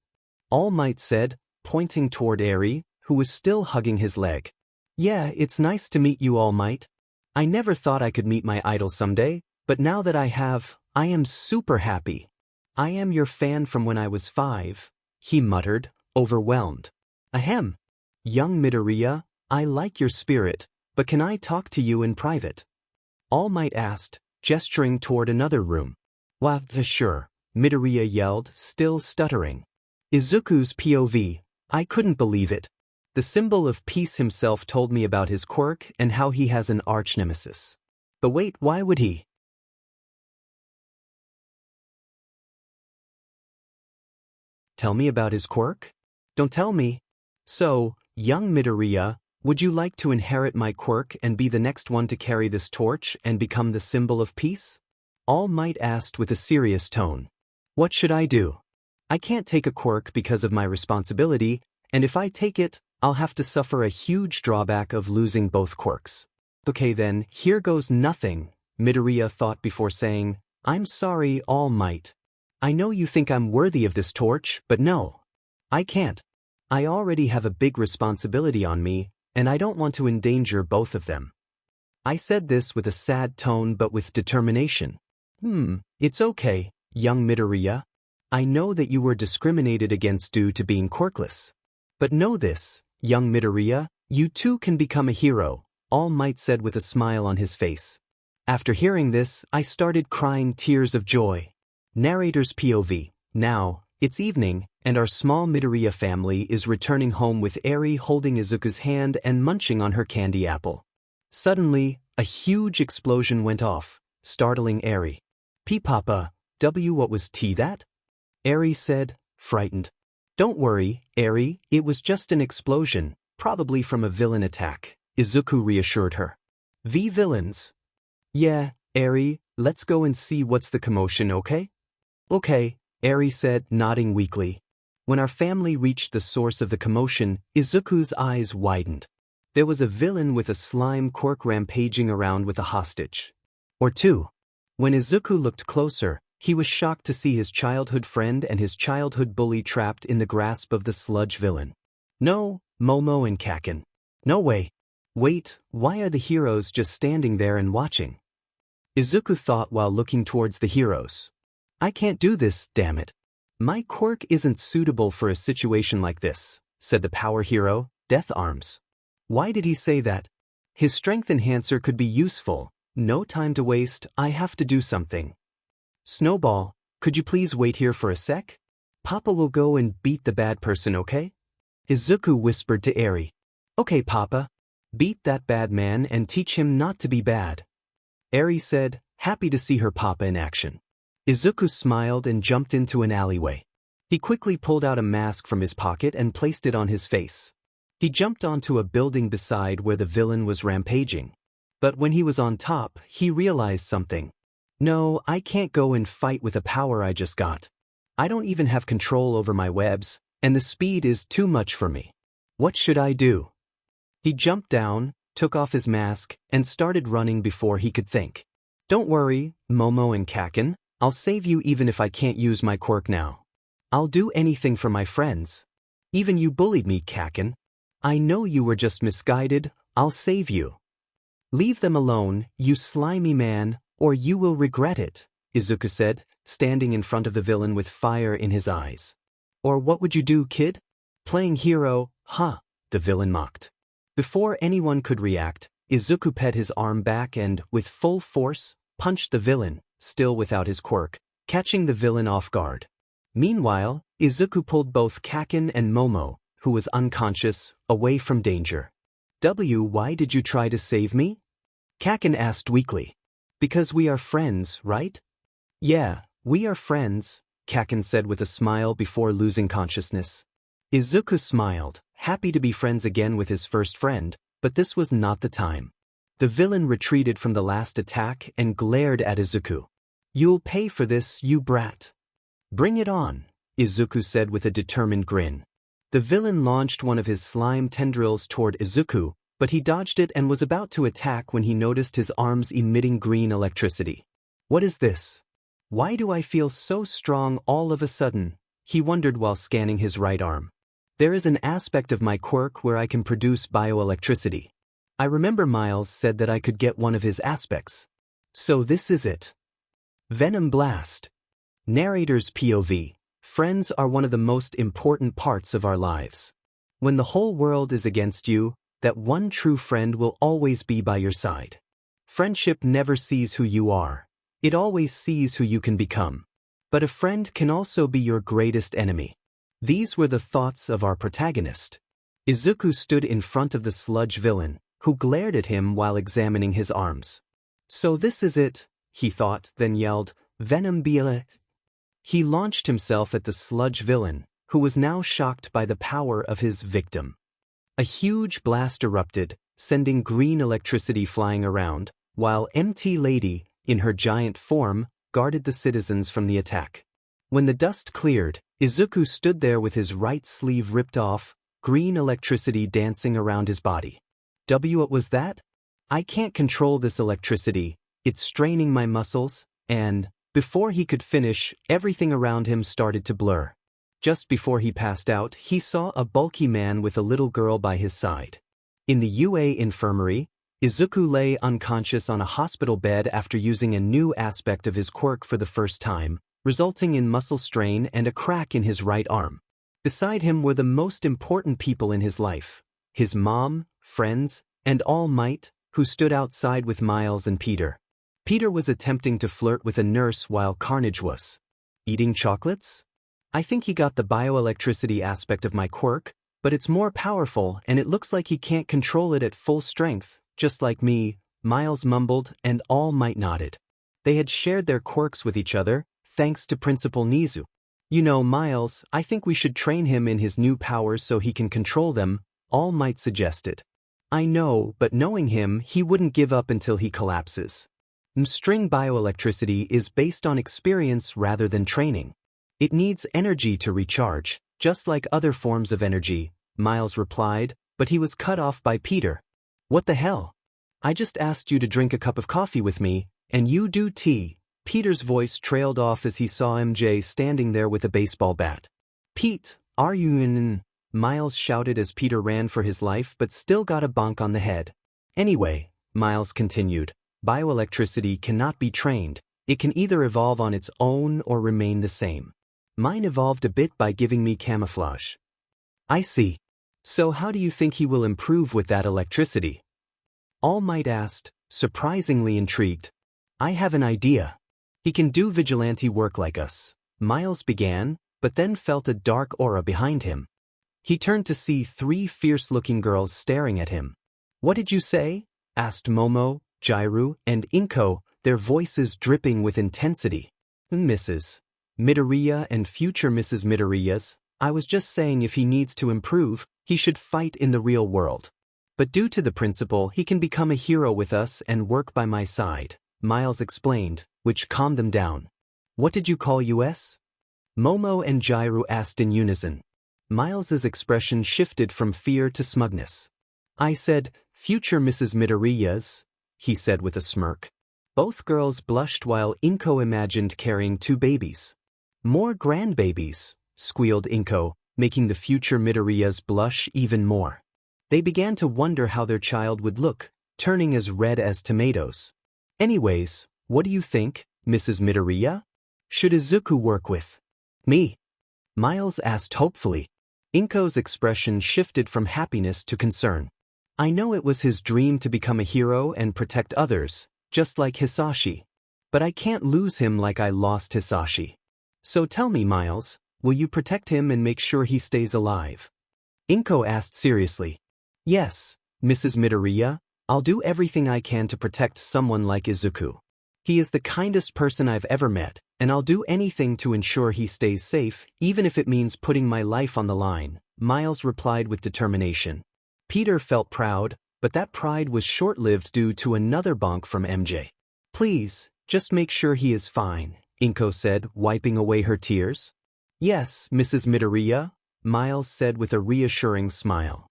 [SPEAKER 1] All Might said, pointing toward Eri, who was still hugging his leg. Yeah, it's nice to meet you, All Might. I never thought I could meet my idol someday, but now that I have, I am super happy. I am your fan from when I was 5, he muttered, overwhelmed. Ahem. Young Midoriya, I like your spirit, but can I talk to you in private? All Might asked, gesturing toward another room. Wah, sure, Midoriya yelled, still stuttering. Izuku's POV, I couldn't believe it. The symbol of peace himself told me about his quirk and how he has an arch-nemesis. But wait, why would he? Tell me about his quirk? Don't tell me. So, young Midoriya, would you like to inherit my quirk and be the next one to carry this torch and become the symbol of peace? All Might asked with a serious tone. What should I do? I can't take a quirk because of my responsibility, and if I take it, I'll have to suffer a huge drawback of losing both quirks. Okay then, here goes nothing, Midoriya thought before saying, I'm sorry, All Might. I know you think I'm worthy of this torch, but no. I can't. I already have a big responsibility on me, and I don't want to endanger both of them. I said this with a sad tone but with determination. It's okay, young Midoriya. I know that you were discriminated against due to being quirkless. But know this, young Midoriya, you too can become a hero, All Might said with a smile on his face. After hearing this, I started crying tears of joy. Narrator's POV. Now, it's evening, and our small Midoriya family is returning home with Eri holding Izuku's hand and munching on her candy apple. Suddenly, a huge explosion went off, startling Eri. Papa, what was that? Eri said, frightened. Don't worry, Eri, it was just an explosion, probably from a villain attack, Izuku reassured her. Villains? Yeah, Eri, let's go and see what's the commotion, okay? Okay, Eri said, nodding weakly. When our family reached the source of the commotion, Izuku's eyes widened. There was a villain with a slime quirk rampaging around with a hostage. Or two. When Izuku looked closer, he was shocked to see his childhood friend and his childhood bully trapped in the grasp of the sludge villain. No, Momo and Kaken. No way. Wait, why are the heroes just standing there and watching? Izuku thought while looking towards the heroes. I can't do this, damn it. My quirk isn't suitable for a situation like this, said the power hero, Death Arms. Why did he say that? His strength enhancer could be useful. No time to waste, I have to do something. Snowball, could you please wait here for a sec? Papa will go and beat the bad person, okay? Izuku whispered to Eri. Okay, Papa. Beat that bad man and teach him not to be bad. Eri said, happy to see her Papa in action. Izuku smiled and jumped into an alleyway. He quickly pulled out a mask from his pocket and placed it on his face. He jumped onto a building beside where the villain was rampaging. But when he was on top, he realized something. No, I can't go and fight with the power I just got. I don't even have control over my webs, and the speed is too much for me. What should I do? He jumped down, took off his mask, and started running before he could think. Don't worry, Momo and Kaken, I'll save you even if I can't use my quirk now. I'll do anything for my friends. Even you bullied me, Kaken. I know you were just misguided, I'll save you. Leave them alone, you slimy man, or you will regret it, Izuku said, standing in front of the villain with fire in his eyes. Or what would you do, kid? Playing hero, huh? The villain mocked. Before anyone could react, Izuku pet his arm back and, with full force, punched the villain, still without his quirk, catching the villain off guard. Meanwhile, Izuku pulled both Kaken and Momo, who was unconscious, away from danger. Why did you try to save me? Kaken asked weakly. Because we are friends, right? Yeah, we are friends, Kaken said with a smile before losing consciousness. Izuku smiled, happy to be friends again with his first friend, but this was not the time. The villain retreated from the last attack and glared at Izuku. You'll pay for this, you brat. Bring it on, Izuku said with a determined grin. The villain launched one of his slime tendrils toward Izuku, but he dodged it and was about to attack when he noticed his arms emitting green electricity. What is this? Why do I feel so strong all of a sudden? He wondered while scanning his right arm. There is an aspect of my quirk where I can produce bioelectricity. I remember Miles said that I could get one of his aspects. So this is it. Venom Blast. Narrator's POV. Friends are one of the most important parts of our lives. When the whole world is against you, that one true friend will always be by your side. Friendship never sees who you are. It always sees who you can become. But a friend can also be your greatest enemy. These were the thoughts of our protagonist. Izuku stood in front of the sludge villain, who glared at him while examining his arms. So this is it, he thought, then yelled, Venom Bielet. He launched himself at the sludge villain, who was now shocked by the power of his victim. A huge blast erupted, sending green electricity flying around, while MT Lady, in her giant form, guarded the citizens from the attack. When the dust cleared, Izuku stood there with his right sleeve ripped off, green electricity dancing around his body. What was that? I can't control this electricity, it's straining my muscles, and, before he could finish, everything around him started to blur. Just before he passed out, he saw a bulky man with a little girl by his side. In the UA infirmary, Izuku lay unconscious on a hospital bed after using a new aspect of his quirk for the first time, resulting in muscle strain and a crack in his right arm. Beside him were the most important people in his life: his mom, friends, and All Might, who stood outside with Miles and Peter. Peter was attempting to flirt with a nurse while Carnage was eating chocolates? I think he got the bioelectricity aspect of my quirk, but it's more powerful and it looks like he can't control it at full strength, just like me, Miles mumbled, and All Might nodded. They had shared their quirks with each other, thanks to Principal Nizu. You know, Miles, I think we should train him in his new powers so he can control them, All Might suggested. I know, but knowing him, he wouldn't give up until he collapses. String bioelectricity is based on experience rather than training. It needs energy to recharge, just like other forms of energy, Miles replied, but he was cut off by Peter. What the hell? I just asked you to drink a cup of coffee with me, and you do tea. Peter's voice trailed off as he saw MJ standing there with a baseball bat. Pete, are you in? Miles shouted as Peter ran for his life but still got a bonk on the head. Anyway, Miles continued, bioelectricity cannot be trained. It can either evolve on its own or remain the same. Mine evolved a bit by giving me camouflage. I see. So how do you think he will improve with that electricity? All Might asked, surprisingly intrigued. I have an idea. He can do vigilante work like us. Miles began, but then felt a dark aura behind him. He turned to see 3 fierce-looking girls staring at him. What did you say? Asked Momo, Jairu, and Inko, their voices dripping with intensity. Mrs. Midoriya and future Mrs. Midoriya's, I was just saying if he needs to improve, he should fight in the real world. But due to the principle, he can become a hero with us and work by my side, Miles explained, which calmed them down. What did you call us? Momo and Jairu asked in unison. Miles's expression shifted from fear to smugness. I said, future Mrs. Midoriya's, he said with a smirk. Both girls blushed while Inko imagined carrying 2 babies. More grandbabies, squealed Inko, making the future Midoriya's blush even more. They began to wonder how their child would look, turning as red as tomatoes. Anyways, what do you think, Mrs. Midoriya? Should Izuku work with me? Miles asked hopefully. Inko's expression shifted from happiness to concern. I know it was his dream to become a hero and protect others, just like Hisashi. But I can't lose him like I lost Hisashi. So tell me, Miles, will you protect him and make sure he stays alive? Inko asked seriously. Yes, Mrs. Midoriya, I'll do everything I can to protect someone like Izuku. He is the kindest person I've ever met, and I'll do anything to ensure he stays safe, even if it means putting my life on the line, Miles replied with determination. Peter felt proud, but that pride was short-lived due to another bonk from MJ. Please, just make sure he is fine, Inko said, wiping away her tears. Yes, Mrs. Midoriya, Miles said with a reassuring smile.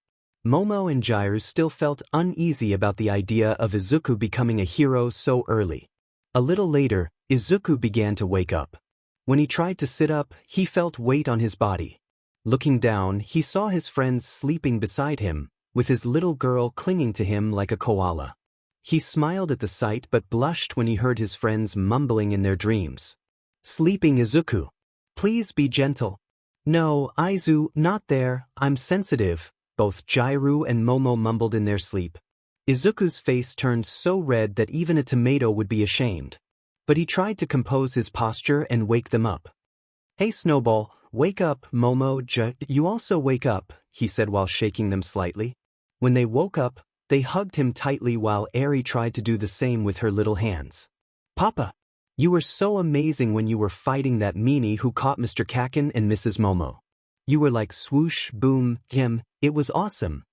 [SPEAKER 1] Momo and Jairu still felt uneasy about the idea of Izuku becoming a hero so early. A little later, Izuku began to wake up. When he tried to sit up, he felt weight on his body. Looking down, he saw his friends sleeping beside him, with his little girl clinging to him like a koala. He smiled at the sight but blushed when he heard his friends mumbling in their dreams. Sleeping Izuku. Please be gentle. No, Aizu, not there, I'm sensitive, both Jairu and Momo mumbled in their sleep. Izuku's face turned so red that even a tomato would be ashamed. But he tried to compose his posture and wake them up. Hey Snowball, wake up, you also wake up, he said while shaking them slightly. When they woke up, they hugged him tightly while Eri tried to do the same with her little hands. Papa! You were so amazing when you were fighting that meanie who caught Mr. Kakin and Mrs. Momo. You were like swoosh, boom, him, it was awesome.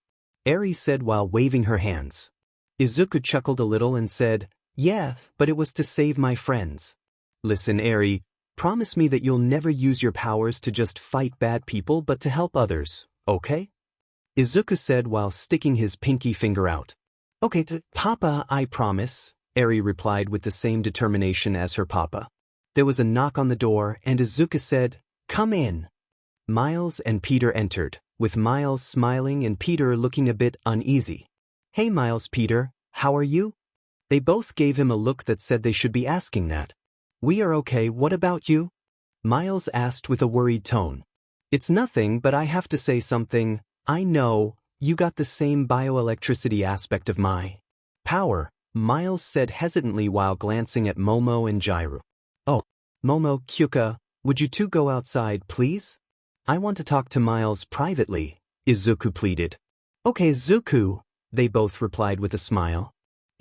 [SPEAKER 1] Eri said while waving her hands. Izuku chuckled a little and said, yeah, but it was to save my friends. Listen, Eri, promise me that you'll never use your powers to just fight bad people but to help others, okay? Izuku said while sticking his pinky finger out. Okay, Papa, I promise, Eri replied with the same determination as her papa. There was a knock on the door and Izuku said, come in. Miles and Peter entered, with Miles smiling and Peter looking a bit uneasy. Hey Miles, Peter, how are you? They both gave him a look that said they should be asking that. We are okay, what about you? Miles asked with a worried tone. It's nothing, but I have to say something. I know, you got the same bioelectricity aspect of my power, Miles said hesitantly while glancing at Momo and Jairu. Oh, Momo, Kyuka, would you two go outside, please? I want to talk to Miles privately, Izuku pleaded. Okay, Zuku, they both replied with a smile.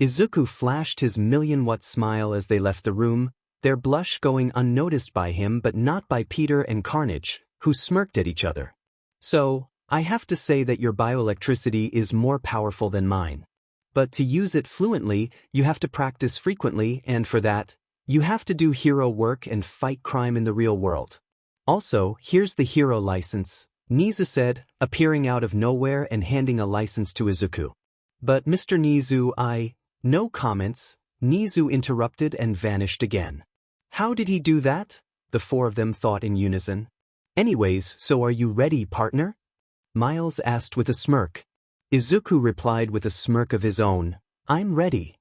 [SPEAKER 1] Izuku flashed his million-watt smile as they left the room, their blush going unnoticed by him but not by Peter and Carnage, who smirked at each other. So, I have to say that your bioelectricity is more powerful than mine. But to use it fluently, you have to practice frequently, and for that, you have to do hero work and fight crime in the real world. Also, here's the hero license, Nizu said, appearing out of nowhere and handing a license to Izuku. But Mr. Nizu, no comments, Nizu interrupted and vanished again. How did he do that? The four of them thought in unison. Anyways, so are you ready, partner? Miles asked with a smirk. Izuku replied with a smirk of his own, I'm ready.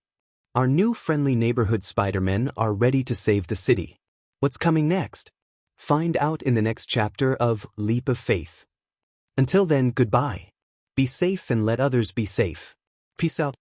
[SPEAKER 1] Our new friendly neighborhood Spider-Men are ready to save the city. What's coming next? Find out in the next chapter of Leap of Faith. Until then, goodbye. Be safe and let others be safe. Peace out.